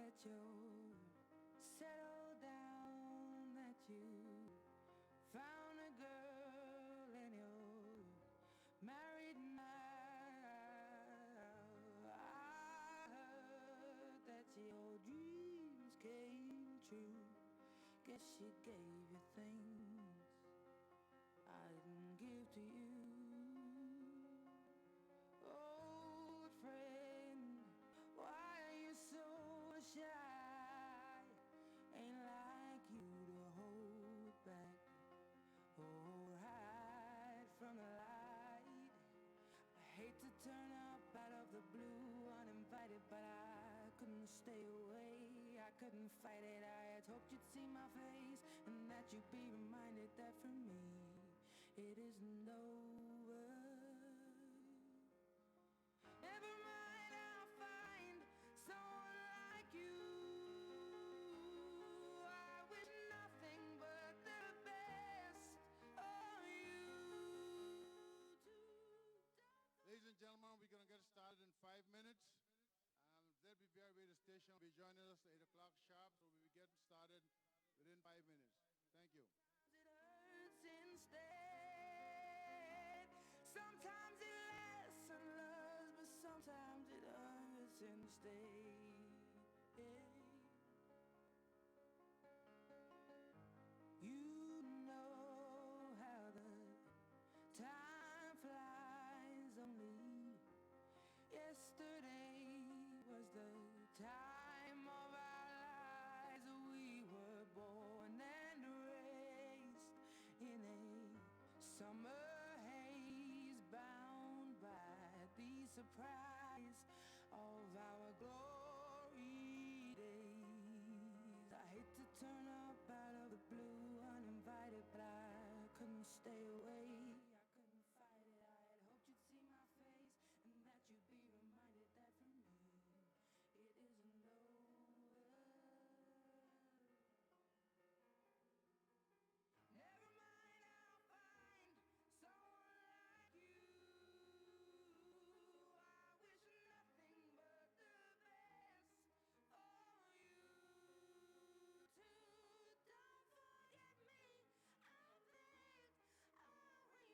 that you're settled down, that you found a girl and you're married now. I heard that your dreams came true. Guess she gave you things I didn't give to you. Old friend, why are you so shy? Ain't like you to hold back or hide from the light. I hate to turn up out of the blue uninvited, but I couldn't stay away. I couldn't fight it. I had hoped you'd see my face and that you'd be reminded that for me it isn't over. Never mind, I'll find someone like you. I wish nothing but the best of you too. Ladies and gentlemen, we're going to get started in 5 minutes. They'll be BRB, the station will be joining us at 8 o'clock sharp, so we'll be getting started within 5 minutes. Thank you. It hurts instead. Sometimes it lasts and loves, but sometimes it hurts instead. You know how the time flies. Only yesterday was the time of our lives. We were born and raised in a summer haze, bound by the surprise of our glory days. I hate to turn up out of the blue uninvited, but I couldn't stay away. I couldn't fight it. I had hoped you'd see my face and that you'd be reminded that for me it isn't over. Never mind, I'll find someone like you. I wish nothing but the best for you too. Don't forget me. I think I'll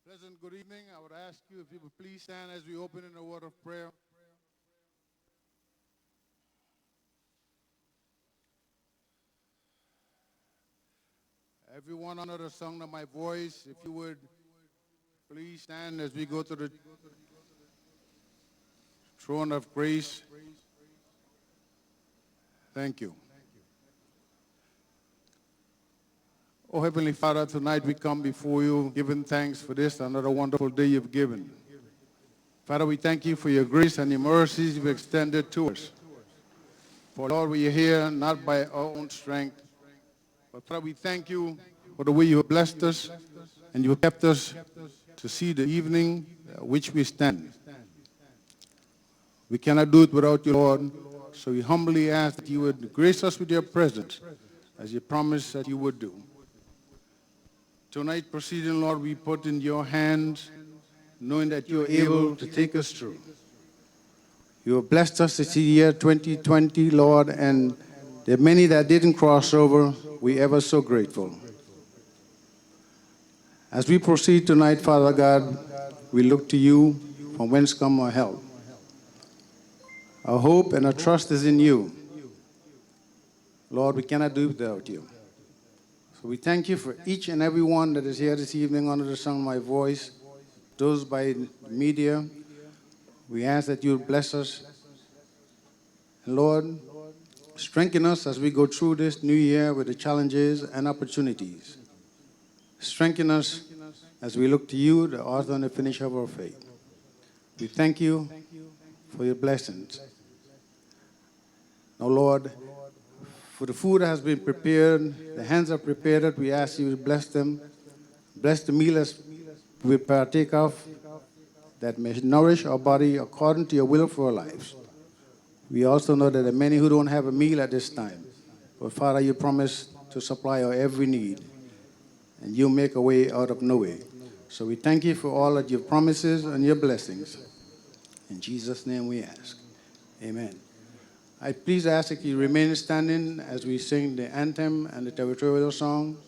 Pleasant good evening. I would ask you if you would please stand as we open in a word of prayer. Everyone under the sound of my voice, if you would please stand as we go to the throne of grace. Thank you. Oh, Heavenly Father, tonight we come before you giving thanks for this, another wonderful day you've given. Father, we thank you for your grace and your mercies you've extended to us. For Lord, we are here not by our own strength, but Father, we thank you for the way you have blessed us and you have kept us to see the evening which we stand. We cannot do it without you, Lord, so we humbly ask that you would grace us with your presence as you promised that you would do. Tonight, proceeding, Lord, we put in your hands, knowing that you are able to take us through. You have blessed us to see the year 2020, Lord, and there are many that didn't cross over. We ever so grateful. As we proceed tonight, Father God, we look to you from whence come our help. Our hope and our trust is in you. Lord, we cannot do it without you. So we thank you for each and every one that is here this evening under the sound of my voice, those by the media. We ask that you bless us. And Lord, strengthen us as we go through this new year with the challenges and opportunities. Strengthen us as we look to you, the author and the finisher of our faith. We thank you for your blessings. Now, Lord, for the food that has been prepared, the hands have prepared it, we ask you to bless them. Bless the meal as we partake of, that may nourish our body according to your will for our lives. We also know that there are many who don't have a meal at this time. But Father, you promise to supply our every need, and you make a way out of no way. So we thank you for all of your promises and your blessings. In Jesus' name we ask. Amen. I please ask that you remain standing as we sing the anthem and the territorial song.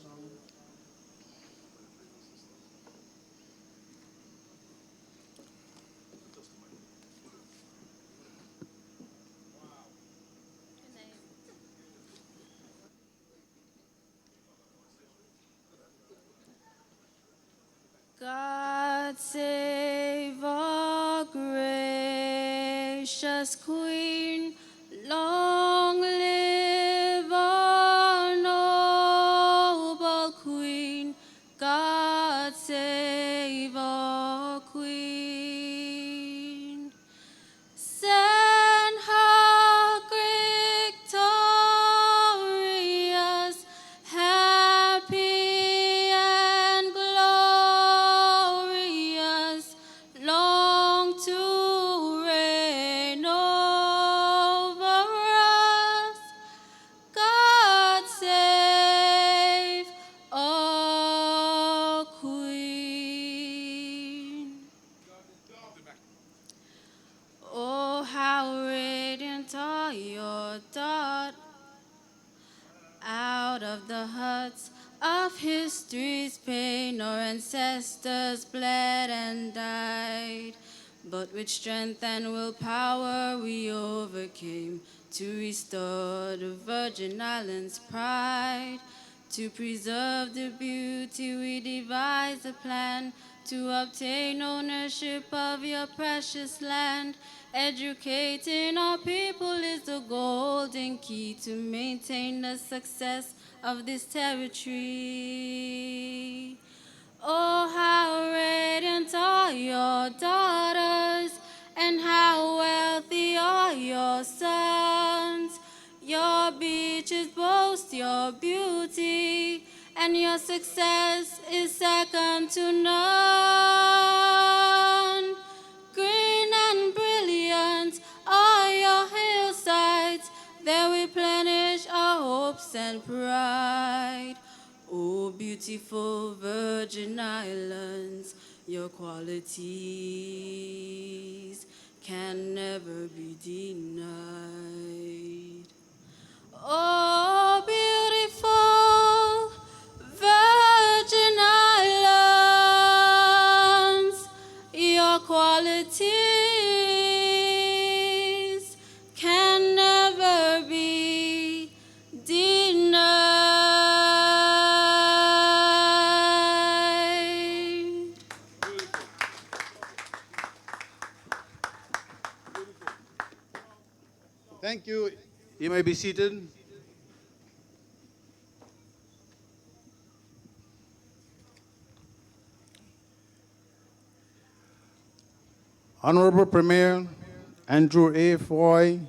God save our gracious Queen, long live our noble Queen. God save our Queen. Send her victorious, happy and glorious, long to reign over us. God save our Queen. Oh, how radiant are your daughters. Out of the huts of history's pain, our ancestors bled and died. But with strength and willpower we overcame to restore the Virgin Islands' pride. To preserve the beauty, we devised a plan to obtain ownership of your precious land. Educating our people is the golden key to maintain the success of this territory. Oh, how radiant are your daughters, and how wealthy are your sons. Your beaches boast your beauty, and your success is second to none. Green and brilliant are your hillsides, there we replenish our hopes and pride. Oh, beautiful Virgin Islands, your qualities can never be denied. Oh, beautiful Virgin you. You may be seated. Honorable Premier Andrew A. Fahie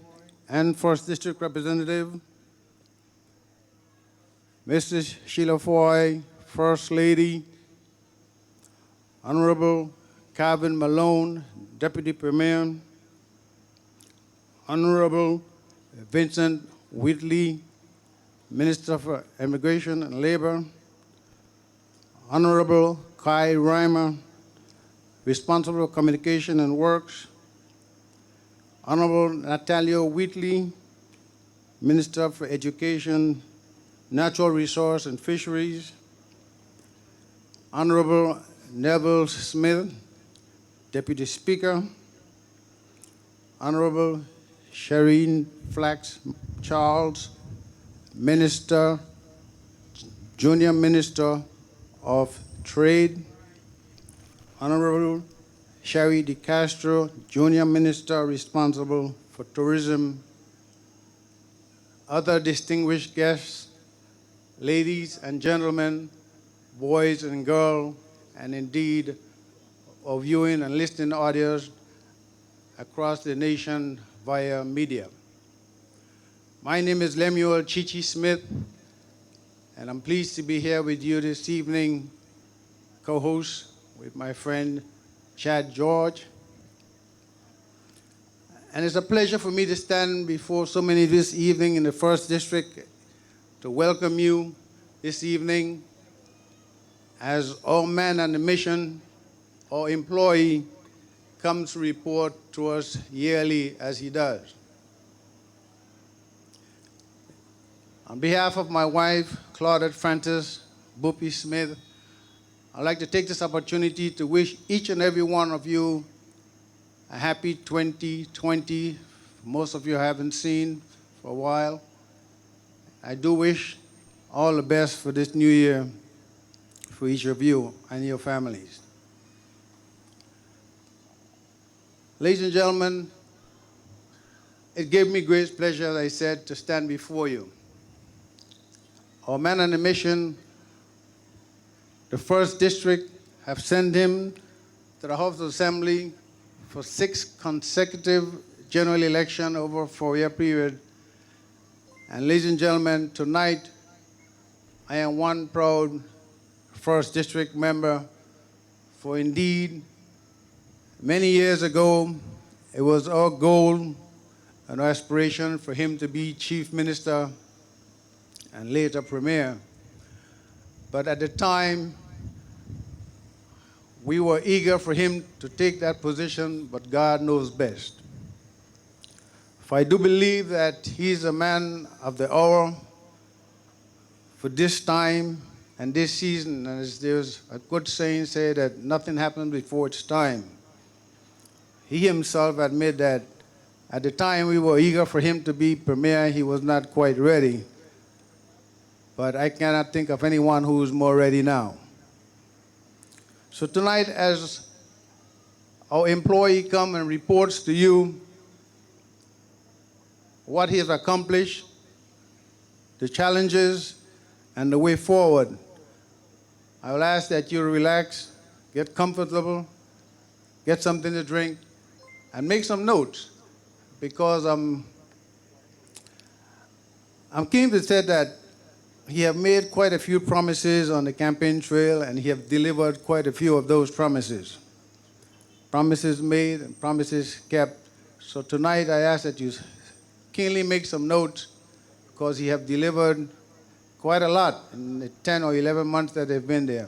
and First District Representative, Mrs. Sheila Fahie, First Lady, Honorable Calvin Malone, Deputy Premier, Honorable Vincent Whitley, Minister for Immigration and Labor, Honorable Kai Reimer, Responsible for Communication and Works, Honorable Natalia Whitley, Minister for Education, Natural Resource and Fisheries, Honorable Neville Smith, Deputy Speaker, Honorable Shireen Flax Charles, Minister, Junior Minister of Trade, Honorable Sherry De Castro, Junior Minister responsible for tourism, other distinguished guests, ladies and gentlemen, boys and girls, and indeed our viewing and listening audience across the nation via media. My name is Lemuel Chichi Smith, and I'm pleased to be here with you this evening, co-host with my friend Chad George. And it's a pleasure for me to stand before so many this evening in the First District to welcome you this evening as our man on the mission, our employee, comes to report to us yearly as he does. On behalf of my wife, Claudette Francis Boopie Smith, I'd like to take this opportunity to wish each and every one of you a happy 2020. Most of you haven't seen for a while. I do wish all the best for this new year for each of you and your families. Ladies and gentlemen, it gave me great pleasure, as I said, to stand before you. Our man on the mission, the First District, have sent him to the House of Assembly for 6 consecutive general elections over a 4-year period. And ladies and gentlemen, tonight I am one proud First District member, for indeed, many years ago, it was our goal and our aspiration for him to be Chief Minister and later Premier. But at the time, we were eager for him to take that position, but God knows best. For I do believe that he's a man of the hour for this time and this season. And as there's a good saying say that nothing happens before its time. He himself admitted that at the time we were eager for him to be Premier, he was not quite ready. But I cannot think of anyone who is more ready now. So tonight, as our employee comes and reports to you what he has accomplished, the challenges, and the way forward, I will ask that you relax, get comfortable, get something to drink, and make some notes, because I'm keen to say that he have made quite a few promises on the campaign trail, and he have delivered quite a few of those promises. Promises made and promises kept. So tonight I ask that you keenly make some notes, because he have delivered quite a lot in the 10 or 11 months that they've been there.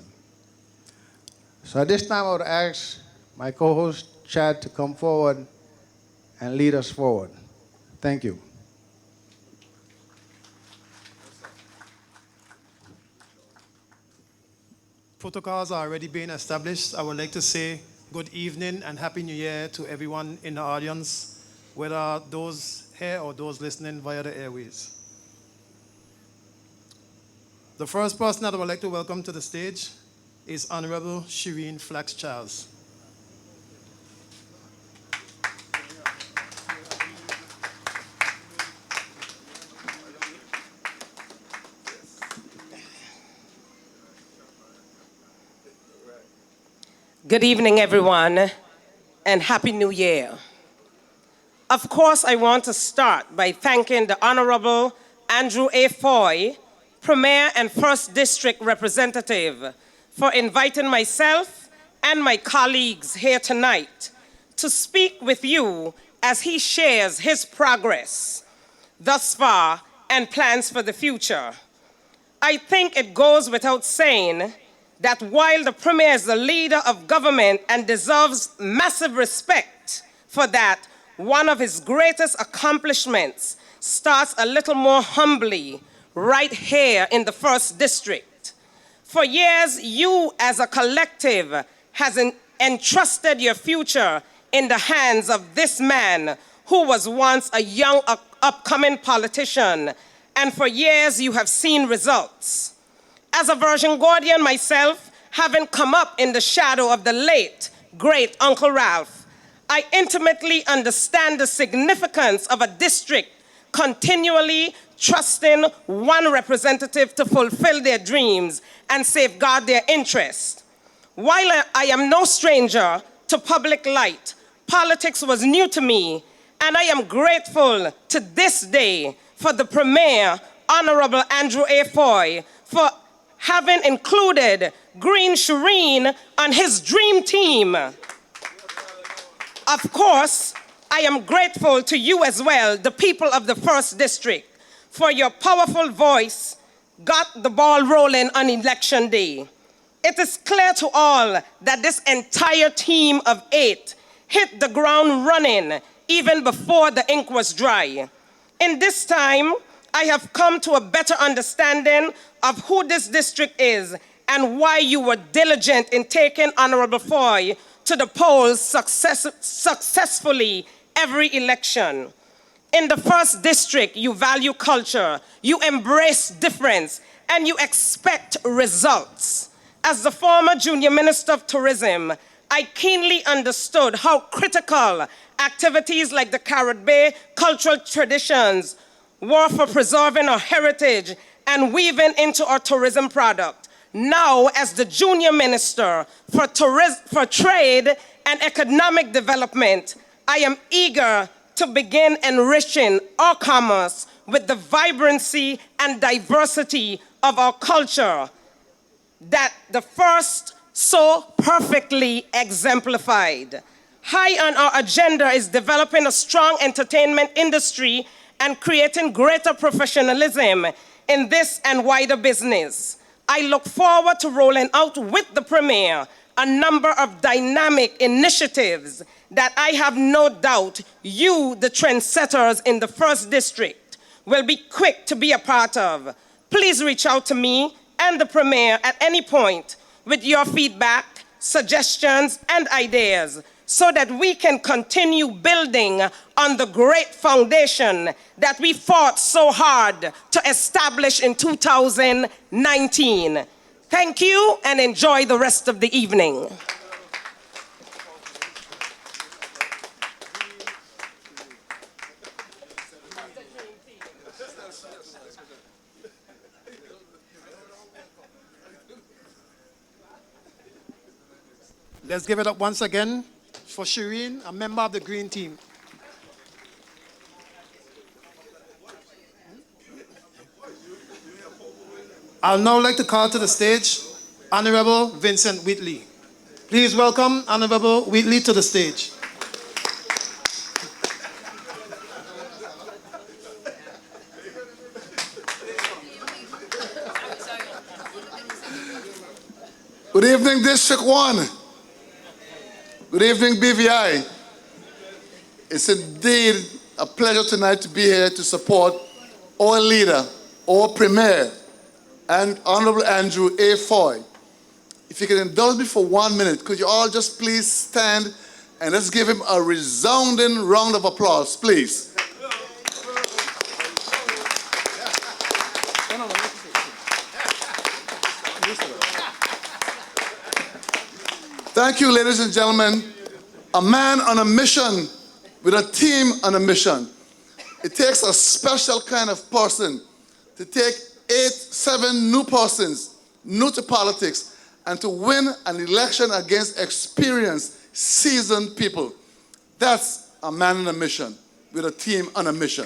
So at this time I would ask my co-host Chad to come forward and lead us forward. Thank you. Protocols are already being established. I would like to say good evening and Happy New Year to everyone in the audience, whether those here or those listening via the airways. The first person that I would like to welcome to the stage is Honourable Shireen Flax Charles. Good evening, everyone, and Happy New Year. Of course, I want to start by thanking the Honourable Andrew A. Fahie, Premier and 1st District Representative, for inviting myself and my colleagues here tonight to speak with you as he shares his progress thus far and plans for the future. I think it goes without saying that while the Premier is the leader of government and deserves massive respect for that, one of his greatest accomplishments starts a little more humbly right here in the 1st District. For years, you as a collective has entrusted your future in the hands of this man who was once a young upcoming politician, and for years you have seen results. As a Virgin Guardian myself, having come up in the shadow of the late, great Uncle Ralph, I intimately understand the significance of a district continually trusting one representative to fulfill their dreams and safeguard their interests. While I am no stranger to public light, politics was new to me, and I am grateful to this day for the Premier, Honourable Andrew A. Fahie, for having included Green Shireen on his dream team. Of course, I am grateful to you as well, the people of the 1st District, for your powerful voice got the ball rolling on election day. It is clear to all that this entire team of 8 hit the ground running even before the ink was dry. In this time, I have come to a better understanding of who this district is and why you were diligent in taking Honourable Fahie to the polls successfully every election. In the 1st District, you value culture, you embrace difference, and you expect results. As the former Junior Minister of Tourism, I keenly understood how critical activities like the Carrot Bay cultural traditions were for preserving our heritage and weaving into our tourism product. Now, as the Junior Minister for Trade and Economic Development, I am eager to begin enriching our commerce with the vibrancy and diversity of our culture that the first so perfectly exemplified. High on our agenda is developing a strong entertainment industry and creating greater professionalism in this and wider business. I look forward to rolling out with the Premier a number of dynamic initiatives that I have no doubt you, the trendsetters in the 1st District, will be quick to be a part of. Please reach out to me and the Premier at any point with your feedback, suggestions, and ideas so that we can continue building on the great foundation that we fought so hard to establish in 2019. Thank you and enjoy the rest of the evening. Let's give it up once again for Shireen, a member of the Green Team. I'll now like to call to the stage Honourable Vincent Wheatley. Please welcome Honourable Wheatley to the stage. Good evening, District 1. Good evening, BVI. It's indeed a pleasure tonight to be here to support our leader, our Premier, and Honourable Andrew A. Fahie. If you can indulge me for 1 minute, could you all just please stand and let's give him a resounding round of applause, please. Thank you, ladies and gentlemen. A man on a mission with a team on a mission. It takes a special kind of person to take 7 new persons, new to politics, and to win an election against experienced, seasoned people. That's a man on a mission with a team on a mission.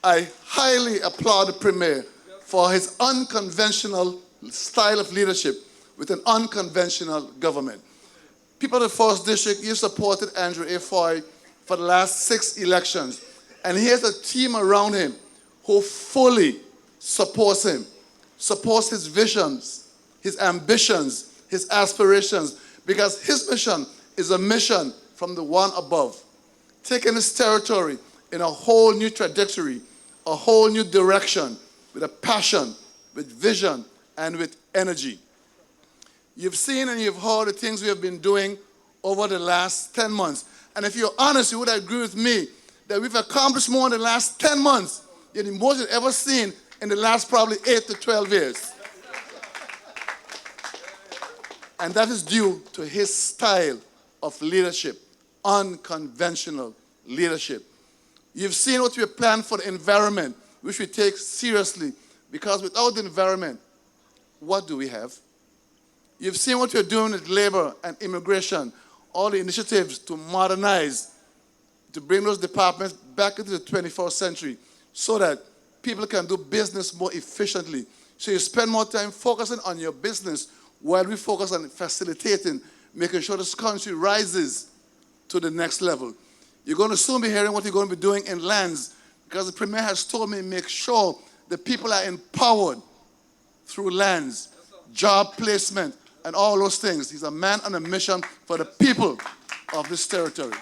I highly applaud the Premier for his unconventional style of leadership with an unconventional government. People of the 1st District, you supported Andrew A. Fahie for the last 6 elections, and he has a team around him who fully supports him, supports his visions, his ambitions, his aspirations, because his mission is a mission from the one above, taking his territory in a whole new trajectory, a whole new direction, with a passion, with vision, and with energy. You've seen and you've heard the things we have been doing over the last 10 months. And if you're honest, you would agree with me that we've accomplished more in the last 10 months than the most you've ever seen in the last probably 8 to 12 years. And that is due to his style of leadership, unconventional leadership. You've seen what we have planned for the environment, which we take seriously, because without the environment, what do we have? You've seen what we're doing with labor and immigration, all the initiatives to modernize, to bring those departments back into the 21st century so that people can do business more efficiently. So you spend more time focusing on your business while we focus on facilitating, making sure this country rises to the next level. You're going to soon be hearing what you're going to be doing in lands, because the Premier has told me make sure the people are empowered through lands, job placement, and all those things. He's a man on a mission for the people of this territory.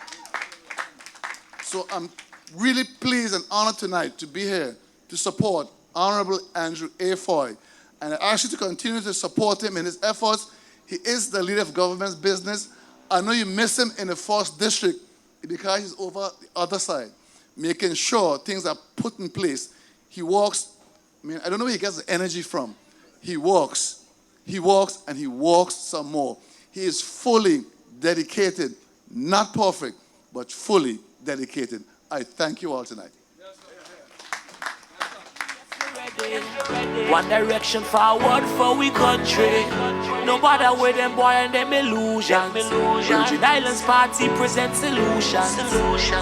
So I'm really pleased and honored tonight to be here to support Honourable Andrew A. Fahie. And I ask you to continue to support him in his efforts. He is the leader of government's business. I know you miss him in the 1st District because he's over the other side, making sure things are put in place. He walks, I don't know where he gets the energy from. He walks, and he walks some more. He is fully dedicated, not perfect, but fully dedicated. I thank you all tonight. One direction forward for we country. No matter where them boy and them illusions. Virgin Islands Party presents solutions.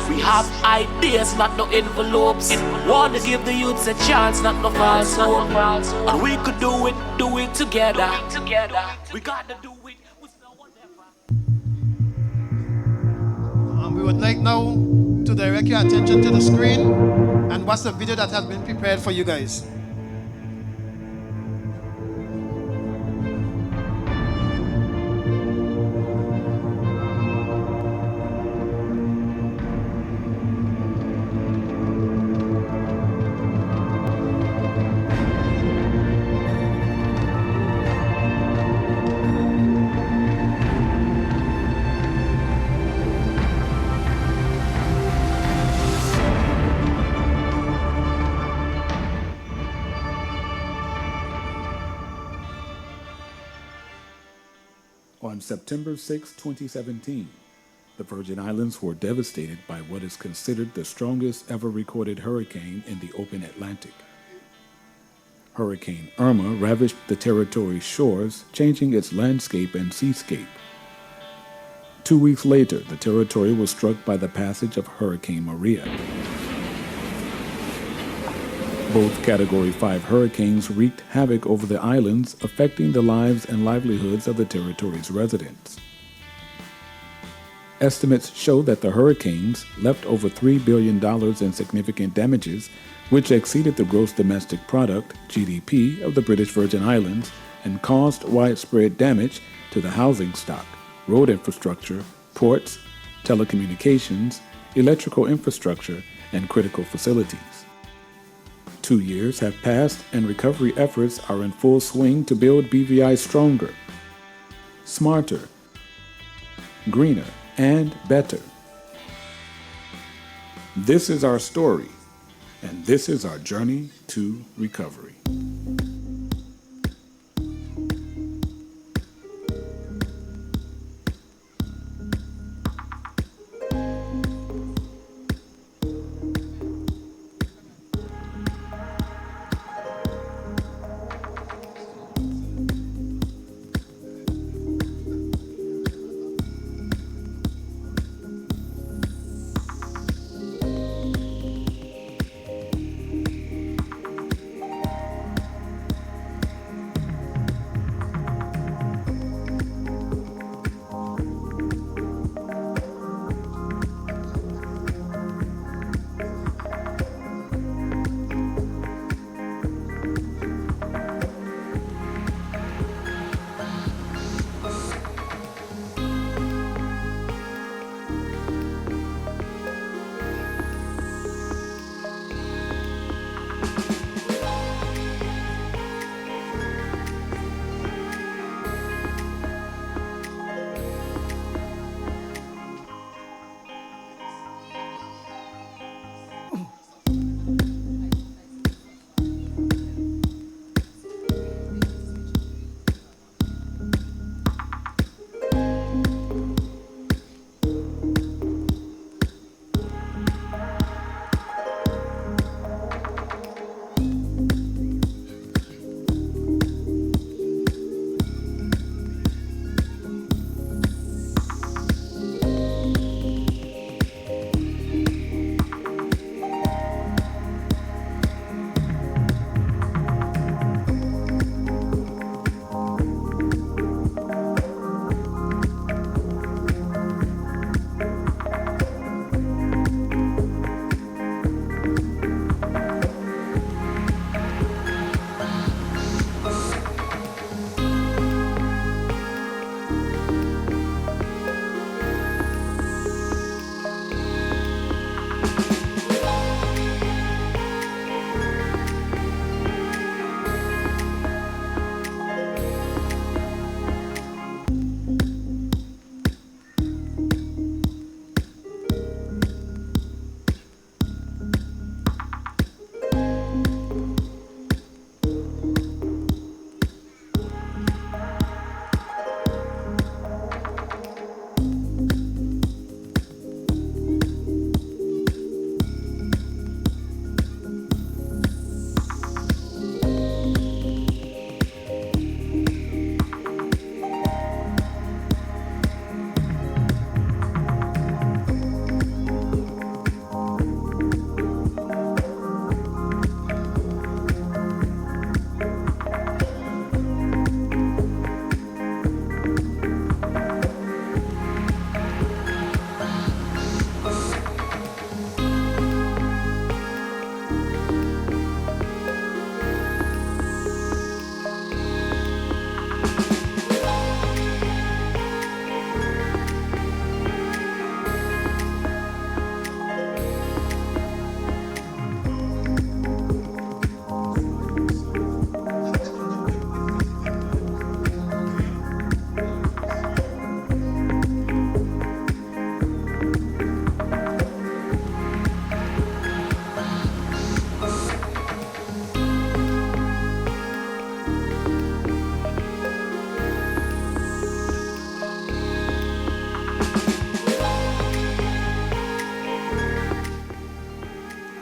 We have ideas, not no envelopes. Want to give the youths a chance, not no false hope. And we could do it together. We gotta do it with no one ever. We would like now to direct your attention to the screen and watch the video that has been prepared for you guys. On September 6, 2017, the Virgin Islands were devastated by what is considered the strongest ever recorded hurricane in the open Atlantic. Hurricane Irma ravaged the territory's shores, changing its landscape and seascape. 2 weeks later, the territory was struck by the passage of Hurricane Maria. Both Category 5 hurricanes wreaked havoc over the islands, affecting the lives and livelihoods of the territory's residents. Estimates show that the hurricanes left over $3 billion in significant damages, which exceeded the gross domestic product, GDP, of the British Virgin Islands and caused widespread damage to the housing stock, road infrastructure, ports, telecommunications, electrical infrastructure, and critical facilities. 2 years have passed and recovery efforts are in full swing to build BVI stronger, smarter, greener, and better. This is our story, and this is our journey to recovery.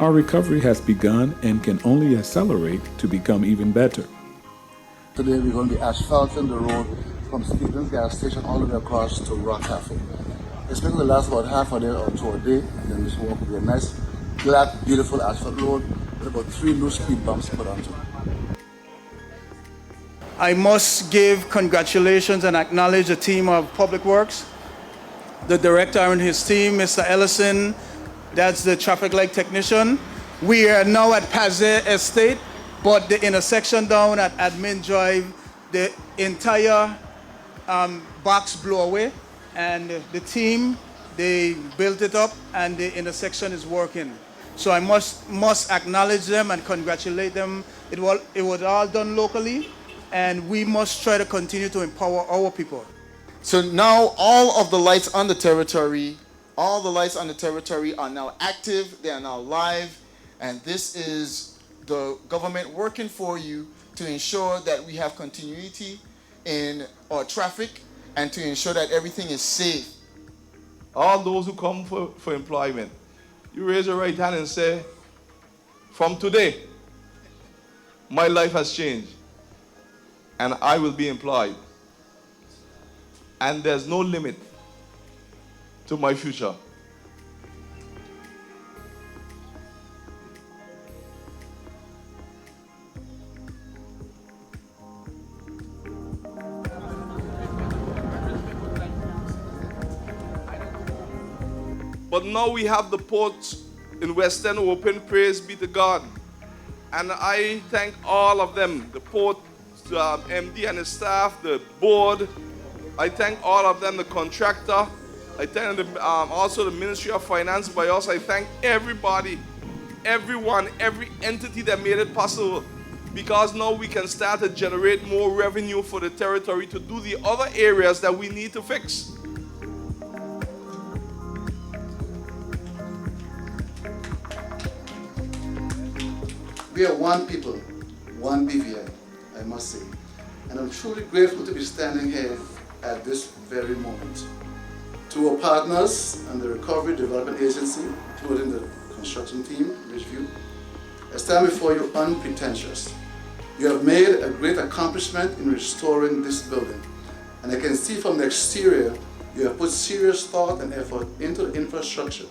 Our recovery has begun and can only accelerate to become even better. Today we're going to be asphalting the road from Stevens gas station all the way across to Rock Cafe. It's going to last about half a day or to a day, and then this walk will be a nice, flat, beautiful asphalt road with about 3 new speed bumps put onto it. I must give congratulations and acknowledge the team of Public Works, the director and his team, Mr. Ellison, that's the traffic light technician. We are now at Pazé Estate, but the intersection down at Admin Drive, the entire box blew away, and the team, they built it up, and the intersection is working. So I must acknowledge them and congratulate them. It was all done locally, and we must try to continue to empower our people. So now all of the lights on the territory, are now active, they are now live, and this is the government working for you to ensure that we have continuity in our traffic and to ensure that everything is safe. All those who come for employment, you raise your right hand and say, from today, my life has changed and I will be employed. And there's no limit to my future. But now we have the port in Western open, praise be to God. And I thank all of them, the port, MD and his staff, the board. I thank all of them, the contractor. I thank them, also the Ministry of Finance. But also I thank everybody, everyone, every entity that made it possible. Because now we can start to generate more revenue for the territory to do the other areas that we need to fix. We are one people, one BVI, I must say. And I'm truly grateful to be standing here at this very moment. To our partners and the Recovery Development Agency, including the construction team, Ridgeview, I stand before you unpretentious. You have made a great accomplishment in restoring this building. And I can see from the exterior, you have put serious thought and effort into the infrastructure.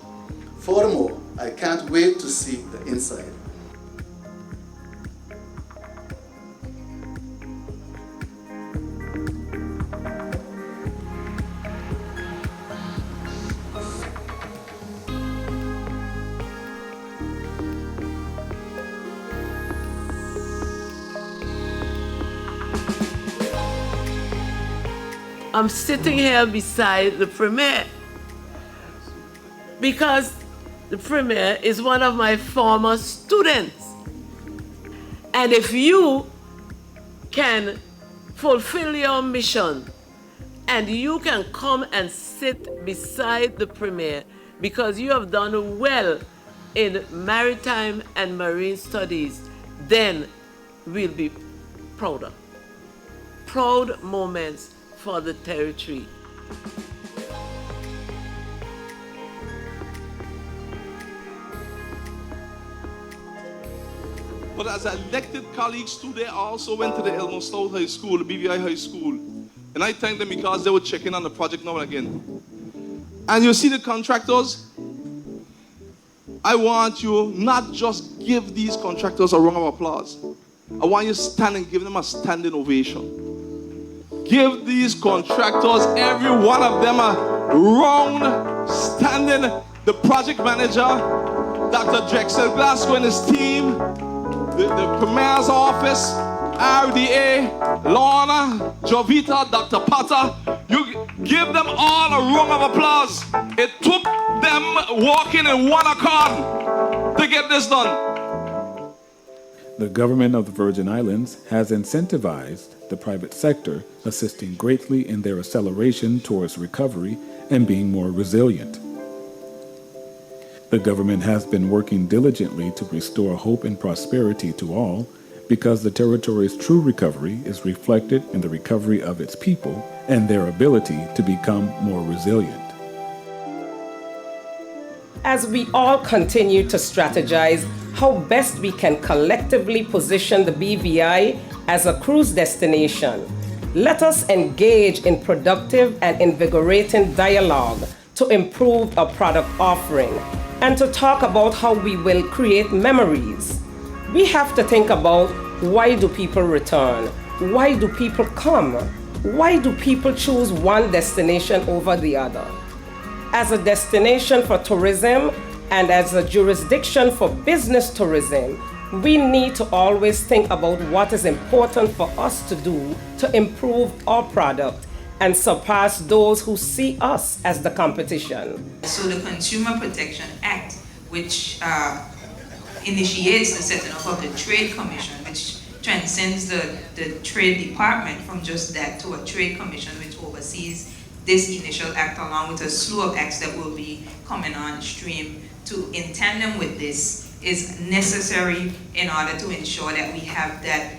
Furthermore, I can't wait to see the inside. I'm sitting here beside the Premier because the Premier is one of my former students. And if you can fulfill your mission and you can come and sit beside the Premier because you have done well in maritime and marine studies, then we'll be prouder. Proud moments for the territory. But as elected colleagues too, they also went to the Elmo South High School, the BVI High School. And I thank them because they were checking on the project now and again. And you see the contractors? I want you not just give these contractors a round of applause. I want you to stand and give them a standing ovation. Give these contractors, every one of them, a round standing. The project manager, Dr. Drexel Glasgow and his team, the Premier's office, RDA, Lorna, Jovita, Dr. Potter. You give them all a round of applause. It took them walking in one accord to get this done. The government of the Virgin Islands has incentivized the private sector, assisting greatly in their acceleration towards recovery and being more resilient. The government has been working diligently to restore hope and prosperity to all, because the territory's true recovery is reflected in the recovery of its people and their ability to become more resilient. as we all continue to strategize how best we can collectively position the BVI as a cruise destination, let us engage in productive and invigorating dialogue to improve our product offering and to talk about how we will create memories. We have to think about, why do people return? Why do people come? Why do people choose one destination over the other? As a destination for tourism and as a jurisdiction for business tourism, we need to always think about what is important for us to do to improve our product and surpass those who see us as the competition. So the Consumer Protection Act, which initiates the setting up of the Trade Commission, which transcends the Trade Department from just that to a Trade Commission, which oversees this initial act along with a slew of acts that will be coming on stream in tandem with this, is necessary in order to ensure that we have that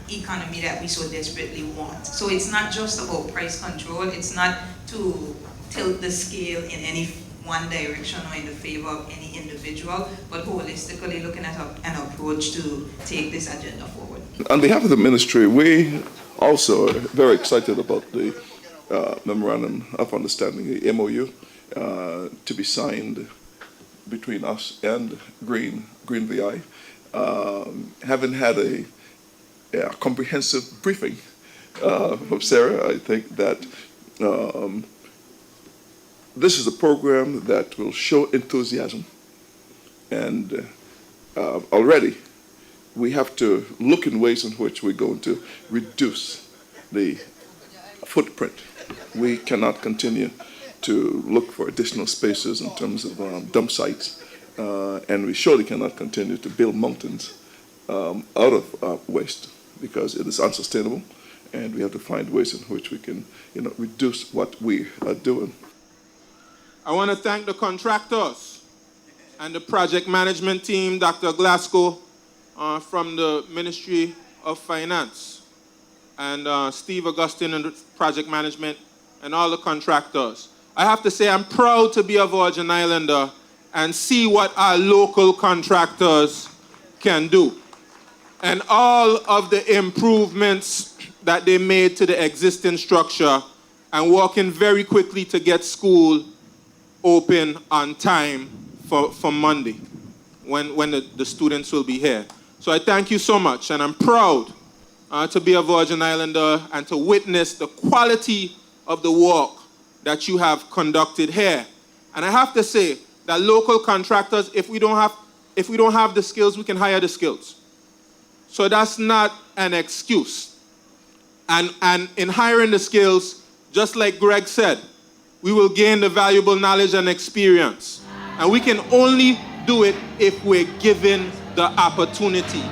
economy that we so desperately want. So it's not just about price control, it's not to tilt the scale in any one direction or in the favor of any individual, but holistically looking at an approach to take this agenda forward. On behalf of the ministry, we also are very excited about the Memorandum of Understanding, the MOU, to be signed between us and Green VI. Having had a comprehensive briefing from Sarah, I think that this is a program that will show enthusiasm, and already we have to look in ways in which we're going to reduce the footprint. We cannot continue to look for additional spaces in terms of dump sites, and we surely cannot continue to build mountains out of waste, because it is unsustainable, and we have to find ways in which we can reduce what we are doing. I want to thank the contractors and the project management team, Dr. Glasgow from the Ministry of Finance, and Steve Augustine and the project management, and all the contractors. I have to say I'm proud to be a Virgin Islander and see what our local contractors can do. And all of the improvements that they made to the existing structure and working very quickly to get school open on time for Monday when the students will be here. So I thank you so much, and I'm proud to be a Virgin Islander and to witness the quality of the work that you have conducted here. And I have to say that local contractors, if we don't have the skills, we can hire the skills. So that's not an excuse. And in hiring the skills, just like Greg said, we will gain the valuable knowledge and experience. And we can only do it if we're given the opportunity.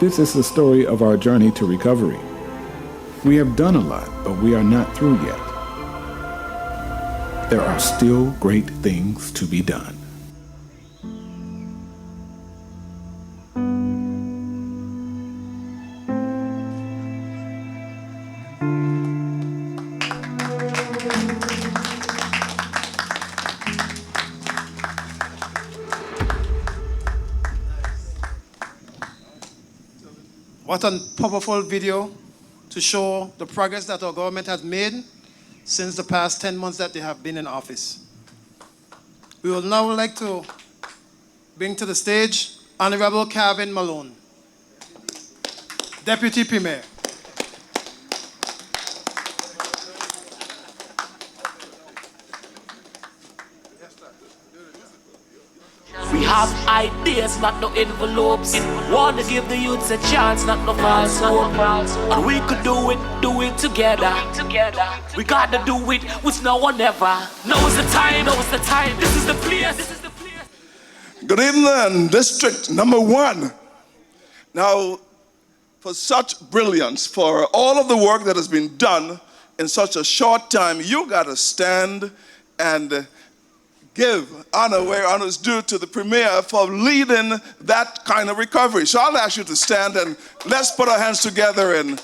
This is the story of our journey to recovery. We have done a lot, but we are not through yet. there are still great things to be done. What a powerful video to show the progress that our government has made since the past 10 months that they have been in office. We would now like to bring to the stage Honourable Calvin Malone, Deputy Premier. We have ideas, not no envelopes. Want to give the youths a chance, not no false hope. And we could do it together. We gotta do it with no one ever. Now's the time, this is the place. Good evening, District number 1. Now, for such brilliance, for all of the work that has been done in such a short time, you gotta stand and give honor where honor is due to the Premier for leading that kind of recovery. So I'll ask you to stand and let's put our hands together and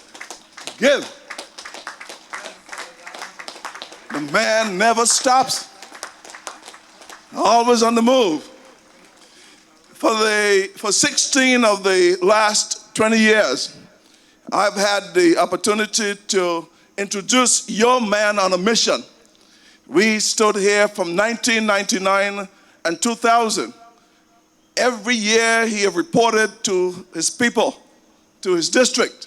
give. The man never stops, always on the move. For 16 of the last 20 years, I've had the opportunity to introduce your man on a mission. We stood here from 1999 and 2000. Every year he have reported to his people, to his district.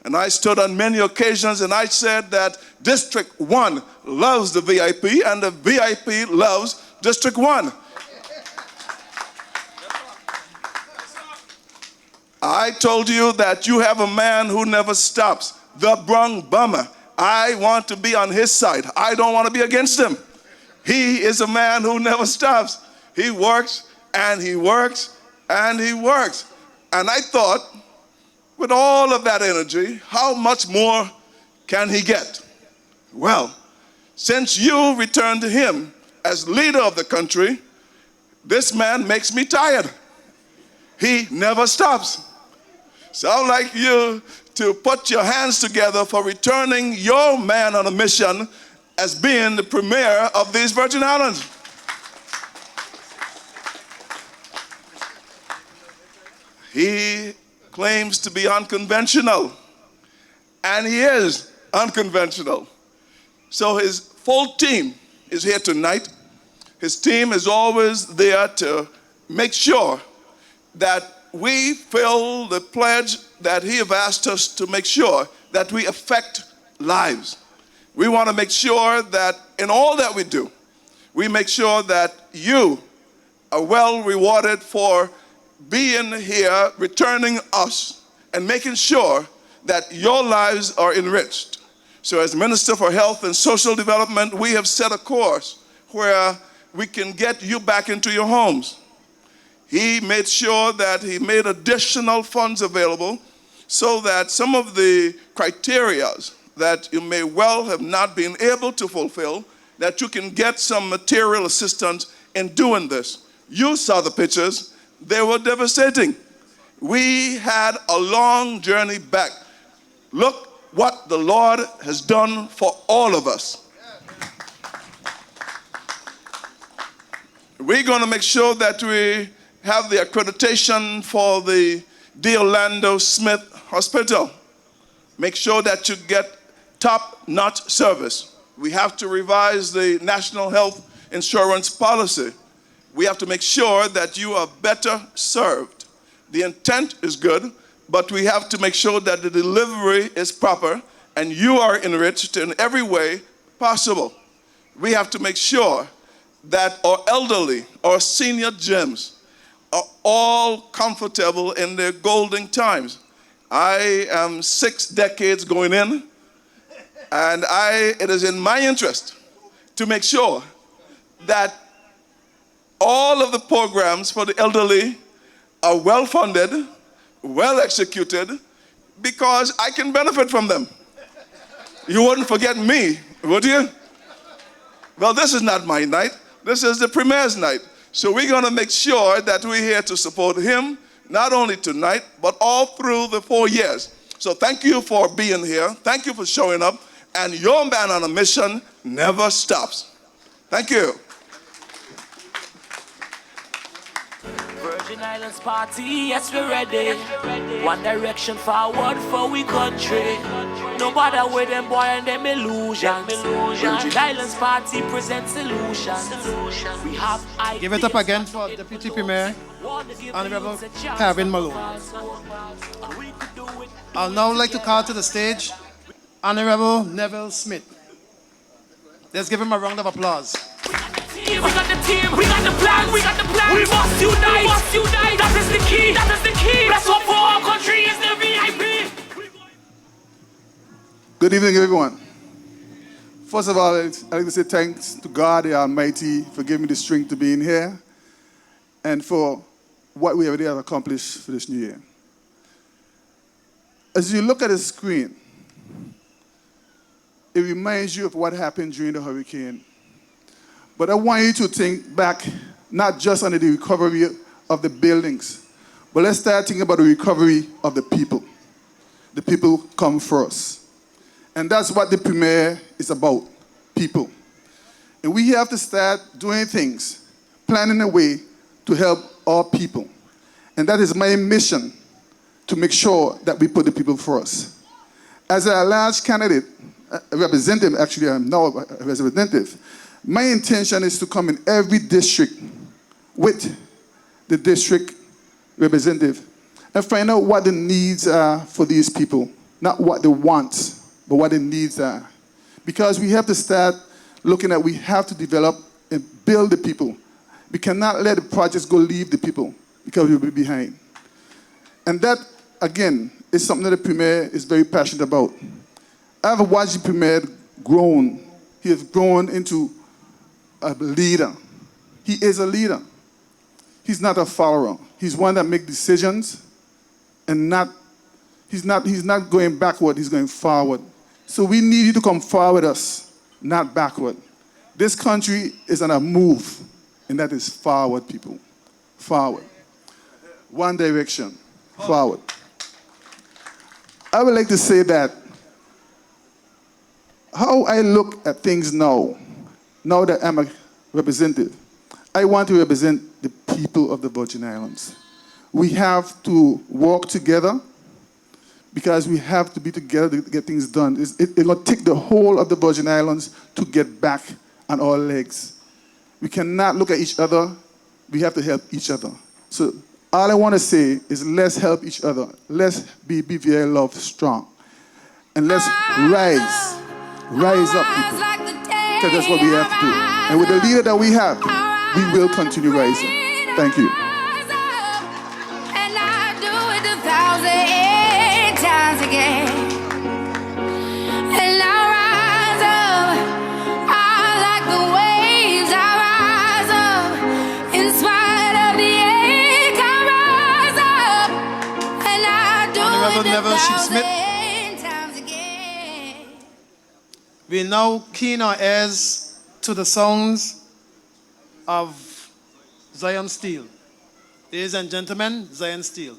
And I stood on many occasions and I said that District 1 loves the VIP and the VIP loves District 1. I told you that you have a man who never stops, the Brung Bummer. I want to be on his side. I don't want to be against him. He is a man who never stops. He works and he works and he works. And I thought, with all of that energy, how much more can he get? Well, since you returned to him as leader of the country, this man makes me tired. He never stops. So I'd like you to put your hands together for returning your man on a mission as being the Premier of these Virgin Islands. He claims to be unconventional, and he is unconventional. So his full team is here tonight. His team is always there to make sure that we fill the pledge that he have asked us to make sure that we affect lives. We want to make sure that in all that we do, we make sure that you are well rewarded for being here, returning us, and making sure that your lives are enriched. So as Minister for Health and Social Development, we have set a course where we can get you back into your homes. He made sure that he made additional funds available so that some of the criteria that you may well have not been able to fulfill, that you can get some material assistance in doing this. You saw the pictures. They were devastating. We had a long journey back. Look what the Lord has done for all of us. We're going to make sure that we have the accreditation for the D. Orlando Smith Hospital. Make sure that you get top-notch service. We have to revise the National Health Insurance Policy. We have to make sure that you are better served. The intent is good, but we have to make sure that the delivery is proper and you are enriched in every way possible. We have to make sure that our elderly, our senior gems, are all comfortable in their golden times. I am 6 decades going in, and it is in my interest to make sure that all of the programs for the elderly are well funded, well executed, because I can benefit from them. You wouldn't forget me, would you? Well, this is not my night. This is the Premier's night. So we're going to make sure that we're here to support him, not only tonight, but all through the 4 years. So thank you for being here. Thank you for showing up. And your man on a mission never stops. Thank you. Virgin Islands party, yes we're ready. One direction forward for we country. No matter where them boy and them illusions. Virgin Islands party presents solutions. We have ideas. Give it up again for Deputy Premier, Honourable Kevin Malone. I'll now like to call to the stage Honourable Neville Smith. Let's give him a round of applause. We got the team, we got the plan, we got the plan. We must unite, that is the key, that is the key. Let's hope for our country is the VIP. Good evening, everyone. First of all, I'd like to say thanks to God the Almighty for giving me the strength to be in here and for what we already have accomplished for this new year. As you look at the screen, it reminds you of what happened during the hurricane. But I want you to think back, not just on the recovery of the buildings, but let's start thinking about the recovery of the people. The people come first. And that's what the Premier is about, people. And we have to start doing things, planning a way to help our people. And that is my mission, to make sure that we put the people first. As a large candidate, a representative, actually I'm now a representative, my intention is to come in every district with the district representative and find out what the needs are for these people. Not what they want, but what the needs are. Because we have to start looking at, we have to develop and build the people. We cannot let the projects go leave the people because we'll be behind. And that, again, is something that the Premier is very passionate about. I've watched the Premier grown. He has grown into a leader. He is a leader. He's not a follower. He's one that makes decisions and he's not going backward, he's going forward. So we need you to come forward with us, not backward. This country is on a move, and that is forward, people. Forward. One direction, forward. I would like to say that how I look at things now that I'm a representative, I want to represent the people of the Virgin Islands. We have to work together because we have to be together to get things done. It's going to take the whole of the Virgin Islands to get back on our legs. We cannot look at each other. We have to help each other. So all I want to say is let's help each other. Let's be BVI Love strong. And let's rise up, people. Because that's what we have to do. And with the leader that we have, we will continue rising. Thank you. And I do it 1,008 times again. And I rise up, I like the waves, I rise up. In spite of the ache, I rise up. And I do Honourable it Neville 1,008 times again. We now keen our ears to the sounds of Zion Steel. Ladies and gentlemen, Zion Steel.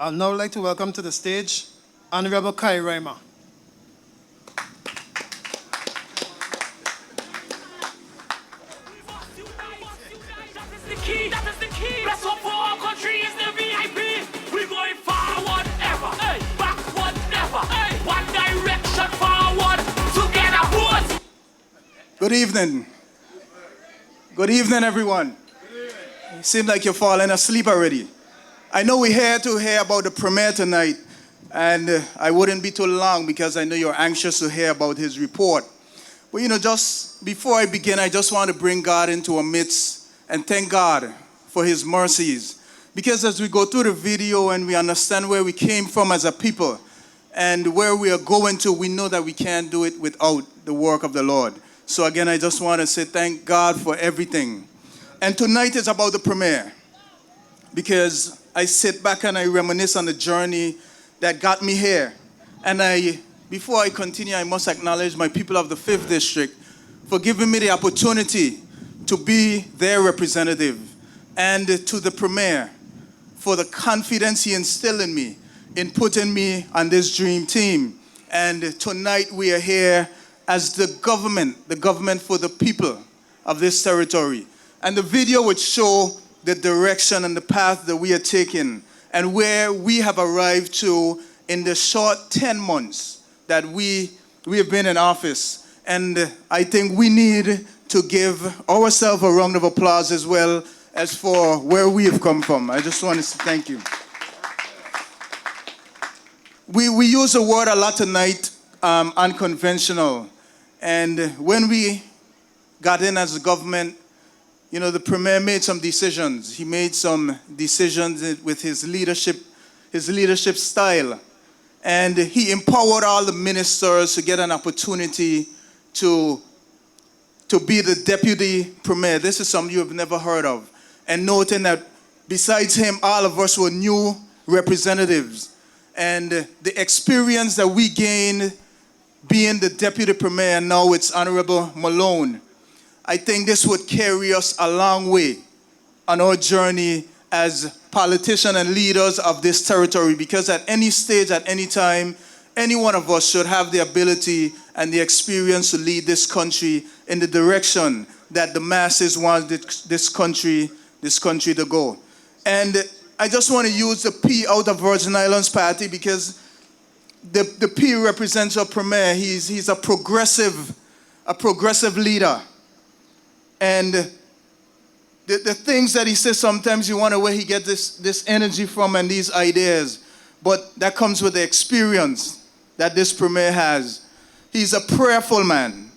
I'd now like to welcome to the stage Honourable Fahie. That is the key. Bless up for our country is the VIP. We're going forward ever. Hey, backward never. Hey, one direction forward. Together, boys. Good evening. Good evening, everyone. It seems like you're falling asleep already. I know we're here to hear about the premier tonight, and I wouldn't be too long because I know you're anxious to hear about his report. But just before I begin, I just want to bring God into our midst and thank God for his mercies. Because as we go through the video and we understand where we came from as a people and where we are going to, we know that we can't do it without the work of the Lord. So again, I just want to say thank God for everything. And tonight is about the premiere. Because I sit back and I reminisce on the journey that got me here. And before I continue, I must acknowledge my people of the 5th District for giving me the opportunity to be their representative, and to the premier for the confidence he instilled in me, in putting me on this dream team. And tonight we are here as the government for the people of this territory. And the video would show the direction and the path that we are taking and where we have arrived to in the short 10 months that we have been in office. And I think we need to give ourselves a round of applause as well as for where we have come from. I just want to say thank you. We use the word a lot tonight, unconventional. And when we got in as a government, the premier made some decisions. He made some decisions with his leadership style. And he empowered all the ministers to get an opportunity to be the deputy premier. This is something you have never heard of. And noting that besides him, all of us were new representatives. And the experience that we gained being the deputy premier, and now it's Honourable Malone, I think this would carry us a long way on our journey as politicians and leaders of this territory, because at any stage, at any time, any one of us should have the ability and the experience to lead this country in the direction that the masses want this country to go. And I just want to use the P out of Virgin Islands Party because the P represents our premier. He's a progressive leader. And the things that he says, sometimes you wonder where he gets this energy from and these ideas. But that comes with the experience that this premier has. He's a prayerful man.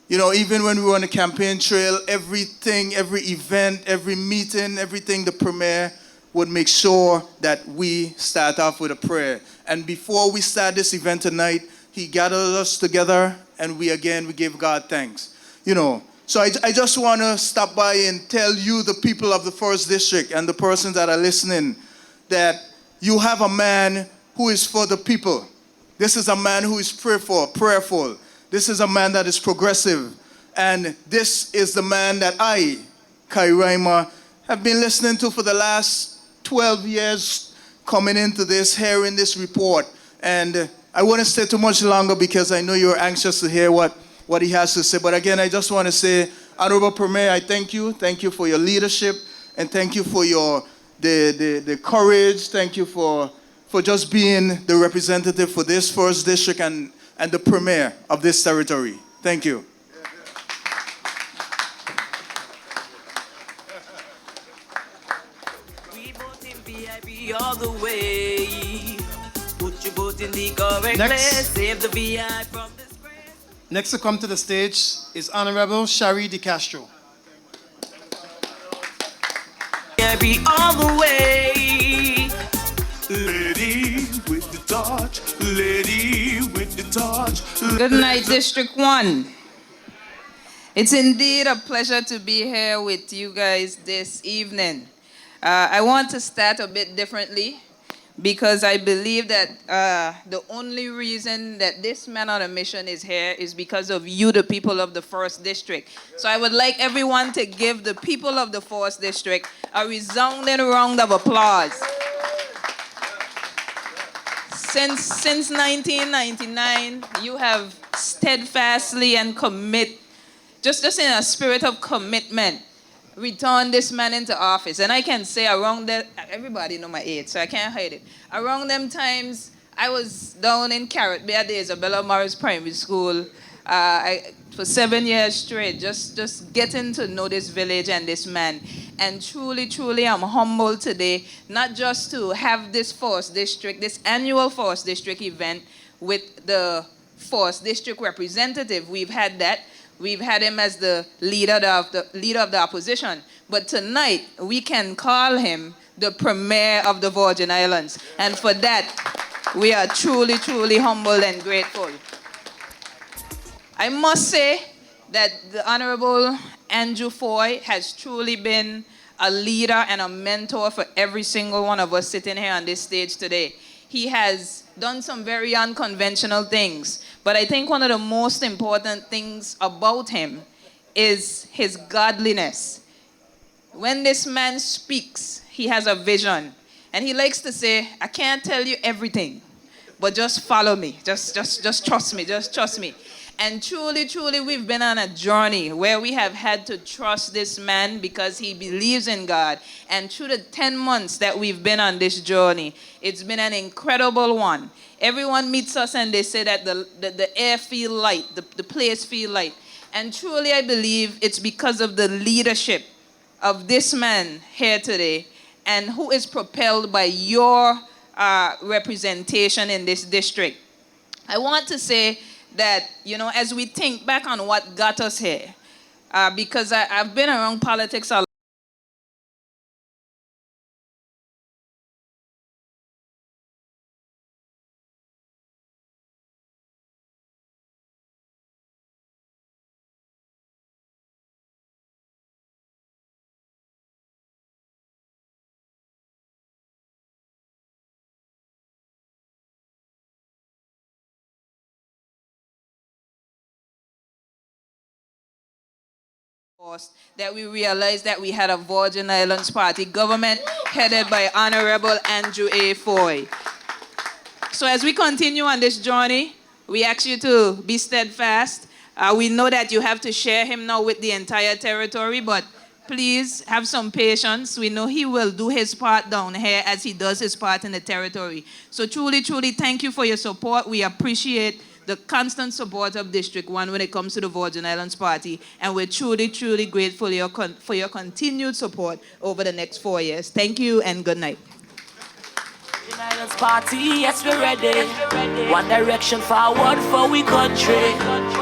Even when we were on the campaign trail, everything, every event, every meeting, everything, the premier would make sure that we start off with a prayer. And before we start this event tonight, he gathered us together and we gave God thanks. So I just want to stop by and tell you, the people of the 1st District and the persons that are listening, that you have a man who is for the people. This is a man who is prayerful. This is a man that is progressive. And this is the man that I, Fahie, have been listening to for the last 12 years, coming into this, hearing this report. And I wouldn't stay too much longer because I know you're anxious to hear what he has to say. But again, I just want to say, Honourable Premier, I thank you. Thank you for your leadership. And thank you for the courage. Thank you for just being the representative for this 1st District and the premier of this territory. Thank you. We vote in VIP all the way. Put your vote in the correct place. Save the VIP from disgrace. Next to come to the stage is Honourable Shari De Castro. VIP all the way. Lady with the torch, lady with the torch. Good night, District 1. It's indeed a pleasure to be here with you guys this evening. I want to start a bit differently because I believe that the only reason that this man on a mission is here is because of you, the people of the 1st District. So I would like everyone to give the people of the 1st District a resounding round of applause. Since 1999, you have steadfastly and just in a spirit of commitment, returned this man into office. And I can say around that, everybody know my age, so I can't hide it. Around them times, I was down in Carrot Bay at the Isabella Morris Primary School for 7 years straight, just getting to know this village and this man. And truly, truly, I'm humbled today, not just to have this Force District, this annual Force District event with the Force District representative. We've had that. We've had him as the leader of the opposition. But tonight, we can call him the Premier of the Virgin Islands. And for that, we are truly, truly humbled and grateful. I must say that the Honourable Andrew Fahie has truly been a leader and a mentor for every single one of us sitting here on this stage today. He has done some very unconventional things, but I think one of the most important things about him is his godliness. When this man speaks, he has a vision, and he likes to say, I can't tell you everything, but just follow me, just trust me, just trust me. And truly, truly, we've been on a journey where we have had to trust this man because he believes in God. And through the 10 months that we've been on this journey, it's been an incredible one. Everyone meets us and they say that the air feel light, the place feel light. And truly, I believe it's because of the leadership of this man here today and who is propelled by your representation in this district. I want to say that, as we think back on what got us here, because I've been around politics a lot. That we realized that we had a Virgin Islands Party government headed by Honourable Andrew A. Fahie. So as we continue on this journey, we ask you to be steadfast. We know that you have to share him now with the entire territory, but please have some patience. We know he will do his part down here as he does his part in the territory. So truly, truly, thank you for your support. We appreciate the constant support of District 1 when it comes to the Virgin Islands Party, and we're truly, truly grateful for your continued support over the next 4 years. Thank you and good night. Virgin Islands Party, yes, we're ready. One direction forward for we country.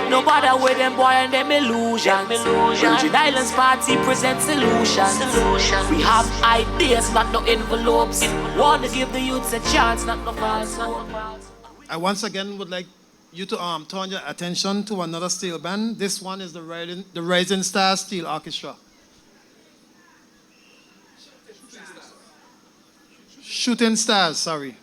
No matter where them boy and them illusions. Virgin Islands Party presents solutions. We have ideas, not no envelopes. Want to give the youths a chance, not no false hope. I once again would like you to turn your attention to another steel band. This one is the Rising Star Steel Orchestra. Shooting Stars, sorry.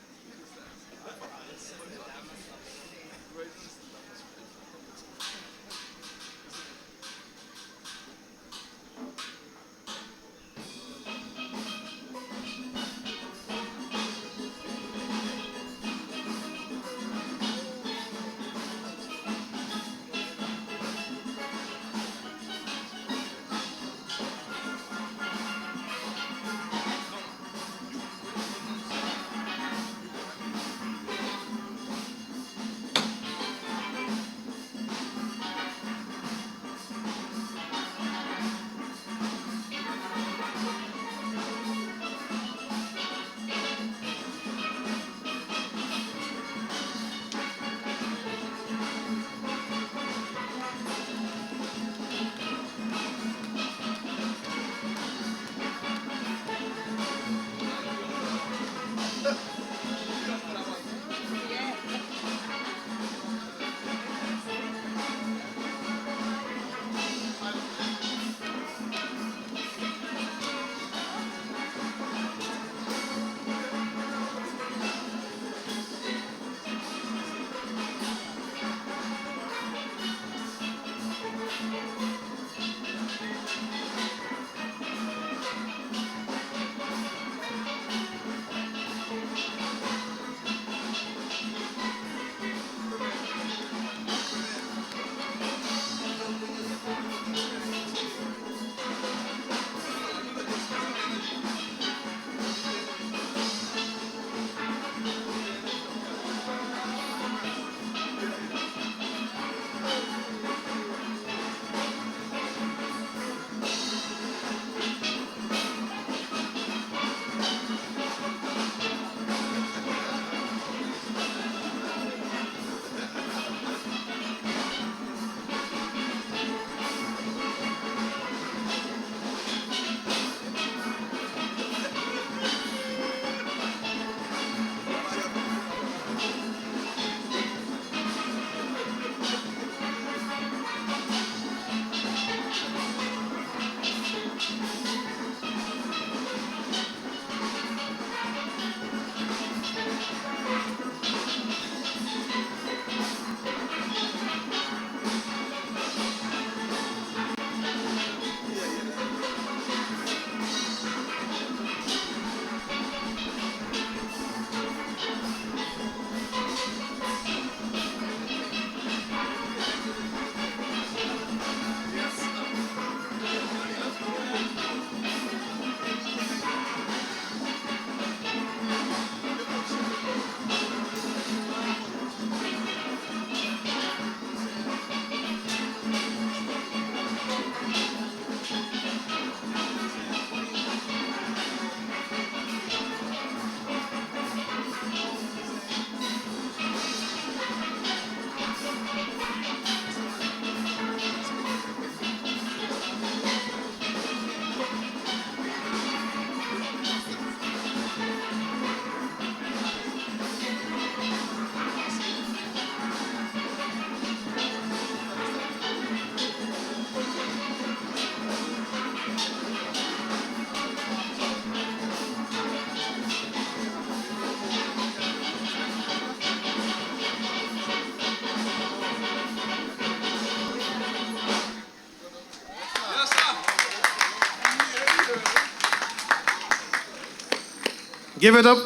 Give it up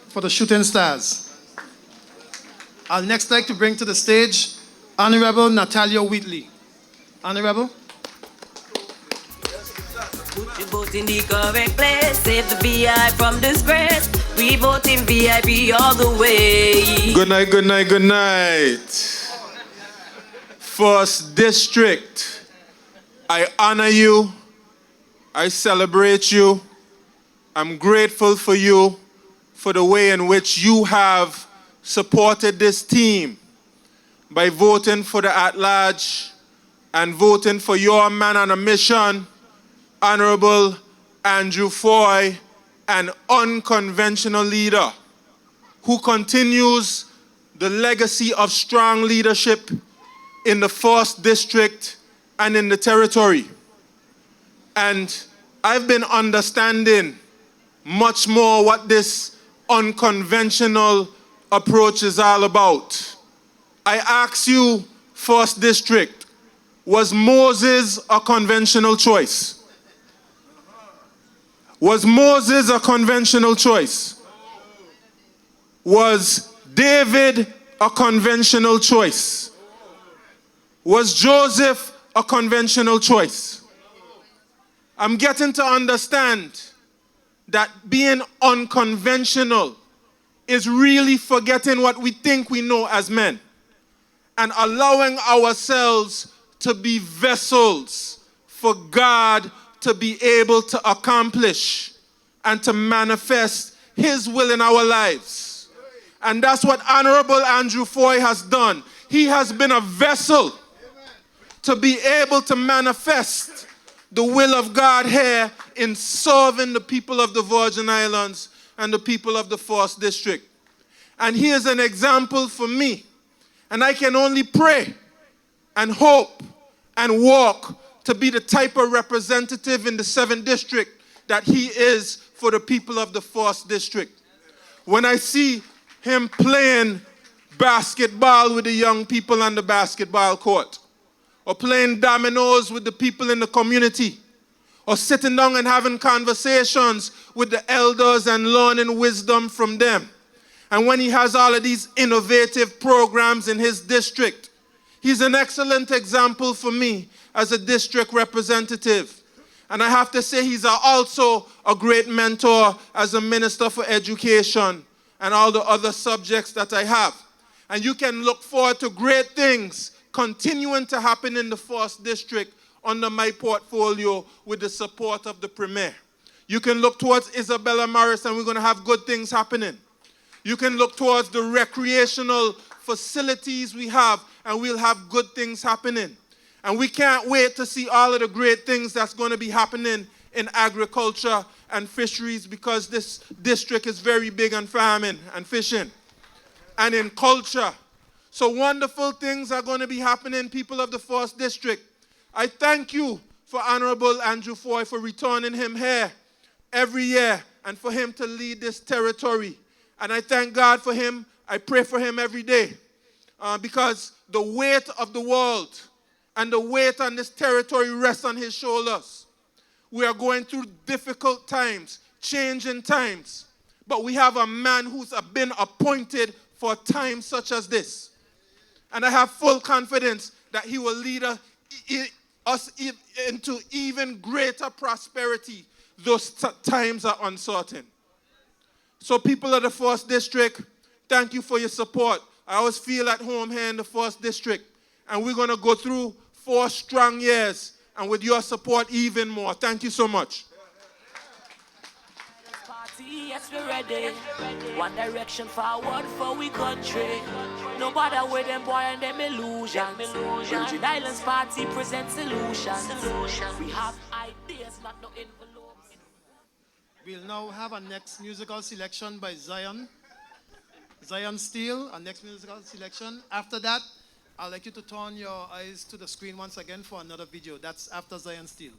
for the shooting stars. I'll next like to bring to the stage Honourable Natalia Wheatley. Honourable. Put your vote in the correct place. Save the VI from disgrace. We vote in VIP all the way. Good night, good night, good night. First District, I honor you. I celebrate you. I'm grateful for you for the way in which you have supported this team by voting for the at-large and voting for your man on a mission, Honourable Andrew Fahie, an unconventional leader who continues the legacy of strong leadership in the 1st District and in the territory. And I've been understanding much more what this unconventional approach is all about. I ask you, 1st District, was Moses a conventional choice? Was Moses a conventional choice? Was David a conventional choice? Was Joseph a conventional choice? I'm getting to understand that being unconventional is really forgetting what we think we know as men and allowing ourselves to be vessels for God to be able to accomplish and to manifest His will in our lives. And that's what Honourable Andrew Fahie has done. He has been a vessel to be able to manifest the will of God here in serving the people of the Virgin Islands and the people of the 1st District. And he is an example for me. And I can only pray and hope and walk to be the type of representative in the 7th District that he is for the people of the 1st District. When I see him playing basketball with the young people on the basketball court, or playing dominoes with the people in the community, or sitting down and having conversations with the elders and learning wisdom from them. And when he has all of these innovative programs in his district, he's an excellent example for me as a district representative. And I have to say he's also a great mentor as a minister for education and all the other subjects that I have. And you can look forward to great things continuing to happen in the 1st District under my portfolio with the support of the Premier. You can look towards Isabella Morris and we're going to have good things happening. You can look towards the recreational facilities we have and we'll have good things happening. And we can't wait to see all of the great things that's going to be happening in agriculture and fisheries, because this district is very big on farming and fishing and in culture. So wonderful things are going to be happening, people of the 1st District. I thank you for Honourable Andrew Fahie for returning him here every year and for him to lead this territory. And I thank God for him. I pray for him every day because the weight of the world and the weight on this territory rests on his shoulders. We are going through difficult times, changing times, but we have a man who's been appointed for times such as this. And I have full confidence that he will lead us into even greater prosperity. Those times are uncertain. So people of the 1st District, thank you for your support. I always feel at home here in the 1st District. And we're going to go through 4 strong years. And with your support, even more. Thank you so much. Yes, we're ready. One direction forward for we country. No matter where them boy and them illusions. Virgin Islands Party presents solutions. We have ideas, not no envelopes. We'll now have our next musical selection by Zion Steele, our next musical selection. After that, I'd like you to turn your eyes to the screen once again for another video. That's after Zion Steele.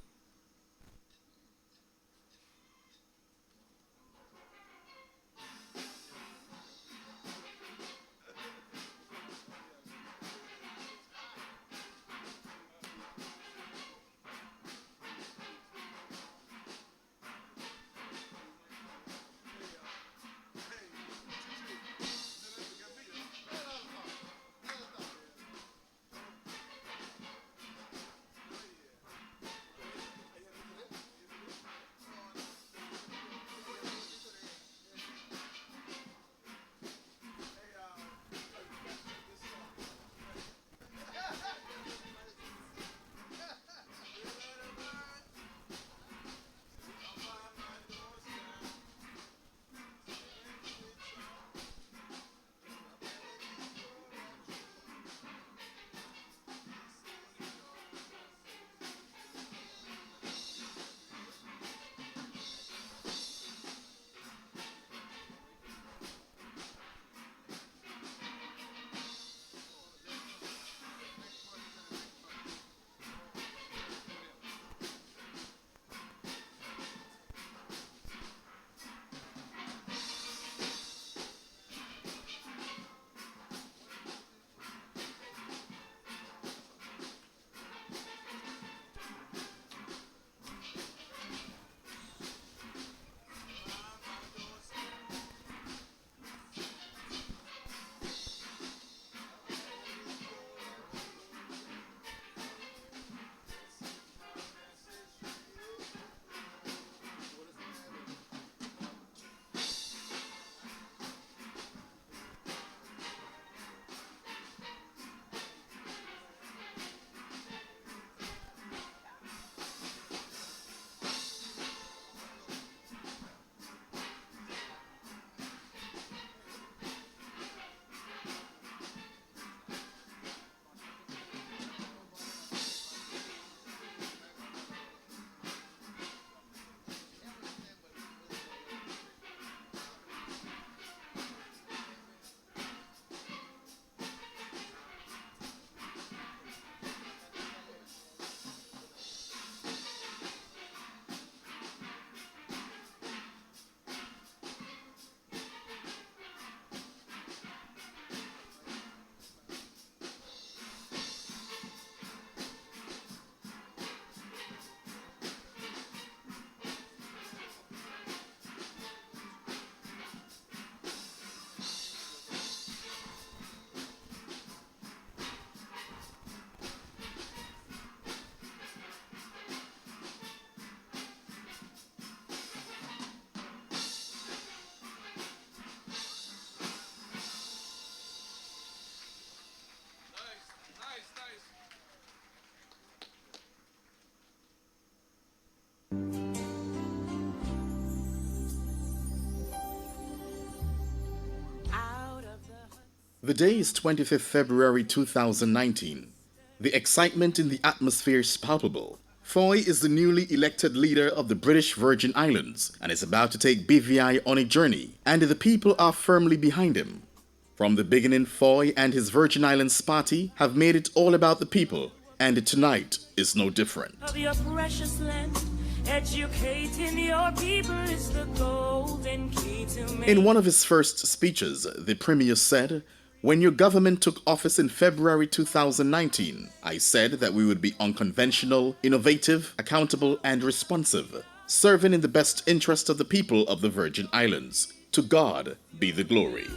The day is 25th February 2019. The excitement in the atmosphere is palpable. Fahie is the newly elected leader of the British Virgin Islands and is about to take BVI on a journey, and the people are firmly behind him. From the beginning, Fahie and his Virgin Islands party have made it all about the people, and tonight is no different. Of your precious land, educating your people is the golden key to make. In one of his first speeches, the Premier said, "When your government took office in February 2019, I said that we would be unconventional, innovative, accountable, and responsive, serving in the best interest of the people of the Virgin Islands. To God be the glory."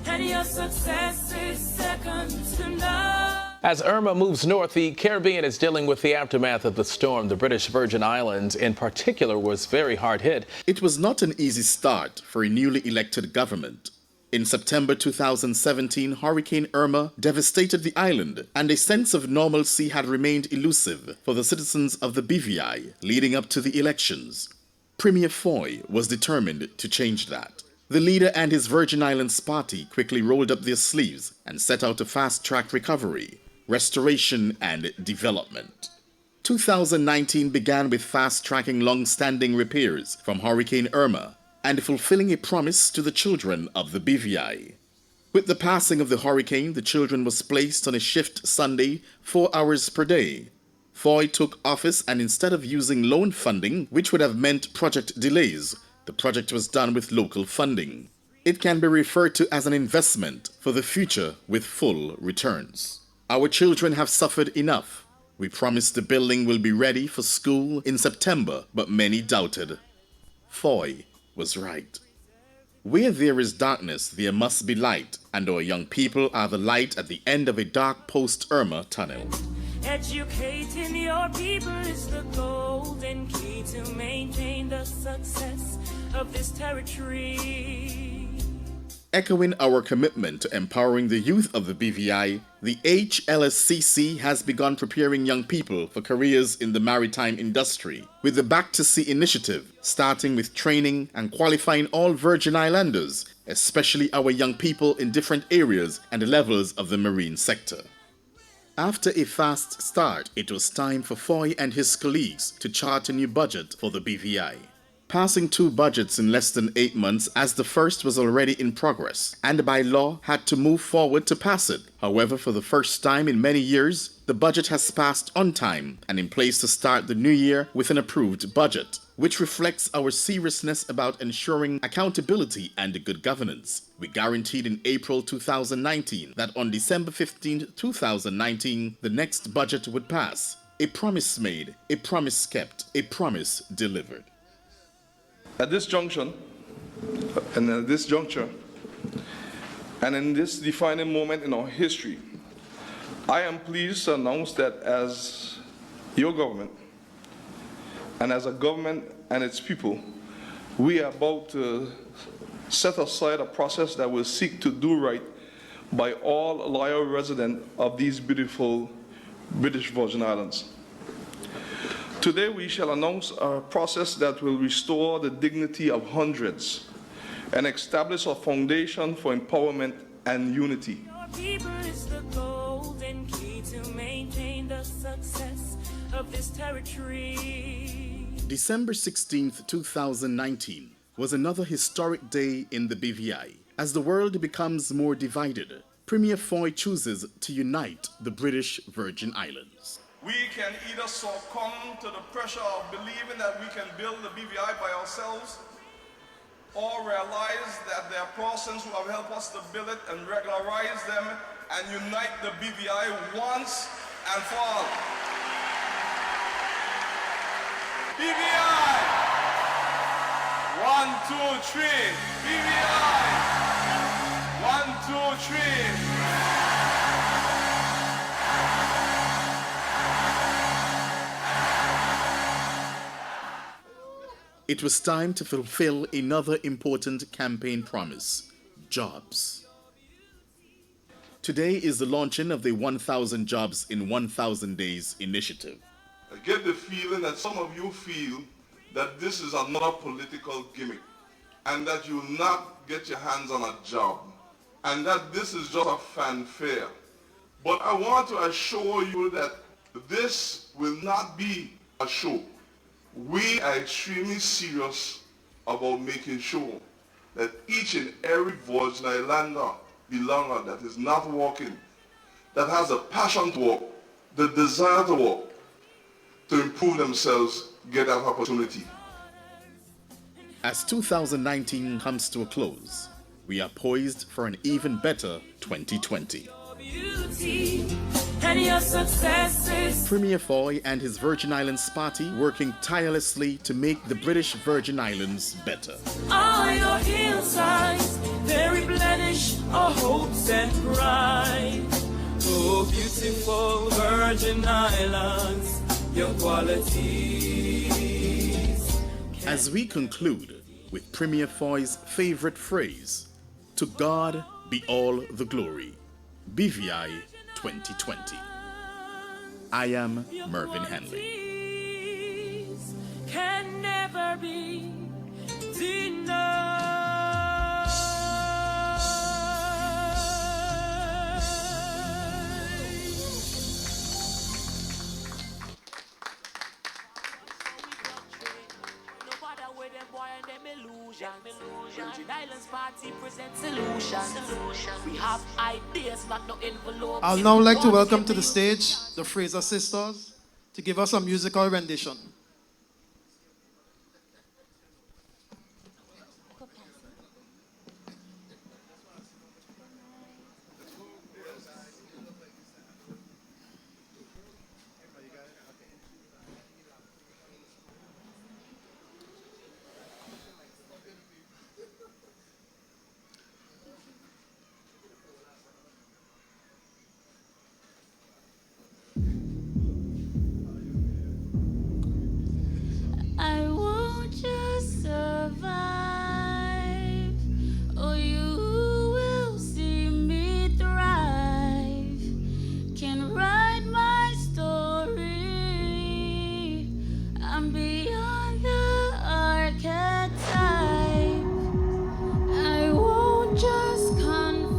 And your success is second to none. As Irma moves north, the Caribbean is dealing with the aftermath of the storm. The British Virgin Islands, in particular, was very hard hit. It was not an easy start for a newly elected government. In September 2017, Hurricane Irma devastated the island, and a sense of normalcy had remained elusive for the citizens of the BVI leading up to the elections. Premier Fahie was determined to change that. The leader and his Virgin Islands party quickly rolled up their sleeves and set out to fast-track recovery, restoration, and development. 2019 began with fast-tracking long-standing repairs from Hurricane Irma and fulfilling a promise to the children of the BVI. With the passing of the hurricane, the children was placed on a shift Sunday, 4 hours per day. Fahie took office, and instead of using loan funding, which would have meant project delays, the project was done with local funding. It can be referred to as an investment for the future with full returns. Our children have suffered enough. We promised the building will be ready for school in September, but many doubted. Fahie was right. Where there is darkness, there must be light, and our young people are the light at the end of a dark post-Irma tunnel. Educating your people is the golden key to maintain the success of this territory. Echoing our commitment to empowering the youth of the BVI, the HLSCC has begun preparing young people for careers in the maritime industry with the Back to Sea initiative, starting with training and qualifying all Virgin Islanders, especially our young people in different areas and levels of the marine sector. After a fast start, it was time for Fahie and his colleagues to chart a new budget for the BVI. Passing 2 budgets in less than 8 months, as the first was already in progress, and by law had to move forward to pass it. However, for the first time in many years, the budget has passed on time and in place to start the new year with an approved budget, which reflects our seriousness about ensuring accountability and good governance. We guaranteed in April 2019 that on December 15, 2019, the next budget would pass. A promise made, a promise kept, a promise delivered. At this junction, and at this juncture, and in this defining moment in our history, I am pleased to announce that as your government, and as a government and its people, we are about to set aside a process that will seek to do right by all loyal residents of these beautiful British Virgin Islands. Today we shall announce a process that will restore the dignity of hundreds and establish a foundation for empowerment and unity. Your people is the golden key to maintain the success of this territory. December 16th, 2019 was another historic day in the BVI. As the world becomes more divided, Premier Fahie chooses to unite the British Virgin Islands. We can either succumb to the pressure of believing that we can build the BVI by ourselves, or realize that there are persons who have helped us to build it and regularize them and unite the BVI once and for all. BVI! 1, 2, 3. BVI! 1, 2, 3. It was time to fulfill another important campaign promise: jobs. Today is the launching of the 1,000 Jobs in 1,000 Days initiative. I get the feeling that some of you feel that this is another political gimmick and that you will not get your hands on a job. and that this is just a fanfare. But I want to assure you that this will not be a show. We are extremely serious about making sure that each and every Virgin Islander, belonger that is not walking, that has a passion to walk, the desire to walk, to improve themselves, get that opportunity. As 2019 comes to a close, we are poised for an even better 2020. And your successes. Premier Fahie and his Virgin Islands party working tirelessly to make the British Virgin Islands better. All your hillsides, they replenish our hopes and pride. Oh, beautiful Virgin Islands, your qualities. As we conclude with Premier Fahie's favorite phrase, to God be all the glory. BVI 2020. I am Mervyn Hanley. Can never be Virgin Islands party presents solutions. We have ideas, not no envelopes. I'll now like to welcome to the stage the Fraser sisters to give us a musical rendition. I won't just survive. Oh, you will see me thrive. Can write my story. I'm beyond the archetype. I won't just conform.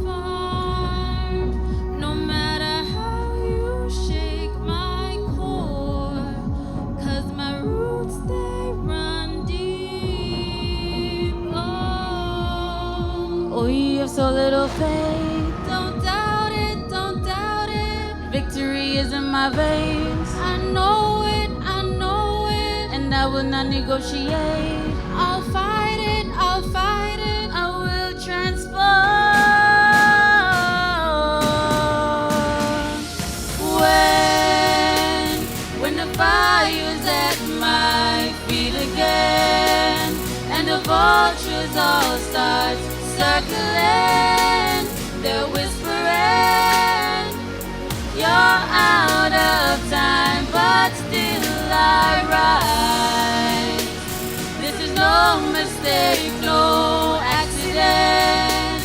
No matter how you shake my core. 'Cause my roots, they run deep. Oh, you have so little faith. Don't doubt it, don't doubt it. Victory is in my veins. I know it, I know it. And I will not negotiate. I'll fight it, I'll fight it. I will transform. When the fire's at my feet again, and the vultures all start circling, they're whispering, you're out of time, but still I rise. This is no mistake, no accident.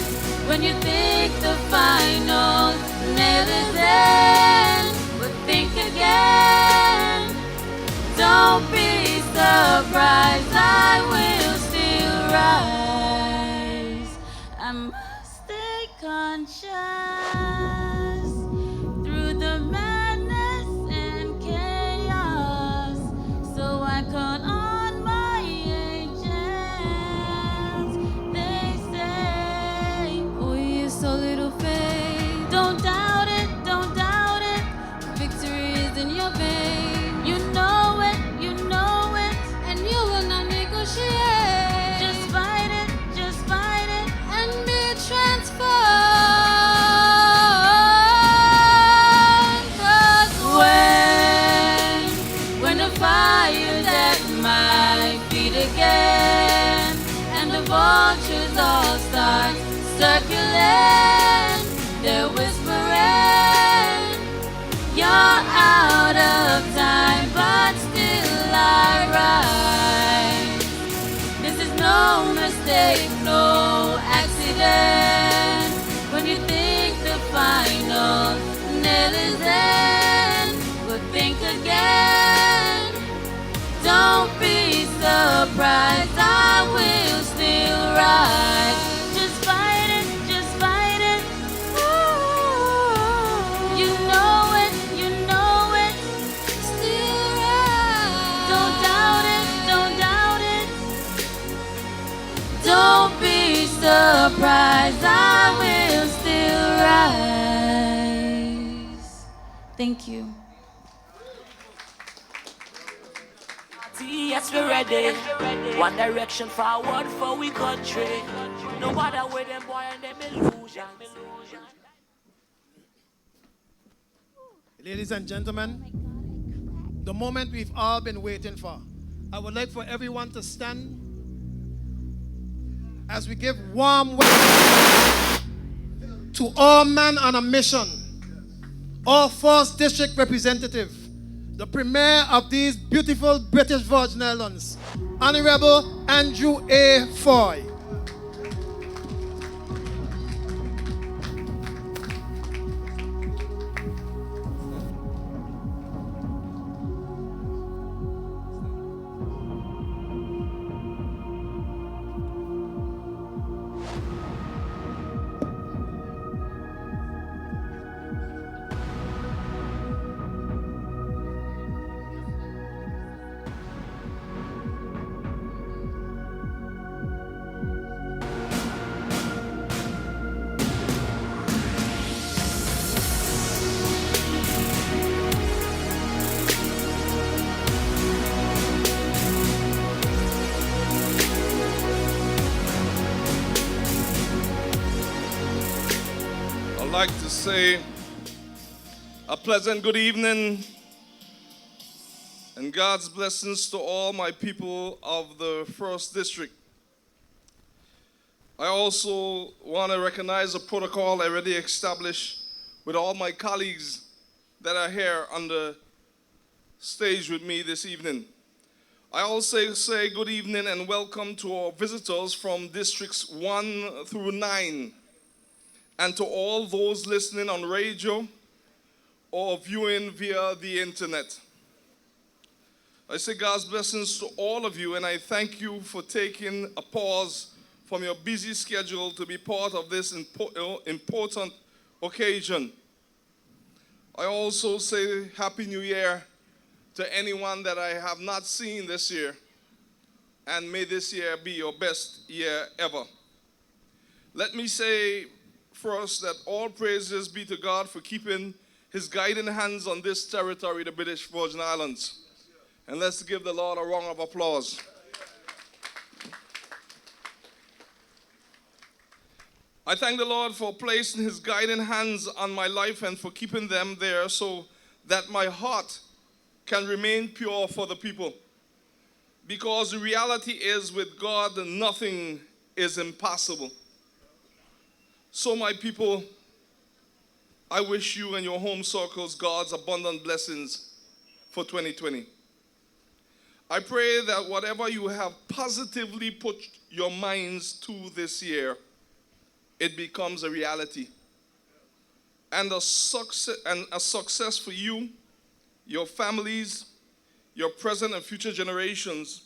When you think the final nail is in, but think again. Don't be surprised, I will still rise. I must stay conscious through the madness and chaos. So I call on my angels. Thank you. Yes, we're ready. One direction forward for we country. No matter where them boy and them illusions. Ladies and gentlemen, the moment we've all been waiting for. I would like for everyone to stand as we give warm welcome to all men on a mission, all 4th District representative, the Premier of these beautiful British Virgin Islands, Honourable Andrew A. Fahie. I'd like to say a pleasant good evening and God's blessings to all my people of the 1st District. I also want to recognize a protocol already established with all my colleagues that are here on the stage with me this evening. I also say good evening and welcome to our visitors from Districts 1 through 9. And to all those listening on radio or viewing via the internet. I say God's blessings to all of you, and I thank you for taking a pause from your busy schedule to be part of this important occasion. I also say Happy New Year to anyone that I have not seen this year, and may this year be your best year ever. Let me say first that all praises be to God for keeping his guiding hands on this territory, the British Virgin Islands. And let's give the Lord a round of applause. I thank the Lord for placing his guiding hands on my life and for keeping them there so that my heart can remain pure for the people. Because the reality is with God, nothing is impossible. So my people, I wish you and your home circles God's abundant blessings for 2020. I pray that whatever you have positively put your minds to this year, it becomes a reality. And a success for you, your families, your present and future generations,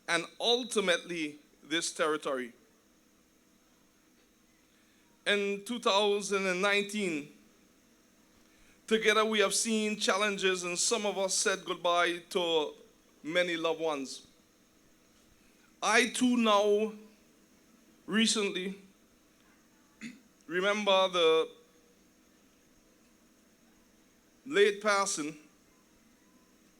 and ultimately this territory. In 2019, together we have seen challenges and some of us said goodbye to many loved ones. I too now recently remember the late passing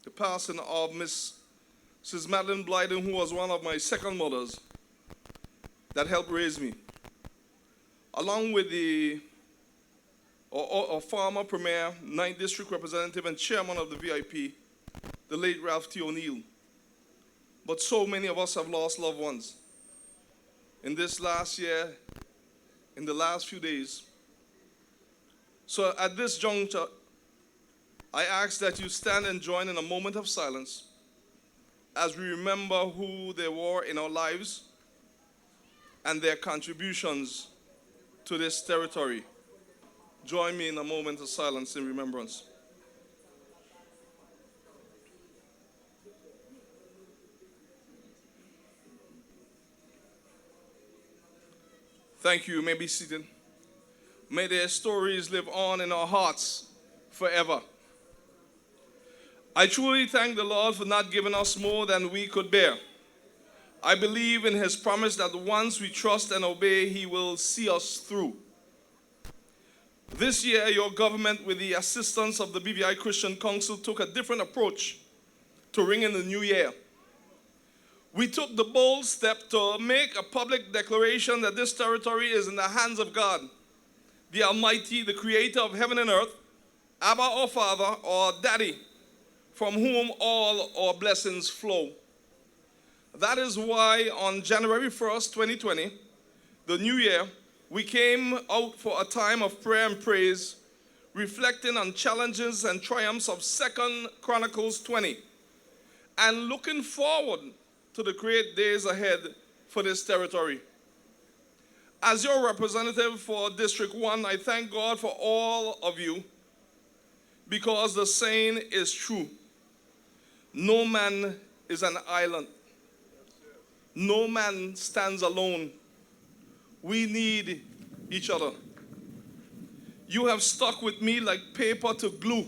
of Mrs. Madeline Blyden, who was one of my second mothers that helped raise me. Along with the former Premier, 9th District Representative and Chairman of the VIP, the late Ralph T. O'Neill. But so many of us have lost loved ones. In this last year, in the last few days. So at this juncture, I ask that you stand and join in a moment of silence as we remember who they were in our lives and their contributions to this territory. Join me in a moment of silence in remembrance. Thank you. You may be seated. May their stories live on in our hearts forever. I truly thank the Lord for not giving us more than we could bear. I believe in his promise that once we trust and obey, he will see us through. This year, your government, with the assistance of the BVI Christian Council, took a different approach to ring in the new year. We took the bold step to make a public declaration that this territory is in the hands of God, the Almighty, the creator of heaven and earth, Abba, our Father, or Daddy, from whom all our blessings flow. That is why on January 1st, 2020, the new year, we came out for a time of prayer and praise, reflecting on challenges and triumphs of 2 Chronicles 20, and looking forward to the great days ahead for this territory. As your representative for District 1, I thank God for all of you, because the saying is true: no man is an island. No man stands alone. We need each other. You have stuck with me like paper to glue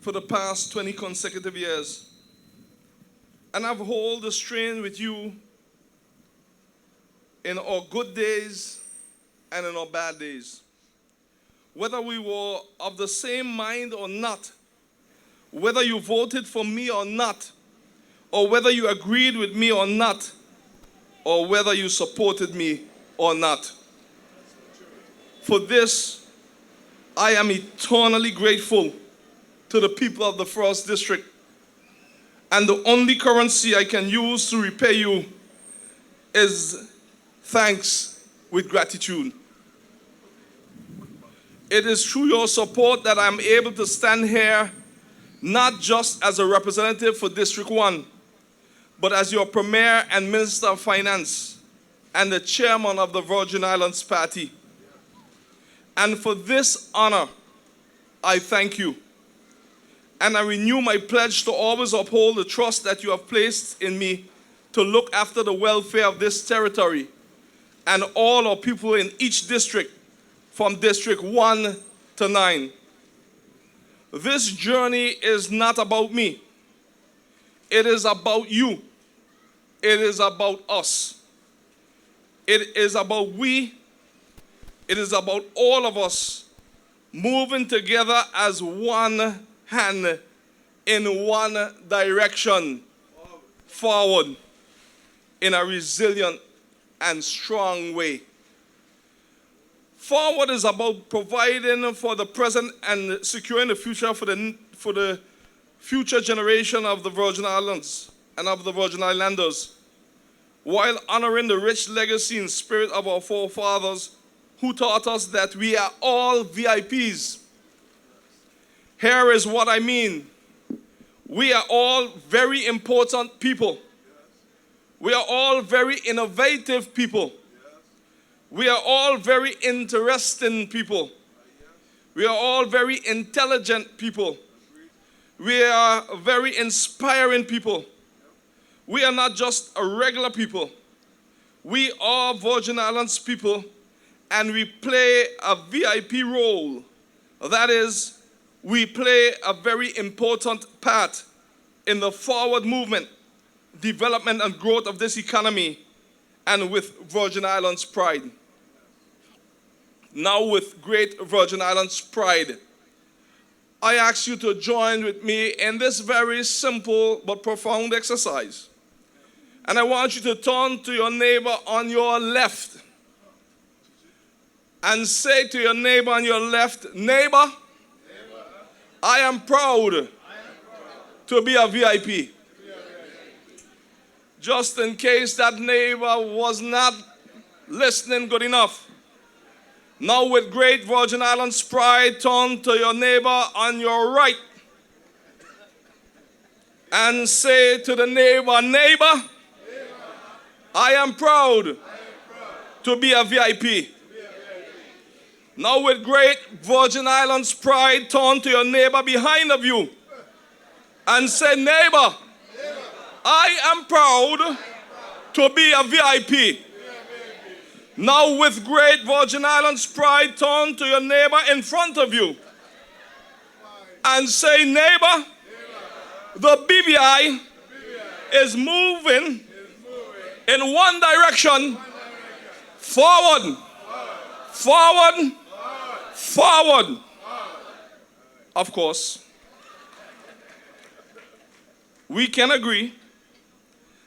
for the past 20 consecutive years. And I've held the strain with you in our good days and in our bad days. Whether we were of the same mind or not, whether you voted for me or not, or whether you agreed with me or not, or whether you supported me or not. For this, I am eternally grateful to the people of the 1st District. And the only currency I can use to repay you is thanks with gratitude. It is through your support that I'm able to stand here, not just as a representative for District 1, but as your Premier and Minister of Finance and the Chairman of the Virgin Islands Party. And for this honor, I thank you. And I renew my pledge to always uphold the trust that you have placed in me to look after the welfare of this territory and all our people in each district, from District 1 to 9. This journey is not about me. It is about you. It is about us. It is about we. It is about all of us moving together as one hand in one direction, forward in a resilient and strong way. Forward is about providing for the present and securing the future for the future generation of the Virgin Islands and of the Virgin Islanders, while honoring the rich legacy and spirit of our forefathers who taught us that we are all VIPs. Here is what I mean. We are all very important people. We are all very innovative people. We are all very interesting people. We are all very intelligent people. We are very inspiring people. We are not just a regular people. We are Virgin Islands people, and we play a VIP role. That is, we play a very important part in the forward movement, development, and growth of this economy, and with Virgin Islands pride. Now, with great Virgin Islands pride, I ask you to join with me in this very simple but profound exercise. And I want you to turn to your neighbor on your left and say to your neighbor on your left, neighbor, I am proud to be a VIP. Just in case that neighbor was not listening good enough. Now, with great Virgin Islands pride, turn to your neighbor on your right and say to the neighbor, neighbor, I am proud to be a VIP. Now, with great Virgin Islands pride, turn to your neighbor behind of you and say, neighbor, I am proud to be a VIP. Now, with great Virgin Islands pride, turn to your neighbor in front of you and say, neighbor, the BVI is moving in one direction, forward, forward, Forward. Of course, we can agree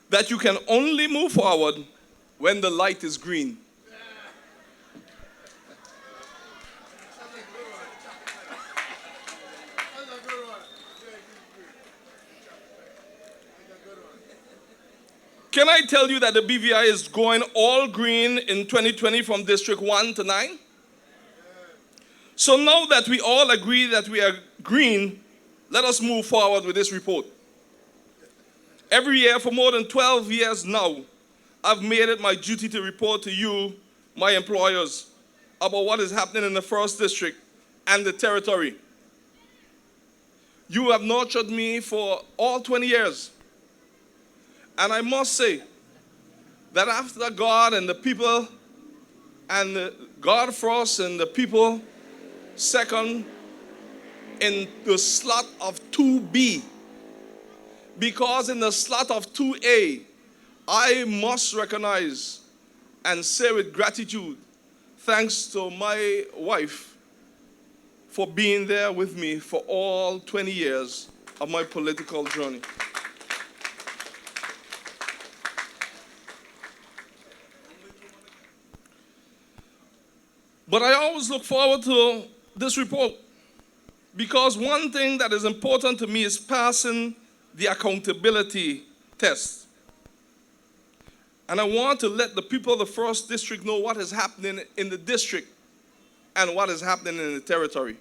that you can only move forward when the light is green. Can I tell you that the BVI is going all green in 2020 from District 1 to 9? So now that we all agree that we are green, let us move forward with this report. Every year for more than 12 years now, I've made it my duty to report to you, my employers, about what is happening in the 1st District and the territory. You have nurtured me for all 20 years. And I must say that after God and the people, and God first and the people second in the slot of 2B, because in the slot of 2A, I must recognize and say with gratitude, thanks to my wife for being there with me for all 20 years of my political journey. But I always look forward to this report because one thing that is important to me is passing the accountability test. And I want to let the people of the 1st District know what is happening in the district and what is happening in the territory.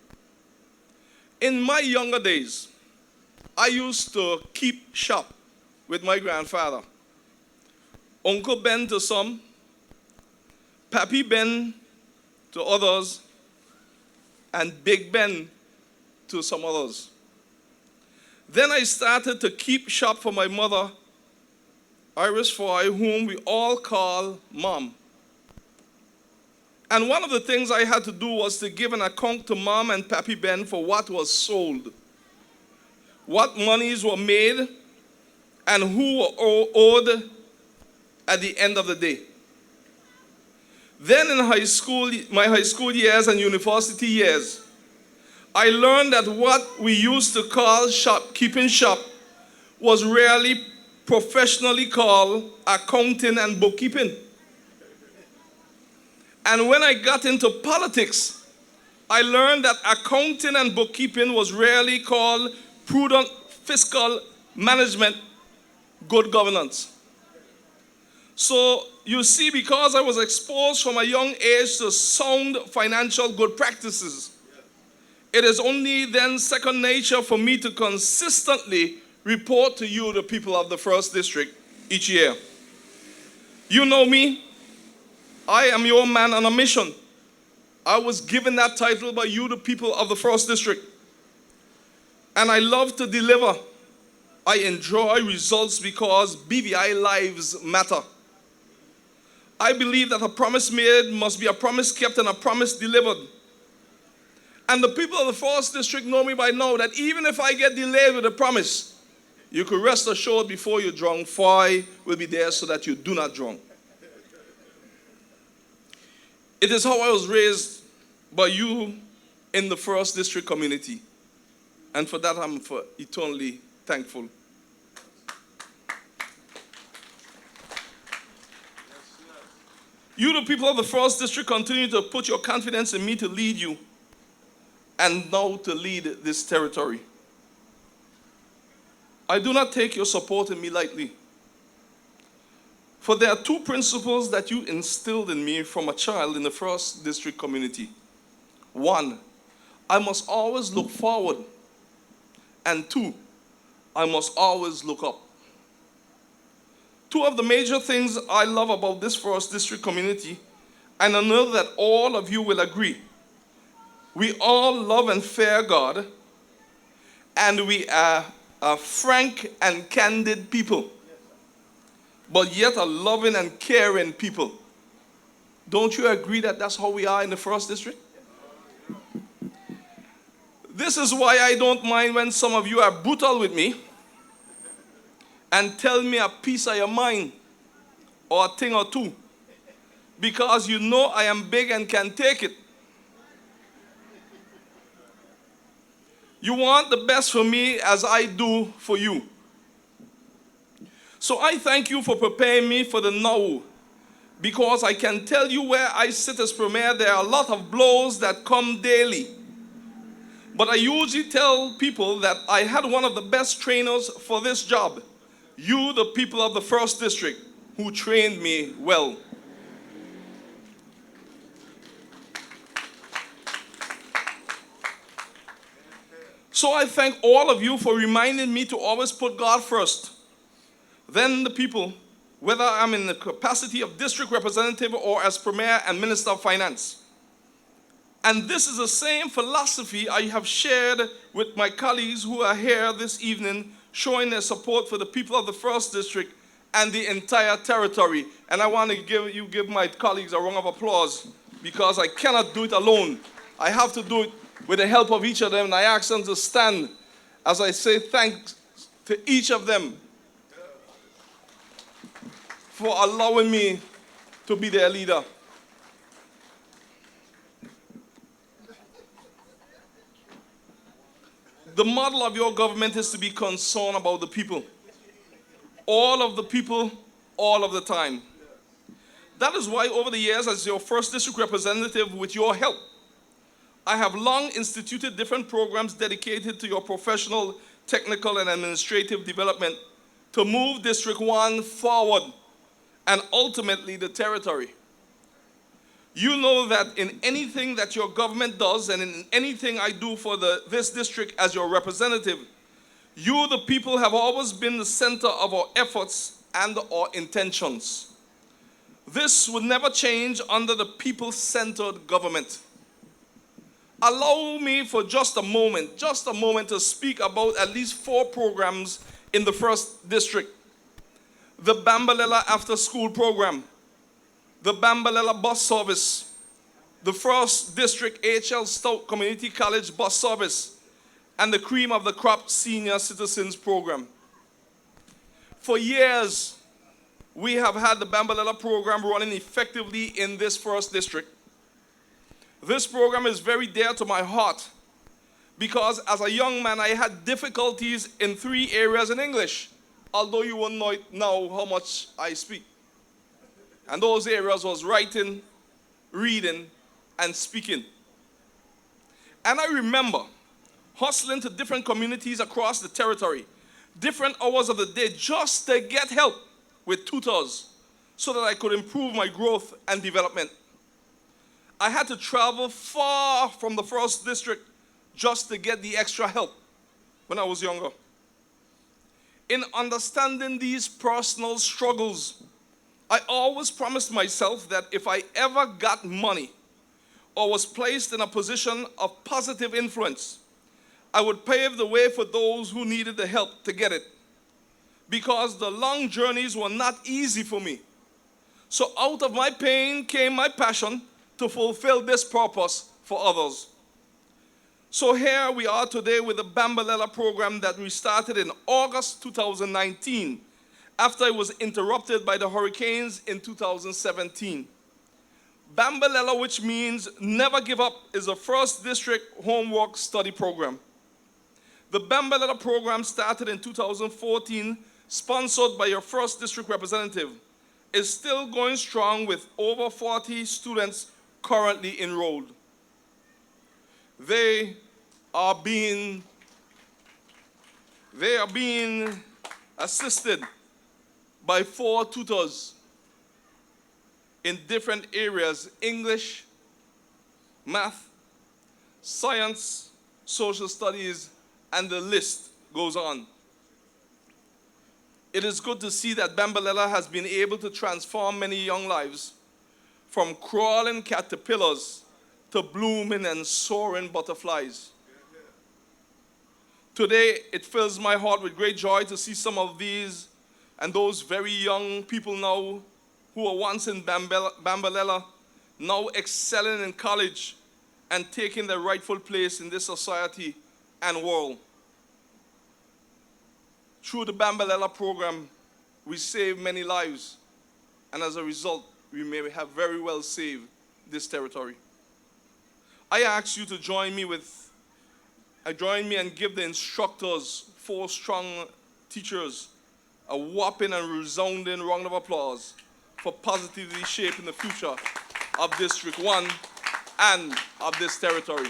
In my younger days, I used to keep shop with my grandfather. Uncle Ben to some, Pappy Ben to others, and Big Ben to some others. Then I started to keep shop for my mother, Iris Fahie, whom we all call Mom. And one of the things I had to do was to give an account to Mom and Pappy Ben for what was sold, what monies were made, and who were owed at the end of the day. Then in high school, my high school years and university years, I learned that what we used to call keeping shop was really professionally called accounting and bookkeeping. And when I got into politics, I learned that accounting and bookkeeping was really called prudent fiscal management, good governance. So you see, because I was exposed from a young age to sound financial good practices, it is only then second nature for me to consistently report to you, the people of the 1st District, each year. You know me. I am your man on a mission. I was given that title by you, the people of the 1st District. And I love to deliver. I enjoy results because BVI lives matter. I believe that a promise made must be a promise kept and a promise delivered. And the people of the 1st District know me by now that even if I get delayed with a promise, you can rest assured before you drown, Fahie will be there so that you do not drown. It is how I was raised by you in the 1st District community. And for that, I'm eternally thankful. You, the people of the 1st District, continue to put your confidence in me to lead you and now to lead this territory. I do not take your support in me lightly. For there are 2 principles that you instilled in me from a child in the 1st District community. 1, I must always look forward. And 2, I must always look up. 2 of the major things I love about this 1st District community, and I know that all of you will agree. We all love and fear God, and we are a frank and candid people, but yet a loving and caring people. Don't you agree that that's how we are in the 1st District? This is why I don't mind when some of you are brutal with me and tell me a piece of your mind or a thing or two, because you know I am big and can take it. You want the best for me as I do for you. So I thank you for preparing me for the now, because I can tell you where I sit as Premier, there are a lot of blows that come daily. But I usually tell people that I had one of the best trainers for this job. You, the people of the 1st District, who trained me well. So I thank all of you for reminding me to always put God first, then the people, whether I'm in the capacity of district representative or as Premier and Minister of Finance. And this is the same philosophy I have shared with my colleagues who are here this evening, showing their support for the people of the 1st District and the entire territory. And I want to give my colleagues a round of applause, because I cannot do it alone. I have to do it with the help of each of them, and I ask them to stand as I say thanks to each of them for allowing me to be their leader. The model of your government is to be concerned about the people. All of the people, all of the time. That is why over the years, as your 1st District representative, with your help, I have long instituted different programs dedicated to your professional, technical, and administrative development to move District 1 forward and ultimately the territory. You know that in anything that your government does and in anything I do for this district as your representative, you, the people, have always been the center of our efforts and our intentions. This would never change under the people-centered government. Allow me for just a moment to speak about at least 4 programs in the 1st District. The Bambalela After School Program, the Bambalela Bus Service, the 1st District H.L. Stout Community College Bus Service, and the Cream of the Crop Senior Citizens Program. For years, we have had the Bambalela program running effectively in this 1st District. This program is very dear to my heart because as a young man, I had difficulties in 3 areas in English, although you won't know how much I speak. And those areas was writing, reading, and speaking. And I remember hustling to different communities across the territory, different hours of the day, just to get help with tutors so that I could improve my growth and development. I had to travel far from the 1st District just to get the extra help when I was younger. In understanding these personal struggles, I always promised myself that if I ever got money or was placed in a position of positive influence, I would pave the way for those who needed the help to get it, because the long journeys were not easy for me. So out of my pain came my passion to fulfill this purpose for others. So here we are today with the Bambalela program that we started in August 2019 after it was interrupted by the hurricanes in 2017. Bambalela, which means never give up, is a 1st District homework study program. The Bambalela program started in 2014, sponsored by your 1st District representative, is still going strong with over 40 students currently enrolled. They are being assisted by 4 tutors in different areas: English, math, science, social studies, and the list goes on. It is good to see that Bambalela has been able to transform many young lives, from crawling caterpillars to blooming and soaring butterflies. Today, it fills my heart with great joy to see some of these and those very young people now who were once in Bambalela now excelling in college and taking their rightful place in this society and world. Through the Bambalela program, we save many lives, and as a result, we may have very well saved this territory. I ask you to join me with join me and give the instructors, 4 strong teachers, a whopping and resounding round of applause for positively shaping the future of District 1 and of this territory.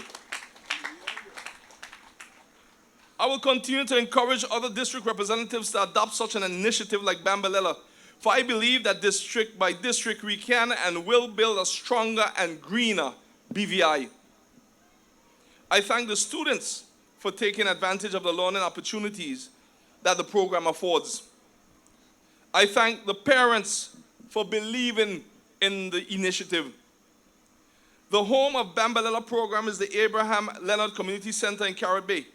I will continue to encourage other district representatives to adopt such an initiative like Bambalella, for I believe that district by district we can and will build a stronger and greener BVI. I thank the students for taking advantage of the learning opportunities that the program affords. I thank the parents for believing in the initiative. The home of Bambalella program is the Abraham Leonard Community Center in Carrot Bay.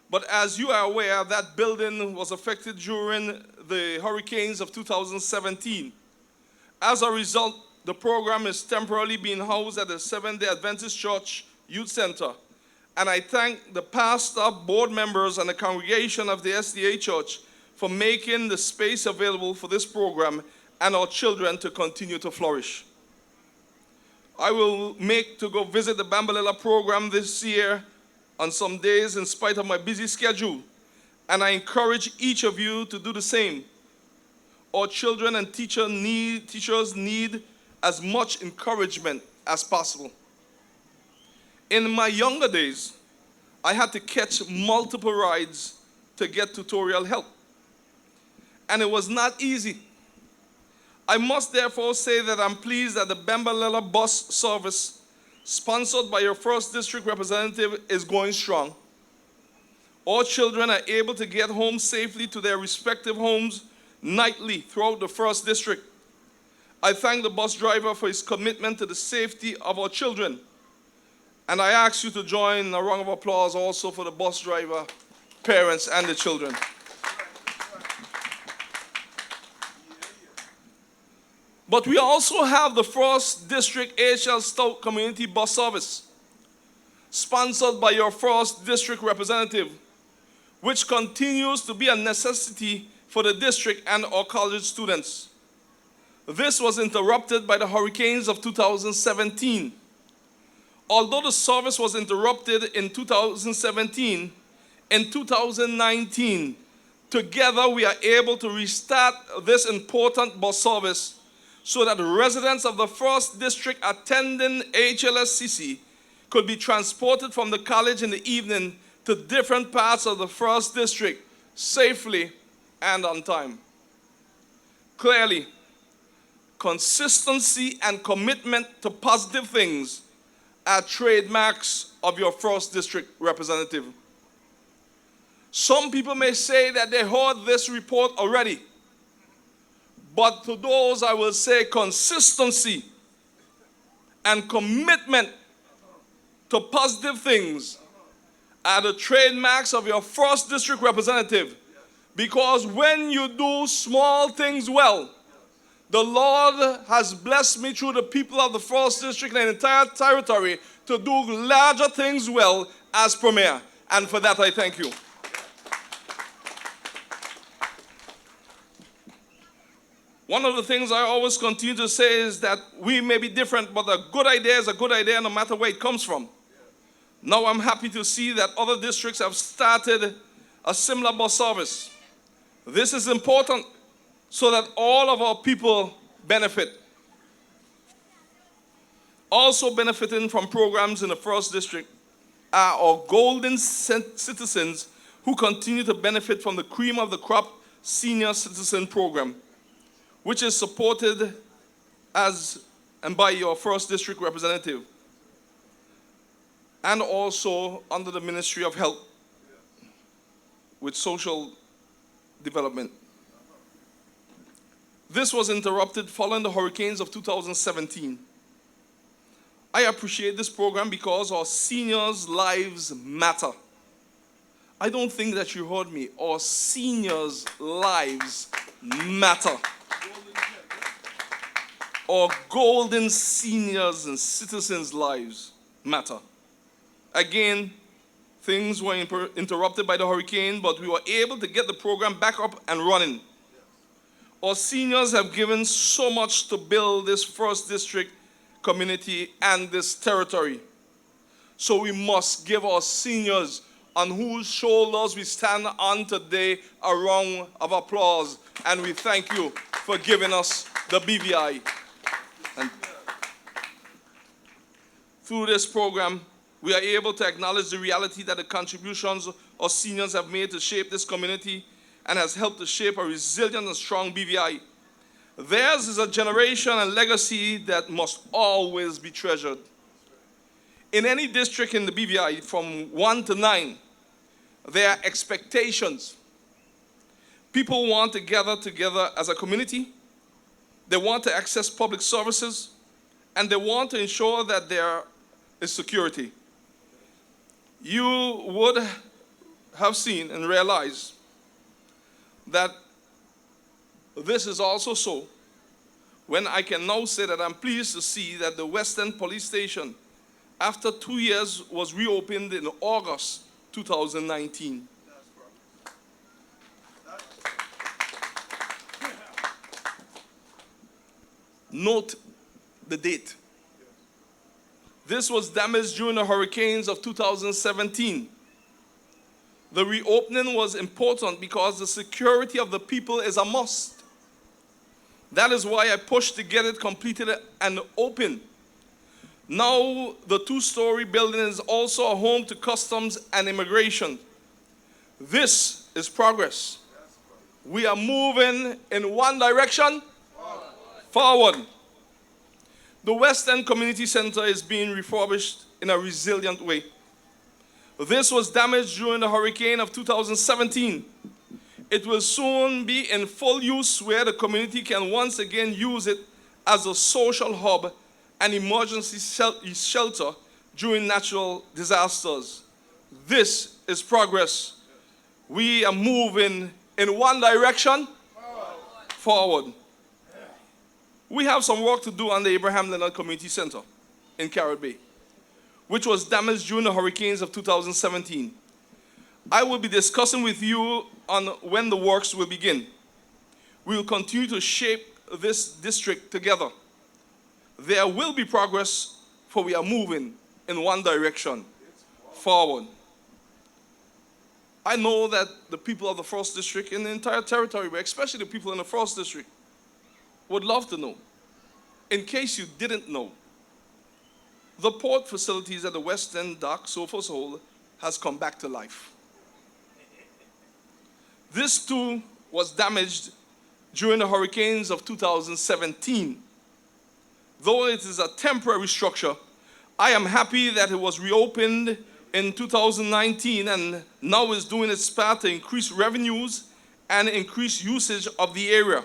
But as you are aware, that building was affected during the hurricanes of 2017. As a result, the program is temporarily being housed at the Seventh-day Adventist Church Youth Center. And I thank the pastor, board members, and the congregation of the SDA Church for making the space available for this program and our children to continue to flourish. I will make to go visit the Bambalella program this year on some days in spite of my busy schedule, and I encourage each of you to do the same. Our children and teachers need as much encouragement as possible. In my younger days, I had to catch multiple rides to get tutorial help, and it was not easy. I must therefore say that I'm pleased that the Bambalella bus service, sponsored by your 1st District representative, is going strong. All children are able to get home safely to their respective homes nightly throughout the 1st District. I thank the bus driver for his commitment to the safety of our children. And I ask you to join a round of applause also for the bus driver, parents, and the children. But we also have the 1st District A.H.L. Stout Community Bus Service, sponsored by your 1st District representative, which continues to be a necessity for the district and our college students. This was interrupted by the hurricanes of 2017. Although the service was interrupted in 2017, in 2019, together we are able to restart this important bus service so that residents of the 1st District attending HLSCC could be transported from the college in the evening to different parts of the 1st District safely and on time. Clearly, consistency and commitment to positive things are trademarks of your 1st District representative. Some people may say that they heard this report already, but to those I will say consistency and commitment to positive things are the trademarks of your 1st District representative, because when you do small things well, the Lord has blessed me through the people of the 1st District and the entire territory to do larger things well as Premier. And for that I thank you. One of the things I always continue to say is that we may be different, but a good idea is a good idea no matter where it comes from. Now I'm happy to see that other districts have started a similar bus service. This is important so that all of our people benefit. Also benefiting from programs in the 1st District are our golden citizens who continue to benefit from the cream of the crop senior citizen program, which is supported as and by your 1st District representative, and also under the Ministry of Health with social development. This was interrupted following the hurricanes of 2017. I appreciate this program because our seniors' lives matter. I don't think that you heard me. Our seniors' lives matter. Our golden seniors and citizens' lives matter. Again, things were interrupted by the hurricane, but we were able to get the program back up and running. Our seniors have given so much to build this 1st District community and this territory. So we must give our seniors on whose shoulders we stand on today, a round of applause. And we thank you for giving us the BVI. And through this program, we are able to acknowledge the reality that the contributions our seniors have made to shape this community and has helped to shape a resilient and strong BVI. Theirs is a generation and legacy that must always be treasured. In any district in the BVI, from 1 to 9, there are expectations. People want to gather together as a community. They want to access public services, and they want to ensure that there is security. You would have seen and realized that this is also so when I can now say that I'm pleased to see that the Western Police Station, after 2 years, was reopened in August 2019. Note the date. This was damaged during the hurricanes of 2017. The reopening was important because the security of the people is a must. That is why I pushed to get it completed and open. Now, the two-story building is also a home to customs and immigration. This is progress. We are moving in one direction, forward. The West End Community Center is being refurbished in a resilient way. This was damaged during the hurricane of 2017. It will soon be in full use where the community can once again use it as a social hub and emergency shelter during natural disasters. This is progress. We are moving in one direction, forward. We have some work to do on the Abraham Leonard Community Center in Carrot Bay, which was damaged during the hurricanes of 2017. I will be discussing with you on when the works will begin. We will continue to shape this district together. There will be progress, for we are moving in one direction, forward. I know that the people of the 1st District in the entire territory, but especially the people in the 1st District, would love to know. In case you didn't know, the port facilities at the West End Dock, Sofa's Hole, has come back to life. This too was damaged during the hurricanes of 2017. Though it is a temporary structure, I am happy that it was reopened in 2019 and now is doing its part to increase revenues and increase usage of the area.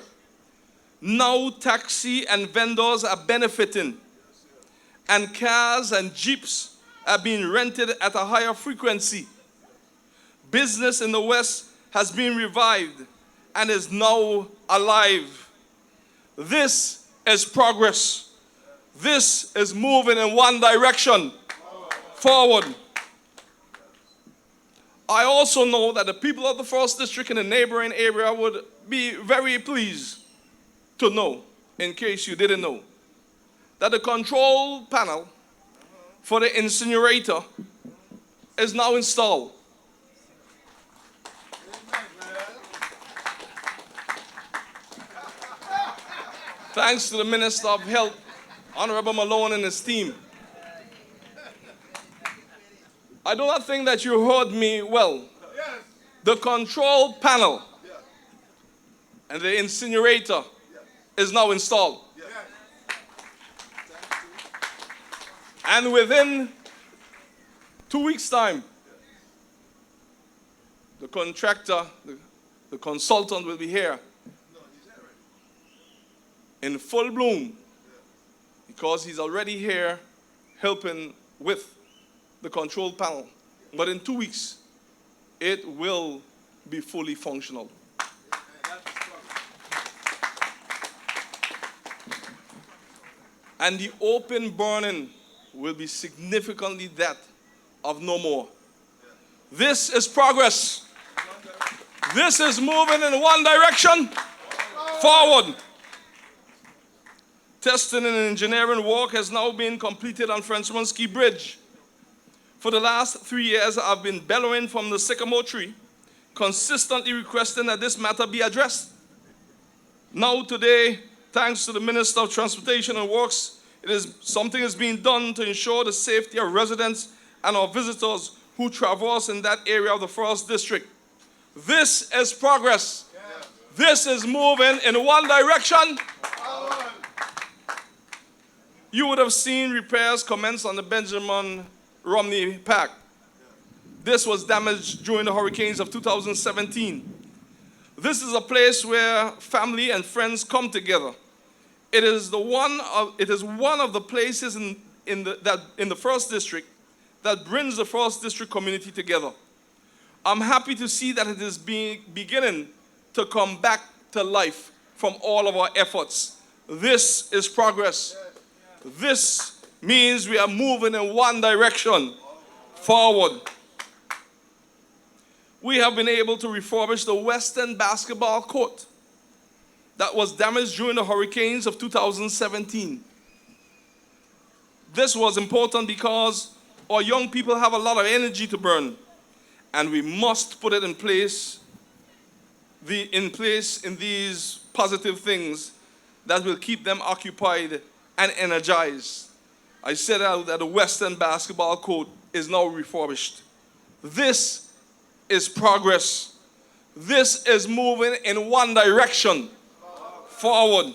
Now taxi and vendors are benefiting, and cars and jeeps are being rented at a higher frequency. Business in the West has been revived and is now alive. This is progress. This is moving in one direction, forward. I also know that the people of the 1st District in the neighboring area would be very pleased to know, in case you didn't know, that the control panel for the incinerator is now installed. Thanks to the Minister of Health, Honourable Malone, and his team. I do not think that you heard me well. The control panel and the incinerator is now installed. And within 2 weeks' time, the contractor, the consultant will be here in full bloom, because he's already here helping with the control panel. But in 2 weeks, it will be fully functional. And the open burning will be significantly that of no more. This is progress. This is moving in one direction, forward. Testing and engineering work has now been completed on Frenchman's Key Bridge. For the last 3 years, I've been bellowing from the sycamore tree, consistently requesting that this matter be addressed. Now today, thanks to the Minister of Transportation and Works, something is being done to ensure the safety of residents and our visitors who traverse in that area of the First District. This is progress. This is moving in one direction. You would have seen repairs commence on the Benjamin Romney Park. This was damaged during the hurricanes of 2017. This is a place where family and friends come together. It is one of the places in the First District that brings the First District community together. I'm happy to see that it is beginning to come back to life from all of our efforts. This is progress. This means we are moving in one direction, forward. We have been able to refurbish the Western basketball court that was damaged during the hurricanes of 2017. This was important because our young people have a lot of energy to burn, and we must put it in place in these positive things that will keep them occupied and energized. I said that the Western basketball court is now refurbished. This is progress. This is moving in one direction, forward.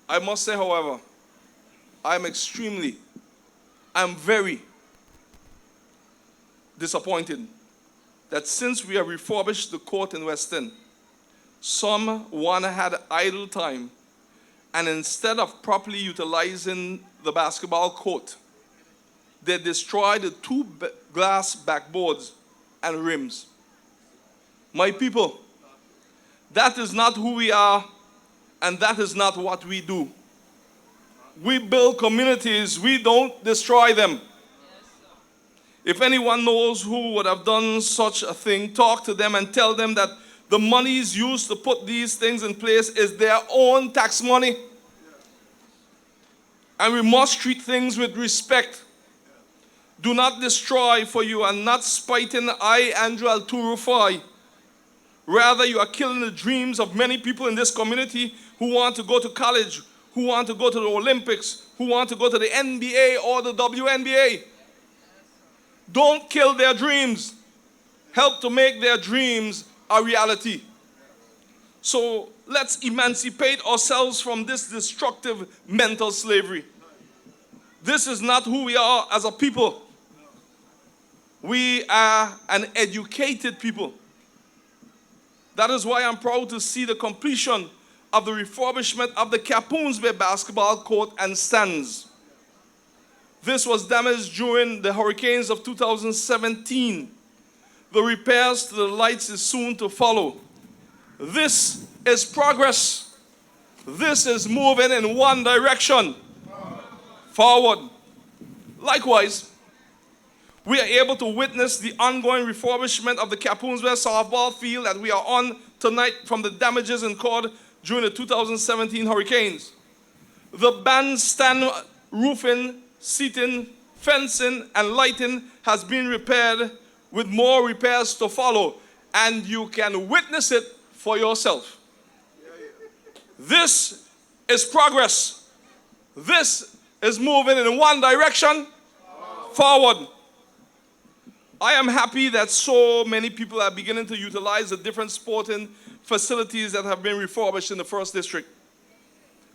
I must say, however, I'm very disappointed that since we have refurbished the court in Western, someone had idle time, and instead of properly utilizing the basketball court, they destroyed the two glass backboards and rims. My people, that is not who we are, and that is not what we do. We build communities, we don't destroy them. If anyone knows who would have done such a thing, talk to them and tell them that the monies used to put these things in place is their own tax money. And we must treat things with respect. Do not destroy, for you are not spiting I, Andrew Alturo Fahie. Rather, you are killing the dreams of many people in this community who want to go to college, who want to go to the Olympics, who want to go to the NBA or the WNBA. Don't kill their dreams. Help to make their dreams a reality. So let's emancipate ourselves from this destructive mental slavery. This is not who we are as a people. We are an educated people. That is why I'm proud to see the completion of the refurbishment of the Capoons Bay basketball court and stands. This was damaged during the hurricanes of 2017. The repairs to the lights is soon to follow. This is progress. This is moving in one direction, forward. Likewise, we are able to witness the ongoing refurbishment of the Capoons Bay softball field that we are on tonight from the damages incurred during the 2017 hurricanes. The bandstand roofing, seating, fencing, and lighting has been repaired, with more repairs to follow, and you can witness it for yourself. This is progress. This is moving in one direction, forward. I am happy that so many people are beginning to utilize the different sporting facilities that have been refurbished in the First District.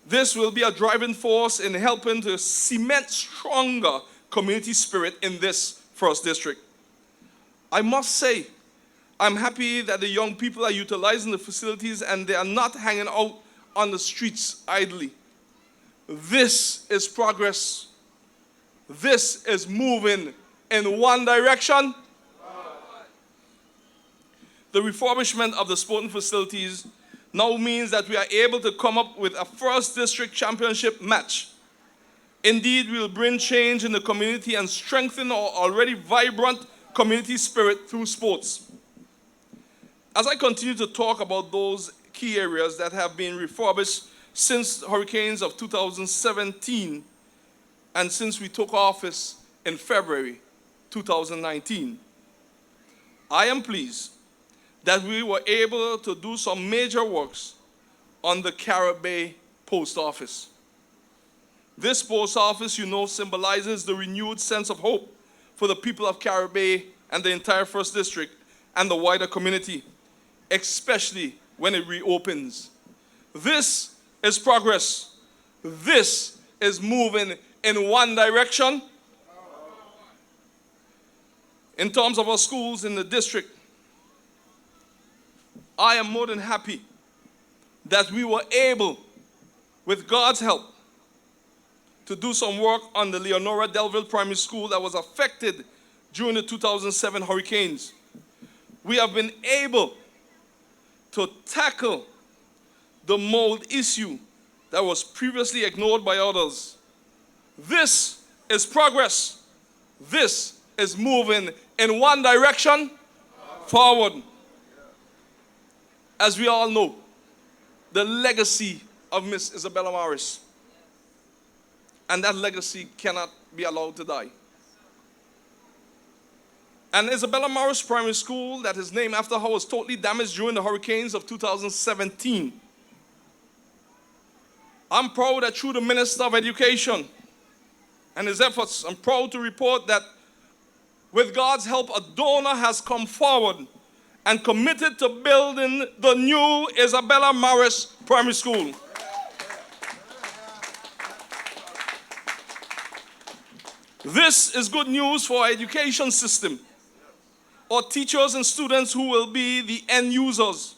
This will be a driving force in helping to cement stronger community spirit in this First District. I must say, I'm happy that the young people are utilizing the facilities and they are not hanging out on the streets idly. This is progress. This is moving in one direction. The refurbishment of the sporting facilities now means that we are able to come up with a First District championship match. Indeed, we will bring change in the community and strengthen our already vibrant community spirit through sports. As I continue to talk about those key areas that have been refurbished since the hurricanes of 2017 and since we took office in February, 2019. I am pleased that we were able to do some major works on the Caribbean Post Office. This post office, you know, symbolizes the renewed sense of hope for the people of Caribbean and the entire First District and the wider community, especially when it reopens. This is progress. This is moving in one direction. In terms of our schools in the district, I am more than happy that we were able, with God's help, to do some work on the Leonora Delville Primary School that was affected during the 2007 hurricanes. We have been able to tackle the mold issue that was previously ignored by others. This is progress. This is moving in one direction forward. As we all know, the legacy of Miss Isabella Morris, and that legacy cannot be allowed to die. And Isabella Morris Primary School, that is named after her, was totally damaged during the hurricanes of 2017. I'm proud that through the Minister of Education and his efforts, I'm proud to report that with God's help, a donor has come forward and committed to building the new Isabella Morris Primary School. This is good news for our education system, our teachers and students who will be the end users.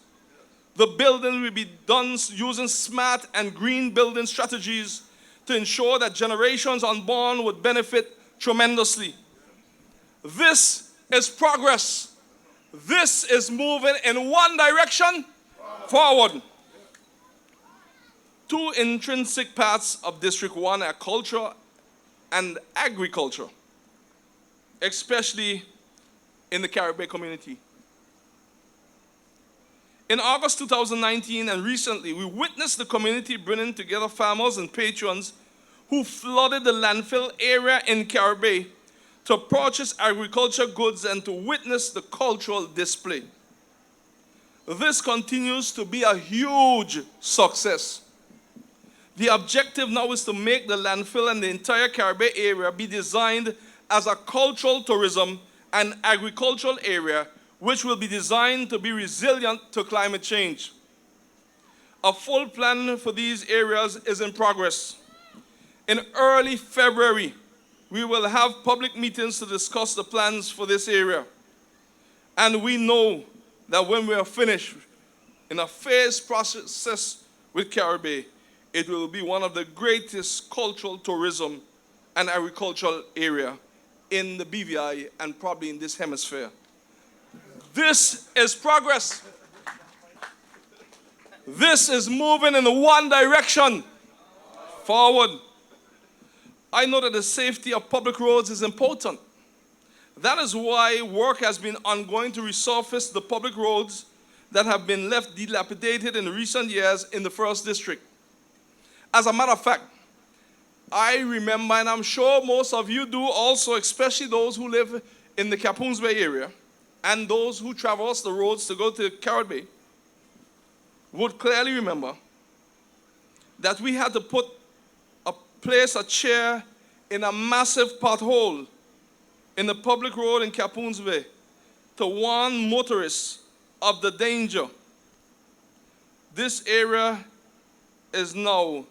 The building will be done using smart and green building strategies to ensure that generations unborn would benefit tremendously. This is progress. This is moving in one direction forward. Two intrinsic parts of District 1 are culture and agriculture, especially in the Caribbean community. In August 2019 and recently, we witnessed the community bringing together farmers and patrons who flooded the landfill area in Caribbean to purchase agriculture goods and to witness the cultural display. This continues to be a huge success. The objective now is to make the landfill and the entire Caribbean area be designed as a cultural tourism and agricultural area which will be designed to be resilient to climate change. A full plan for these areas is in progress. In early February, we will have public meetings to discuss the plans for this area. And we know that when we are finished in a phased process with Caribbean, it will be one of the greatest cultural tourism and agricultural area in the BVI and probably in this hemisphere. This is progress. This is moving in one direction forward. I know that the safety of public roads is important. That is why work has been ongoing to resurface the public roads that have been left dilapidated in recent years in the First District. As a matter of fact, I remember, and I'm sure most of you do also, especially those who live in the Capoons Bay area and those who traverse the roads to go to Caribbean, would clearly remember that we had to place a chair in a massive pothole in the public road in Capoons Bay to warn motorists of the danger. This area is now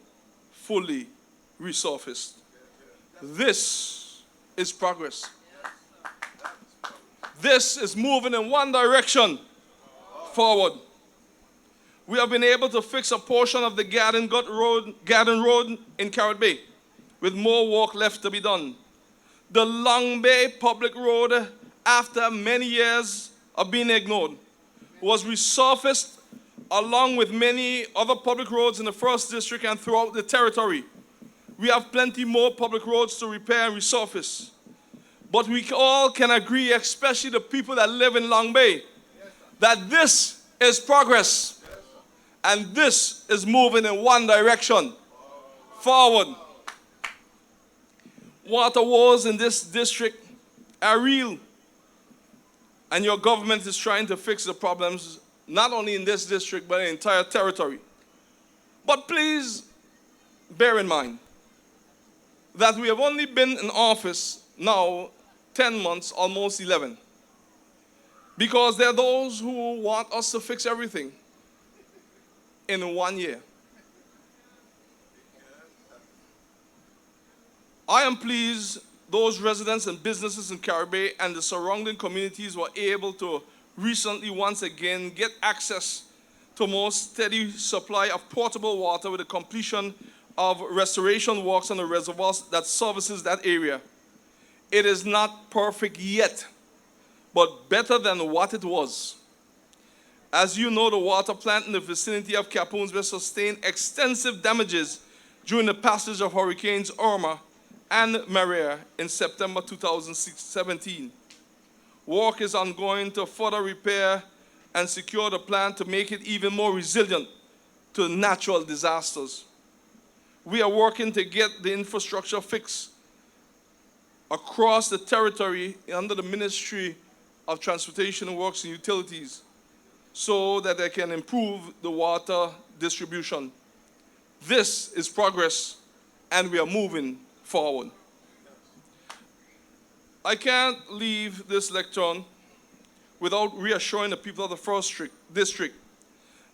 fully resurfaced. This is progress. This is moving in one direction forward. We have been able to fix a portion of the Garden Road in Caribbean, with more work left to be done. The Long Bay Public Road, after many years of being ignored, was resurfaced along with many other public roads in the First District and throughout the territory. We have plenty more public roads to repair and resurface. But we all can agree, especially the people that live in Long Bay, that this is progress. And this is moving in one direction forward. Water wars in this district are real. And your government is trying to fix the problems, not only in this district, but in the entire territory. But please bear in mind that we have only been in office now 10 months, almost 11. Because there are those who want us to fix everything in 1 year. I am pleased those residents and businesses in Caribbean and the surrounding communities were able to recently once again get access to a more steady supply of potable water with the completion of restoration works on the reservoirs that services that area. It is not perfect yet, but better than what it was. As you know, the water plant in the vicinity of Capoons Bay sustained extensive damages during the passage of Hurricanes Irma and Maria in September 2017. Work is ongoing to further repair and secure the plant to make it even more resilient to natural disasters. We are working to get the infrastructure fixed across the territory under the Ministry of Transportation, Works and Utilities so that they can improve the water distribution. This is progress, and we are moving forward. I can't leave this lectern without reassuring the people of the First District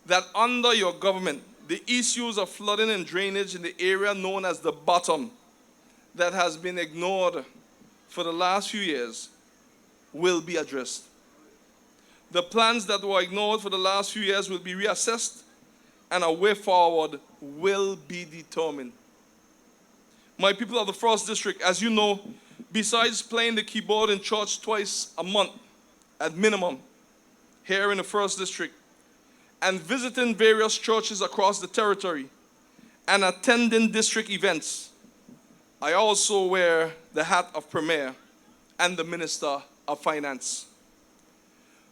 that under your government, the issues of flooding and drainage in the area known as the bottom that has been ignored for the last few years will be addressed. The plans that were ignored for the last few years will be reassessed and a way forward will be determined. My people of the First District, as you know, besides playing the keyboard in church twice a month at minimum here in the First District and visiting various churches across the territory and attending district events, I also wear the hat of Premier and the Minister of Finance.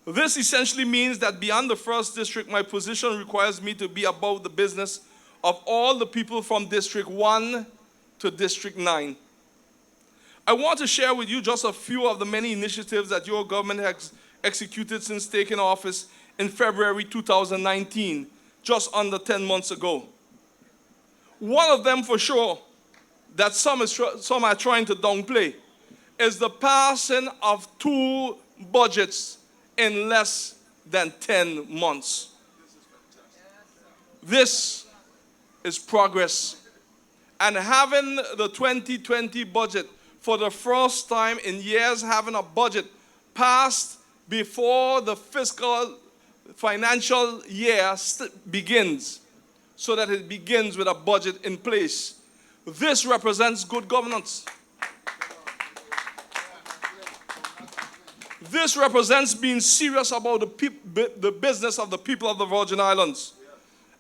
This essentially means that beyond the First District, my position requires me to be about the business of all the people from District 1 to District 9. I want to share with you just a few of the many initiatives that your government has executed since taking office in February 2019, just under 10 months ago. One of them for sure that some are trying to downplay is the passing of 2 budgets in less than 10 months. This is progress. And having the 2020 budget for the first time in years, having a budget passed before the fiscal financial year begins, so that it begins with a budget in place. This represents good governance. This represents being serious about the business of the people of the Virgin Islands.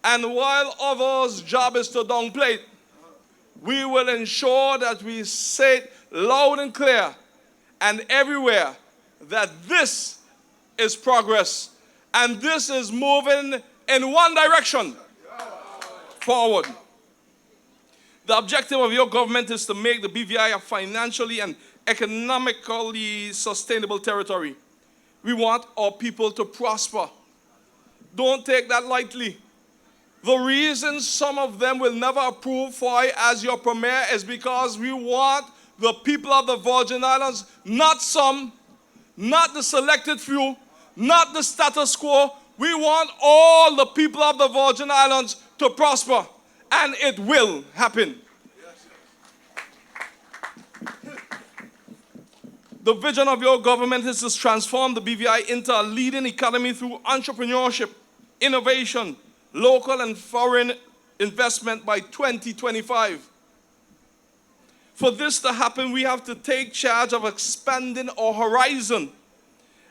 And while others' job is to downplay it, we will ensure that we say it loud and clear and everywhere that this is progress and this is moving in one direction, forward. The objective of your government is to make the BVI a financially and economically sustainable territory. We want our people to prosper. Don't take that lightly. The reason some of them will never approve Fahie as your premier is because we want the people of the Virgin Islands, not some, not the selected few, not the status quo. We want all the people of the Virgin Islands to prosper, and it will happen. The vision of your government is to transform the BVI into a leading economy through entrepreneurship, innovation, local and foreign investment by 2025. For this to happen, we have to take charge of expanding our horizon.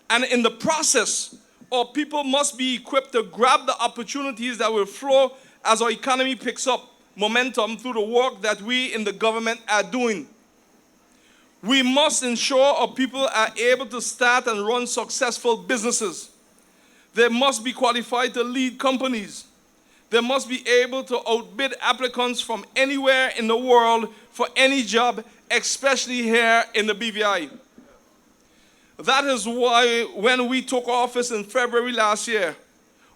And in the process, our people must be equipped to grab the opportunities that will flow as our economy picks up momentum through the work that we in the government are doing. We must ensure our people are able to start and run successful businesses. They must be qualified to lead companies. They must be able to outbid applicants from anywhere in the world for any job, especially here in the BVI. That is why when we took office in February last year,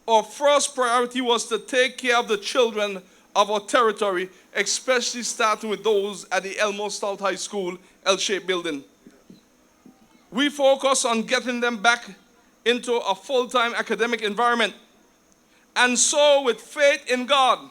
our first priority was to take care of the children of our territory, especially starting with those at the Elmo Stout High School L-shaped building. We focus on getting them back into a full-time academic environment. And so, with faith in God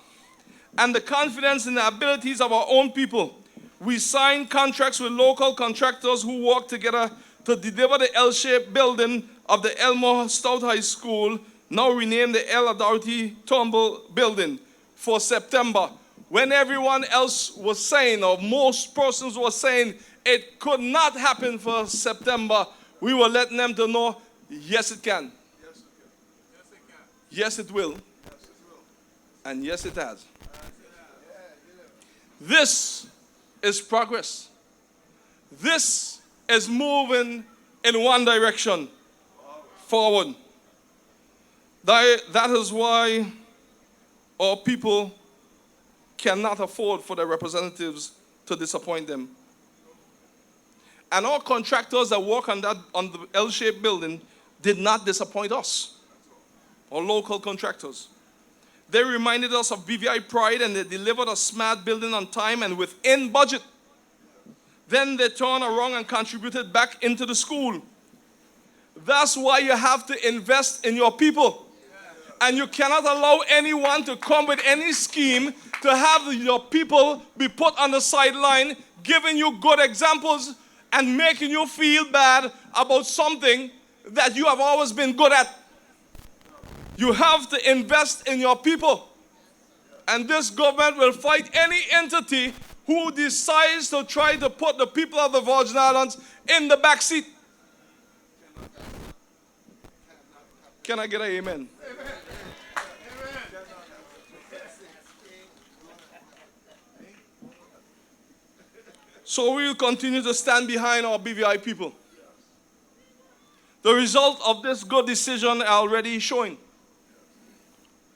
and the confidence in the abilities of our own people, we signed contracts with local contractors who work together to deliver the L-shaped building of the Elmo Stout High School, now renamed the L. Doherty Turnbull Building, for September, when everyone else was saying, or most persons were saying, it could not happen for September. We were letting them to know, yes it can. Yes it will. And yes it has. This is progress. This is moving in one direction, forward. That is why our people cannot afford for their representatives to disappoint them. And our contractors that work on the L-shaped building did not disappoint us, our local contractors. They reminded us of BVI pride, and they delivered a smart building on time and within budget. Then they turned around and contributed back into the school. That's why you have to invest in your people. And you cannot allow anyone to come with any scheme to have your people be put on the sideline, giving you good examples and making you feel bad about something that you have always been good at. You have to invest in your people. And this government will fight any entity who decides to try to put the people of the Virgin Islands in the back seat. Can I get an amen? So we will continue to stand behind our BVI people. The result of this good decision are already showing.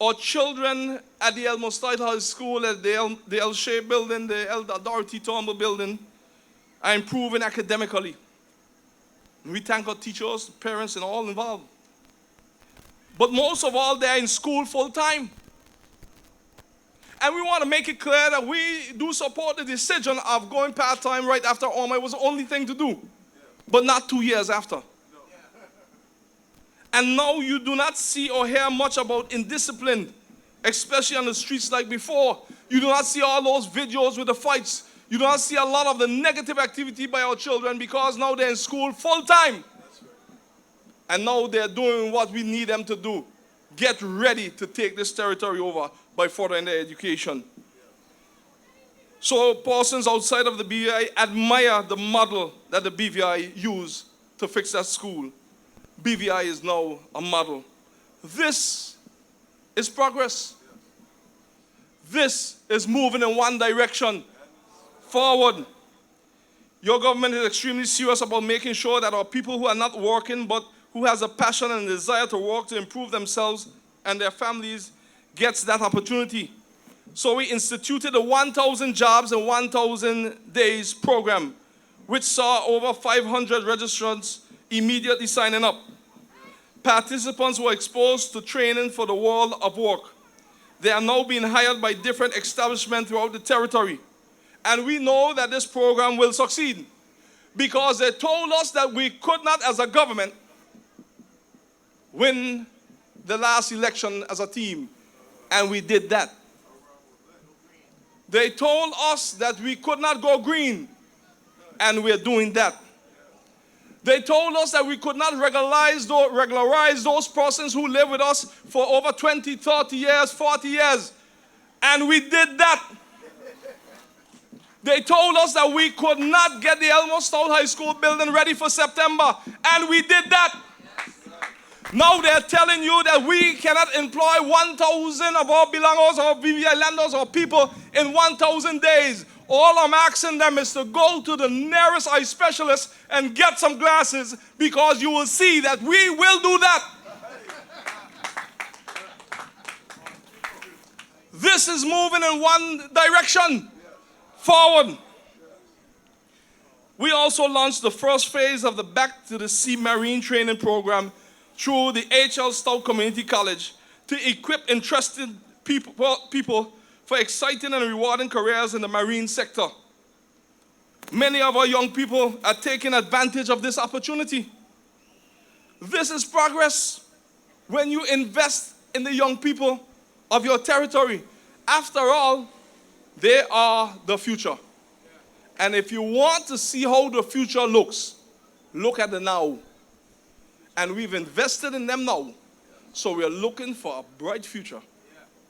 Our children at the Elmo Stout High School, at the L-shaped building, the L. Doherty Turnbull building, are improving academically. And we thank our teachers, parents, and all involved. But most of all, they're in school full time. And we want to make it clear that we do support the decision of going part-time right after OMA. It was the only thing to do. But not 2 years after. And now you do not see or hear much about indiscipline, especially on the streets like before. You do not see all those videos with the fights. You do not see a lot of the negative activity by our children because now they're in school full-time. And now they're doing what we need them to do. Get ready to take this territory over by furthering their education. So persons outside of the BVI admire the model that the BVI used to fix that school. BVI is now a model. This is progress. This is moving in one direction, forward. Your government is extremely serious about making sure that our people who are not working but who has a passion and desire to work to improve themselves and their families gets that opportunity. So we instituted a 1,000 jobs in 1,000 days program, which saw over 500 registrants immediately signing up. Participants were exposed to training for the world of work. They are now being hired by different establishments throughout the territory. And we know that this program will succeed because they told us that we could not, as a government, win the last election as a team. And we did that. They told us that we could not go green, and we're doing that. They told us that we could not regularize those persons who live with us for over 20, 30 years, 40 years, and we did that. They told us that we could not get the Elmo Stout High School building ready for September, and we did that. Now they're telling you that we cannot employ 1,000 of our belongers, or BVI lenders, or people in 1,000 days. All I'm asking them is to go to the nearest eye specialist and get some glasses, because you will see that we will do that. This is moving in one direction, forward. We also launched the first phase of the Back to the Sea Marine Training Program through the H.L. Stout Community College to equip interested people for exciting and rewarding careers in the marine sector. Many of our young people are taking advantage of this opportunity. This is progress when you invest in the young people of your territory. After all, they are the future. And if you want to see how the future looks, look at the now. And we've invested in them now. So we are looking for a bright future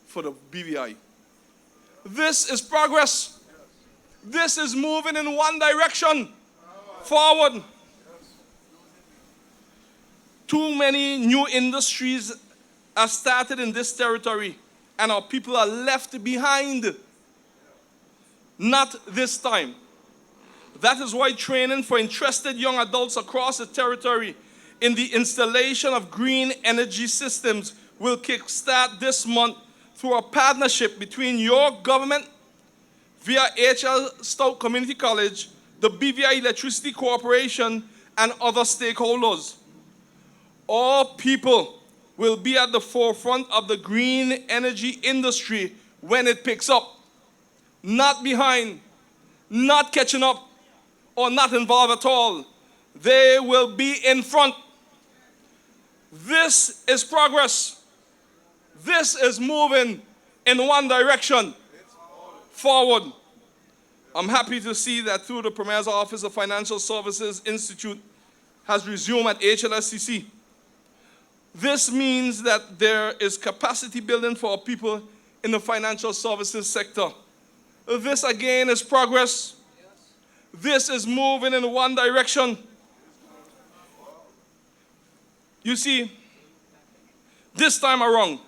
for the BVI. This is progress. This is moving in one direction, forward. Too many new industries are started in this territory, and our people are left behind. Not this time. That is why training for interested young adults across the territory in the installation of green energy systems will kickstart this month through a partnership between your government via H.L. Stout Community College, the BVI Electricity Corporation, and other stakeholders. All people will be at the forefront of the green energy industry when it picks up. Not behind, not catching up, or not involved at all. They will be in front. This is progress. This is moving in one direction, forward. I'm happy to see that through the Premier's Office of Financial Services Institute has resumed at HLSCC. This means that there is capacity building for our people in the financial services sector. This again is progress. This is moving in one direction. You see, this time around,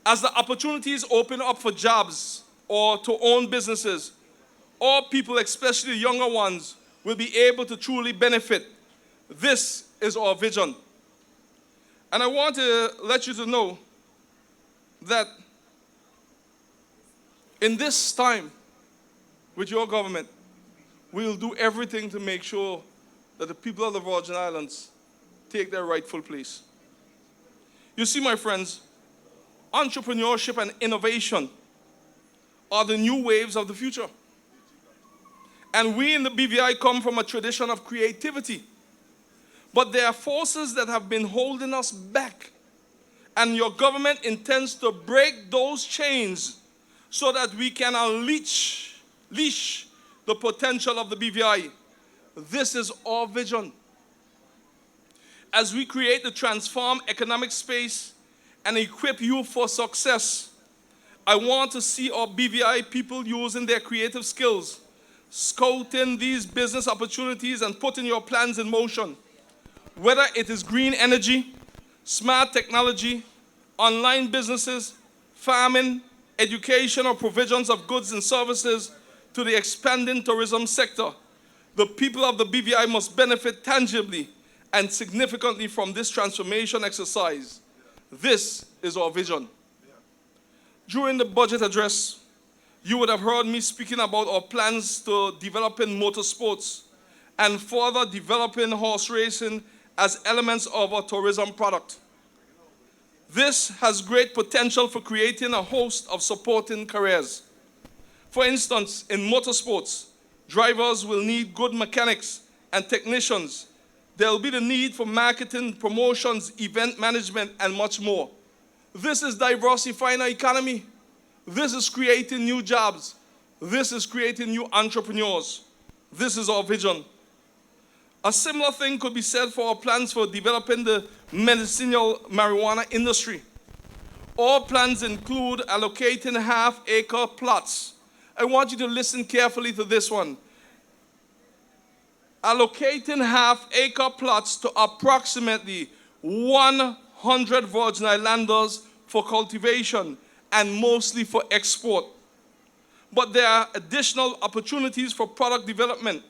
as the opportunities open up for jobs or to own businesses, all people, especially the younger ones, will be able to truly benefit. This is our vision. And I want to let you to know that in this time with your government, we'll do everything to make sure that the people of the Virgin Islands take their rightful place. You see, my friends, entrepreneurship and innovation are the new waves of the future. And we in the BVI come from a tradition of creativity. But there are forces that have been holding us back. And your government intends to break those chains so that we can unleash the potential of the BVI. This is our vision. As we create the transformed economic space and equip you for success, I want to see our BVI people using their creative skills, scouting these business opportunities and putting your plans in motion. Whether it is green energy, smart technology, online businesses, farming, education, or provisions of goods and services to the expanding tourism sector, the people of the BVI must benefit tangibly and significantly from this transformation exercise. This is our vision. During the budget address, you would have heard me speaking about our plans to develop in motorsports and further developing horse racing as elements of our tourism product. This has great potential for creating a host of supporting careers. For instance, in motorsports, drivers will need good mechanics and technicians. There will be the need for marketing, promotions, event management, and much more. This is diversifying our economy. This is creating new jobs. This is creating new entrepreneurs. This is our vision. A similar thing could be said for our plans for developing the medicinal marijuana industry. All plans include allocating half-acre plots. I want you to listen carefully to this one. Allocating half-acre plots to approximately 100 Virgin Islanders for cultivation and mostly for export. But there are additional opportunities for product development,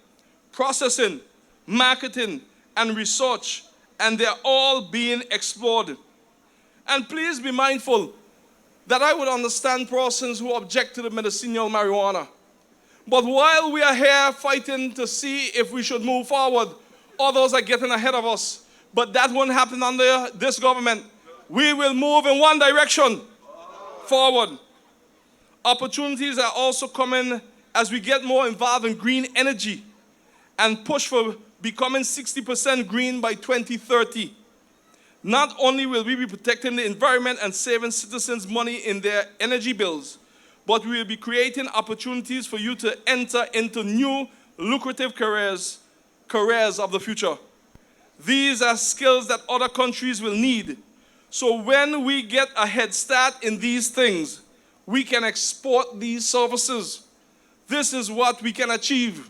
processing, marketing, and research, and they're all being explored. And please be mindful that I would understand persons who object to the medicinal marijuana. But while we are here fighting to see if we should move forward, others are getting ahead of us. But that won't happen under this government. We will move in one direction, forward. Opportunities are also coming as we get more involved in green energy and push for becoming 60% green by 2030. Not only will we be protecting the environment and saving citizens money in their energy bills, but we will be creating opportunities for you to enter into new lucrative careers of the future. These are skills that other countries will need. So when we get a head start in these things, we can export these services. This is what we can achieve.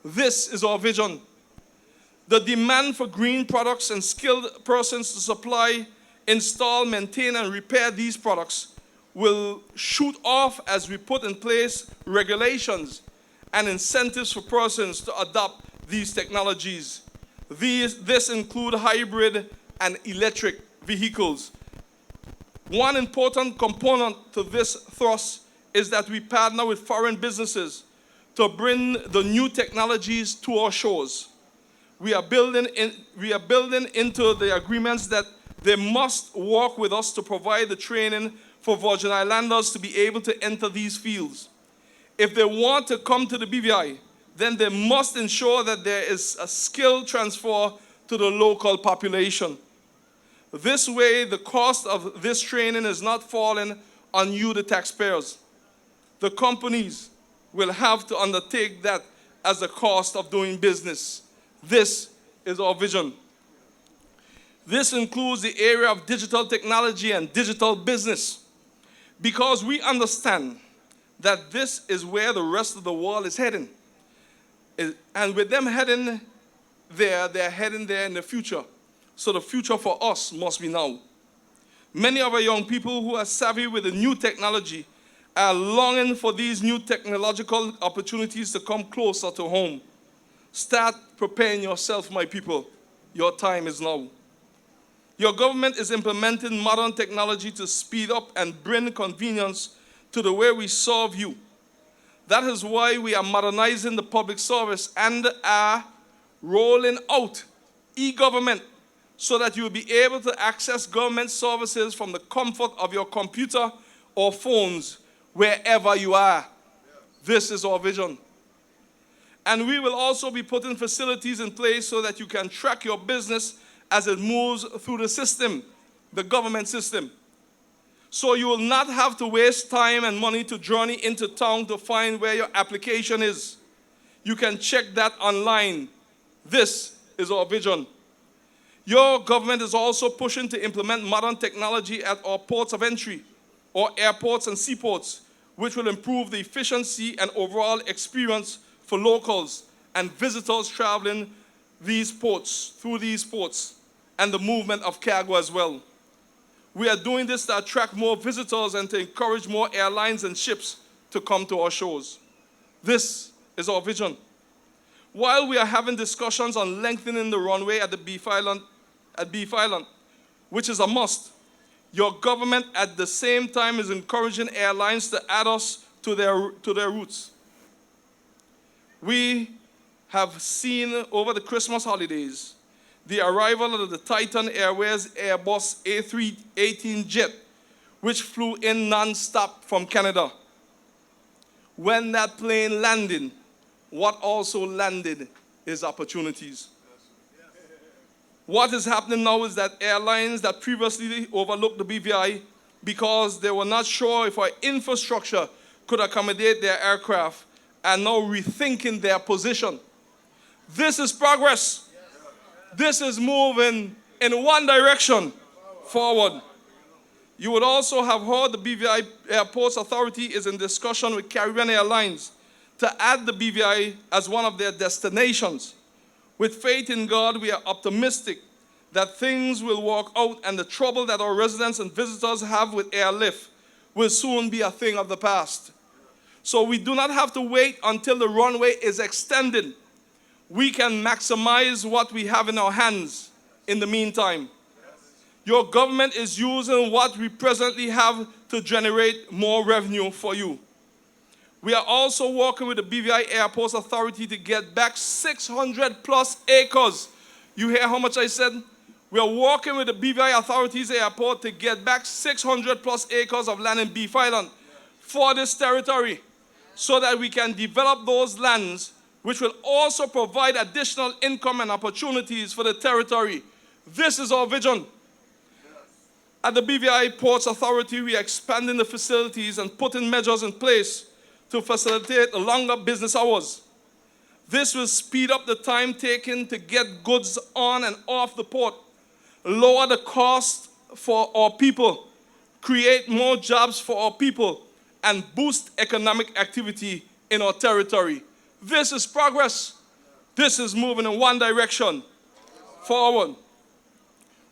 This is our vision. The demand for green products and skilled persons to supply, install, maintain, and repair these products will shoot off as we put in place regulations and incentives for persons to adopt these technologies. This include hybrid and electric vehicles. One important component to this thrust is that we partner with foreign businesses to bring the new technologies to our shores. We are building into the agreements that they must work with us to provide the training for Virgin Islanders to be able to enter these fields. If they want to come to the BVI, then they must ensure that there is a skill transfer to the local population. This way, the cost of this training is not falling on you, the taxpayers. The companies will have to undertake that as the cost of doing business. This is our vision. This includes the area of digital technology and digital business, because we understand that this is where the rest of the world is heading. And with them heading there, they're heading there in the future. So the future for us must be now. Many of our young people who are savvy with the new technology are longing for these new technological opportunities to come closer to home. Start preparing yourself, my people. Your time is now. Your government is implementing modern technology to speed up and bring convenience to the way we serve you. That is why we are modernizing the public service and are rolling out e-government so that you will be able to access government services from the comfort of your computer or phones wherever you are. This is our vision. And we will also be putting facilities in place so that you can track your business as it moves through the system, the government system. So you will not have to waste time and money to journey into town to find where your application is. You can check that online. This is our vision. Your government is also pushing to implement modern technology at our ports of entry, or airports and seaports, which will improve the efficiency and overall experience for locals and visitors traveling these ports, through these ports, and the movement of cargo as well. We are doing this to attract more visitors and to encourage more airlines and ships to come to our shores. This is our vision. While we are having discussions on lengthening the runway at the Beef Island, which is a must, your government at the same time is encouraging airlines to add us to their routes. We have seen over the Christmas holidays the arrival of the Titan Airways Airbus A318 jet, which flew in non-stop from Canada. When that plane landed, what also landed is opportunities. What is happening now is that airlines that previously overlooked the BVI because they were not sure if our infrastructure could accommodate their aircraft are now rethinking their position. This is progress. This is moving in one direction, forward. You would also have heard the BVI Airports Authority is in discussion with Caribbean Airlines to add the BVI as one of their destinations. With faith in God, we are optimistic that things will work out and the trouble that our residents and visitors have with airlift will soon be a thing of the past. So we do not have to wait until the runway is extended. We can maximize what we have in our hands in the meantime. Your government is using what we presently have to generate more revenue for you. We are also working with the BVI Airports Authority to get back 600 plus acres. You hear how much I said? We are working with the BVI Authorities Airport to get back 600 plus acres of land in Beef Island for this territory so that we can develop those lands, which will also provide additional income and opportunities for the territory. This is our vision. At the BVI Ports Authority, we are expanding the facilities and putting measures in place to facilitate the longer business hours. This will speed up the time taken to get goods on and off the port, lower the cost for our people, create more jobs for our people, and boost economic activity in our territory. This is progress. This is moving in one direction, forward.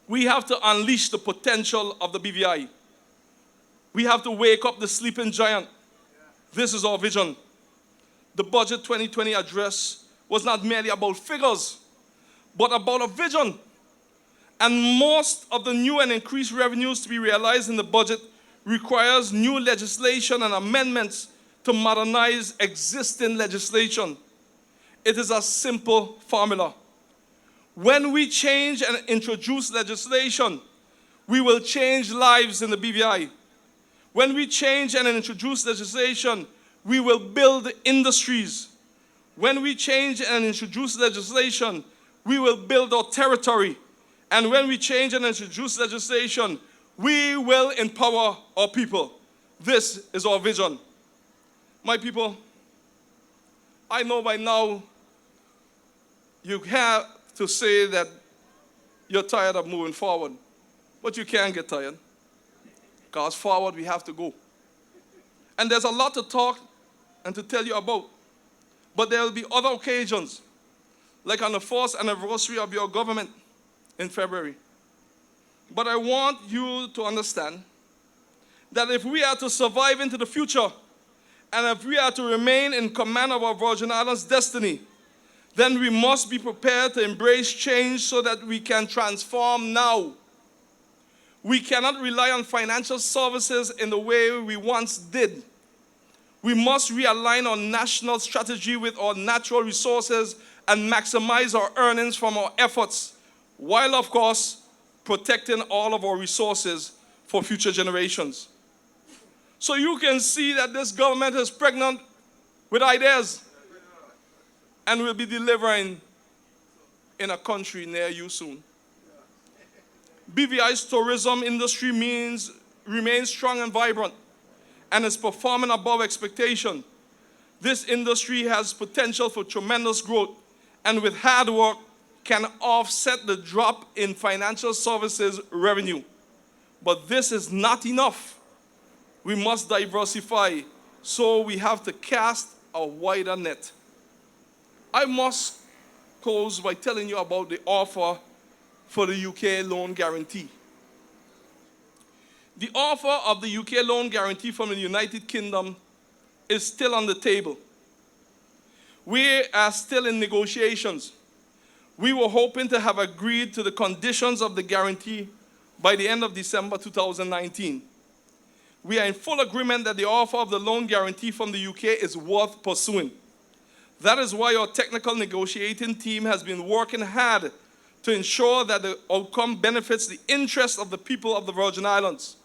We have to unleash the potential of the BVI. We have to wake up the sleeping giant. This is our vision. The Budget 2020 address was not merely about figures, but about a vision. And most of the new and increased revenues to be realized in the budget requires new legislation and amendments to modernize existing legislation. It is a simple formula. When we change and introduce legislation, we will change lives in the BVI. When we change and introduce legislation, we will build industries. When we change and introduce legislation, we will build our territory. And when we change and introduce legislation, we will empower our people. This is our vision. My people, I know by now you have to say that you're tired of moving forward, but you can't get tired, because forward we have to go. And there's a lot to talk and to tell you about, but there will be other occasions, like on the 4th anniversary of your government in February. But I want you to understand that if we are to survive into the future, and if we are to remain in command of our Virgin Islands' destiny, then we must be prepared to embrace change so that we can transform now. We cannot rely on financial services in the way we once did. We must realign our national strategy with our natural resources and maximize our earnings from our efforts, while, of course, protecting all of our resources for future generations. So you can see that this government is pregnant with ideas and will be delivering in a country near you soon. BVI's tourism industry remains strong and vibrant and is performing above expectation. This industry has potential for tremendous growth and with hard work can offset the drop in financial services revenue. But this is not enough. We must diversify, so we have to cast a wider net. I must close by telling you about the offer for the UK loan guarantee. The offer of the UK loan guarantee from the United Kingdom is still on the table. We are still in negotiations. We were hoping to have agreed to the conditions of the guarantee by the end of December 2019. We are in full agreement that the offer of the loan guarantee from the UK is worth pursuing. That is why our technical negotiating team has been working hard to ensure that the outcome benefits the interests of the people of the Virgin Islands.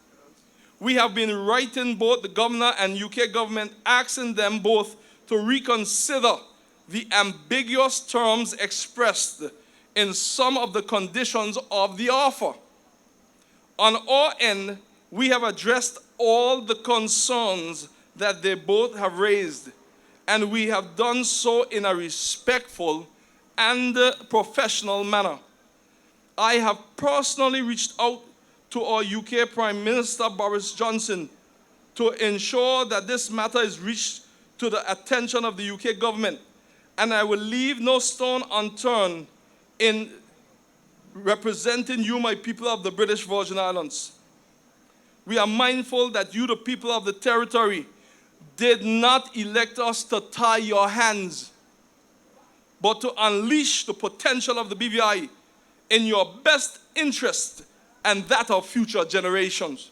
We have been writing both the governor and UK government, asking them both to reconsider the ambiguous terms expressed in some of the conditions of the offer. On our end, we have addressed all the concerns that they both have raised, and we have done so in a respectful and professional manner. I have personally reached out to our UK Prime Minister Boris Johnson to ensure that this matter is reached to the attention of the UK government, and I will leave no stone unturned in representing you, my people of the British Virgin Islands. We are mindful that you, the people of the territory, did not elect us to tie your hands, but to unleash the potential of the BVI in your best interest and that of future generations.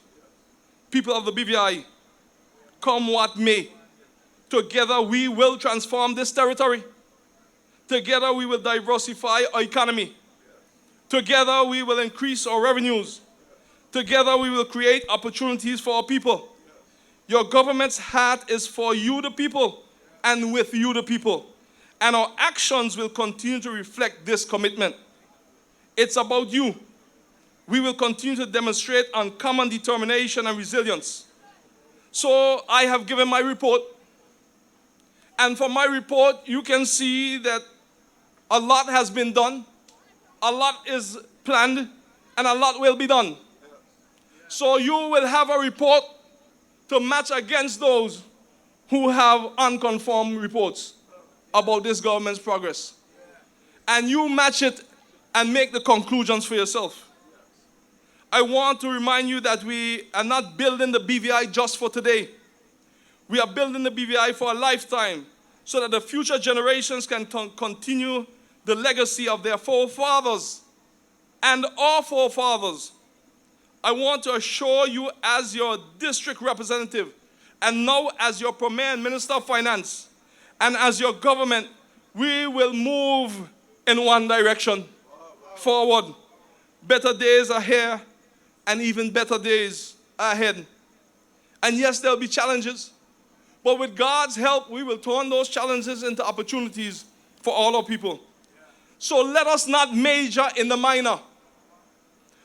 People of the BVI, come what may, Together we will transform this territory. Together we will diversify our economy. Together we will increase our revenues. Together we will create opportunities for our people. Your government's heart is for you, the people, and with you, the people. And our actions will continue to reflect this commitment. It's about you. We will continue to demonstrate uncommon determination and resilience. So I have given my report. And from my report, you can see that a lot has been done, a lot is planned, and a lot will be done. So you will have a report to match against those who have unconformed reports about this government's progress. And you match it and make the conclusions for yourself. I want to remind you that we are not building the BVI just for today. We are building the BVI for a lifetime so that the future generations can continue the legacy of their forefathers and our forefathers. I want to assure you as your district representative and now as your Premier and Minister of Finance and as your government, we will move in one direction, forward. Better days are here and even better days are ahead. And yes, there'll be challenges, but with God's help, we will turn those challenges into opportunities for all our people. So let us not major in the minor.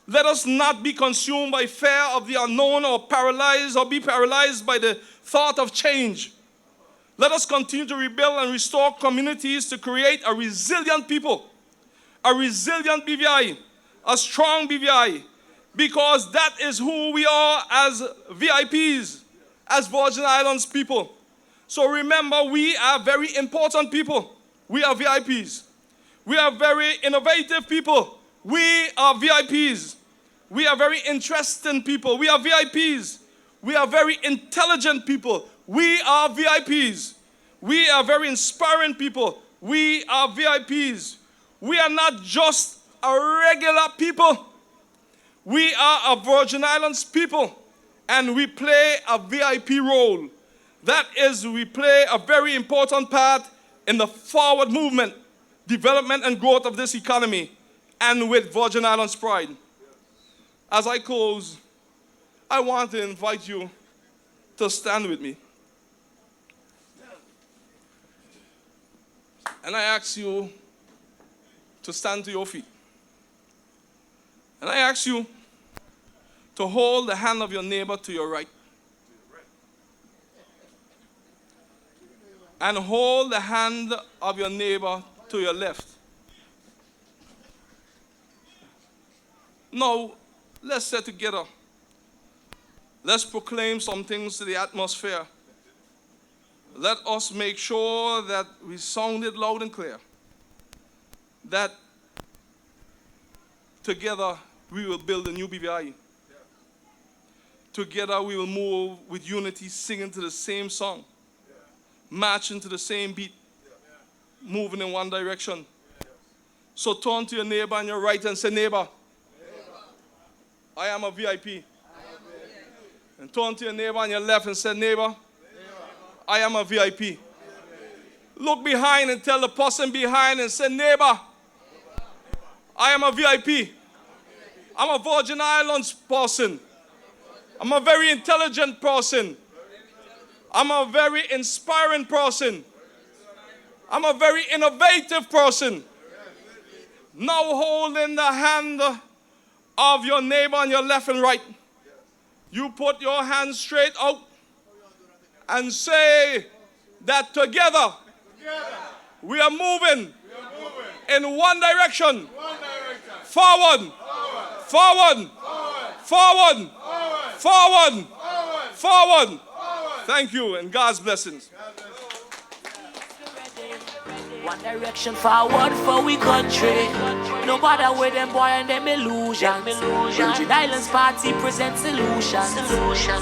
Let us not be consumed by fear of the unknown or be paralyzed by the thought of change. Let us continue to rebuild and restore communities to create a resilient people, a resilient BVI, a strong BVI, because that is who we are as VIPs, as Virgin Islands people. So remember, we are very important people. We are VIPs. We are very innovative people. We are VIPs. We are very interesting people. We are VIPs. We are very intelligent people. We are VIPs. We are very inspiring people. We are VIPs. We are not just a regular people. We are a Virgin Islands people, and we play a VIP role. That is, we play a very important part in the forward movement, development and growth of this economy, and with Virgin Islands pride. As I close, I want to invite you to stand with me. And I ask you to stand to your feet. And I ask you to hold the hand of your neighbor to your right. And hold the hand of your neighbor to your left. Now, let's say together. Let's proclaim some things to the atmosphere. Let us make sure that we sound it loud and clear. That together we will build a new BVI. Together we will move with unity, singing to the same song, marching to the same beat, moving in one direction. So turn to your neighbor on your right and say, neighbor, I am a VIP. And turn to your neighbor on your left and say, neighbor, I am a VIP. Look behind and tell the person behind and say, neighbor, I am a VIP. I'm a Virgin Islands person. I'm a very intelligent person. I'm a very inspiring person. I'm a very innovative person. Now holding the hand of your neighbor on your left and right. You put your hands straight out and say that together we are moving in one direction. Forward, forward, forward, forward, forward. Thank you and God's blessings. One direction forward for we country. No matter where them boy and them illusions. Virgin Islands Party presents solutions.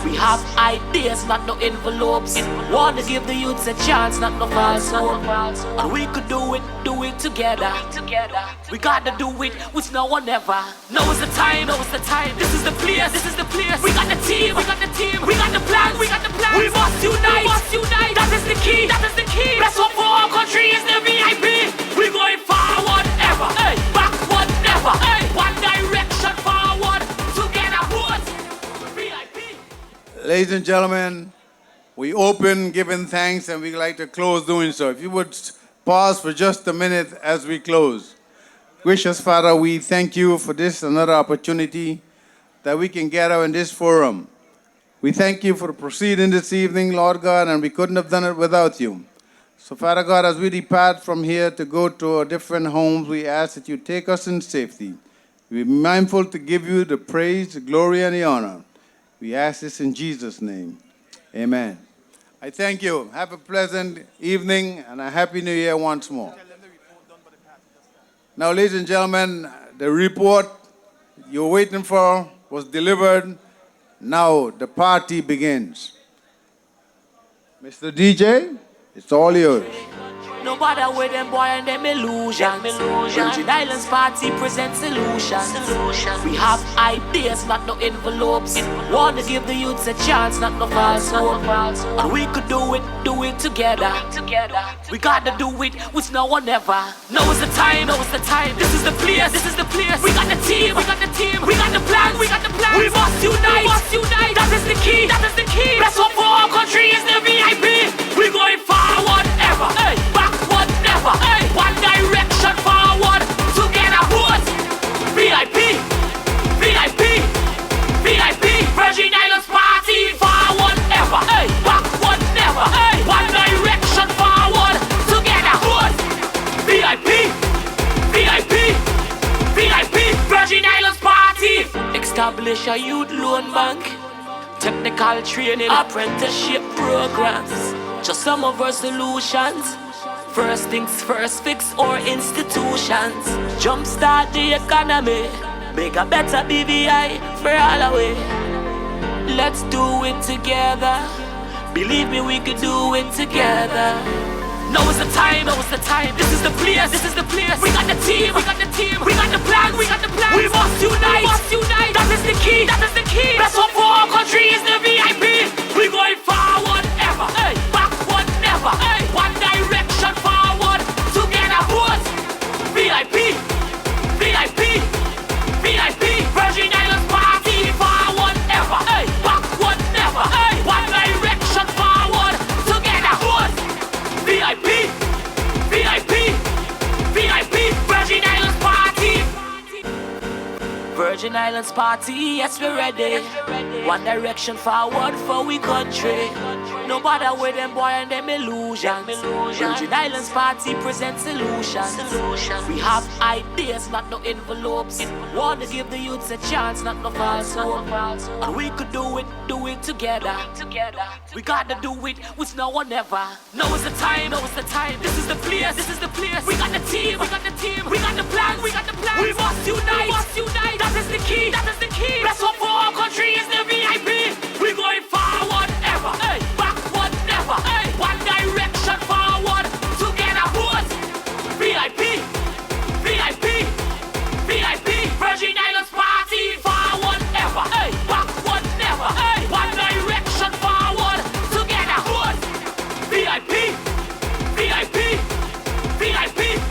We have ideas, not no envelopes. Want to give the youths a chance, not no false hope. And we could do it together. We gotta do it with no one ever. Now is the time, This is the place, We got the team, we got the plan, We must unite, That is the the key, that is the key. Bless up for our country is the VIP. We going forward ever, hey, backward never, hey. One direction forward, together both. VIP. Ladies and gentlemen, we open giving thanks and we'd like to close doing so. If you would pause for just a minute as we close. Gracious Father, we thank you for this another opportunity that we can gather in this forum. We thank you for the proceeding this evening, Lord God, and we couldn't have done it without you. So, Father God, as we depart from here to go to our different homes, we ask that you take us in safety. We be mindful to give you the praise, the glory, and the honor. We ask this in Jesus' name. Amen. I thank you. Have a pleasant evening and a Happy New Year once more. Now, ladies and gentlemen, the report you're waiting for was delivered. Now the party begins. Mr. DJ, it's all yours. No matter where them boy and them illusions. Virgin Islands Party presents solutions. We have ideas, not no envelopes. Want to give the youths a chance, not no false hope. And we could do it together. We gotta do it with no one ever. Now is the time, This is the place, We got the team, we got the plan, We must unite, That is the key, Bless up for our country is the VIP. We going forward ever, hey, backward never, hey. One direction forward, together both. VIP, Virgin Islands Party forward ever, hey, backward never, hey. One direction forward, together both. VIP, Virgin Islands Party. Establish a youth loan bank, technical training, apprenticeship programs. Just some of our solutions. First things first, fix our institutions. Jumpstart the economy, make a better BVI for all the way. Let's do it together. Believe me, we could do it together. Now is the time, This is the place, We got the team, we got the plan, We must unite, That is the key, Bless up for our country is the VIP. We going forward ever, hey, backward never, hey. One direction forward, together both. VIP, Virgin Islands Party forward ever, hey, backward never, hey. One direction forward, together both. VIP, Virgin Islands Party. Virgin Islands Party, yes we're ready. One direction forward for we country. No matter where them boy and them illusions. Virgin Islands Party presents solutions. We have ideas, not no envelopes. Want to give the youths a chance, not no false hope. And we could do it together. We gotta do it with no one ever. Now is the time, This is the place, We got the team, we got the plan, We must unite, That is the key, Bless up for our country is the VIP. We going forward ever, hey, backward never, hey. One direction forward, together both. VIP, Virgin Islands Party forward ever, hey, backward never, hey. One direction forward, together both. VIP,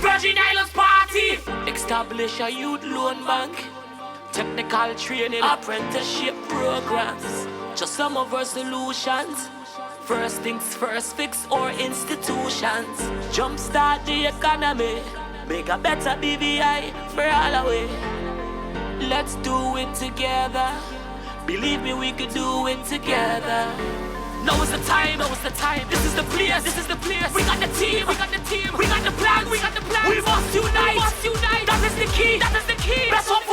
Virgin Islands Party. Establish a youth loan bank, technical training, apprenticeship programs. Just some of our solutions. First things first, fix our institutions. Jumpstart the economy, make a better BVI for all the way. Let's do it together. Believe me, we could do it together. Now is the time, This is the place, We got the team, we got the plan, We must unite, That is the key, Bless up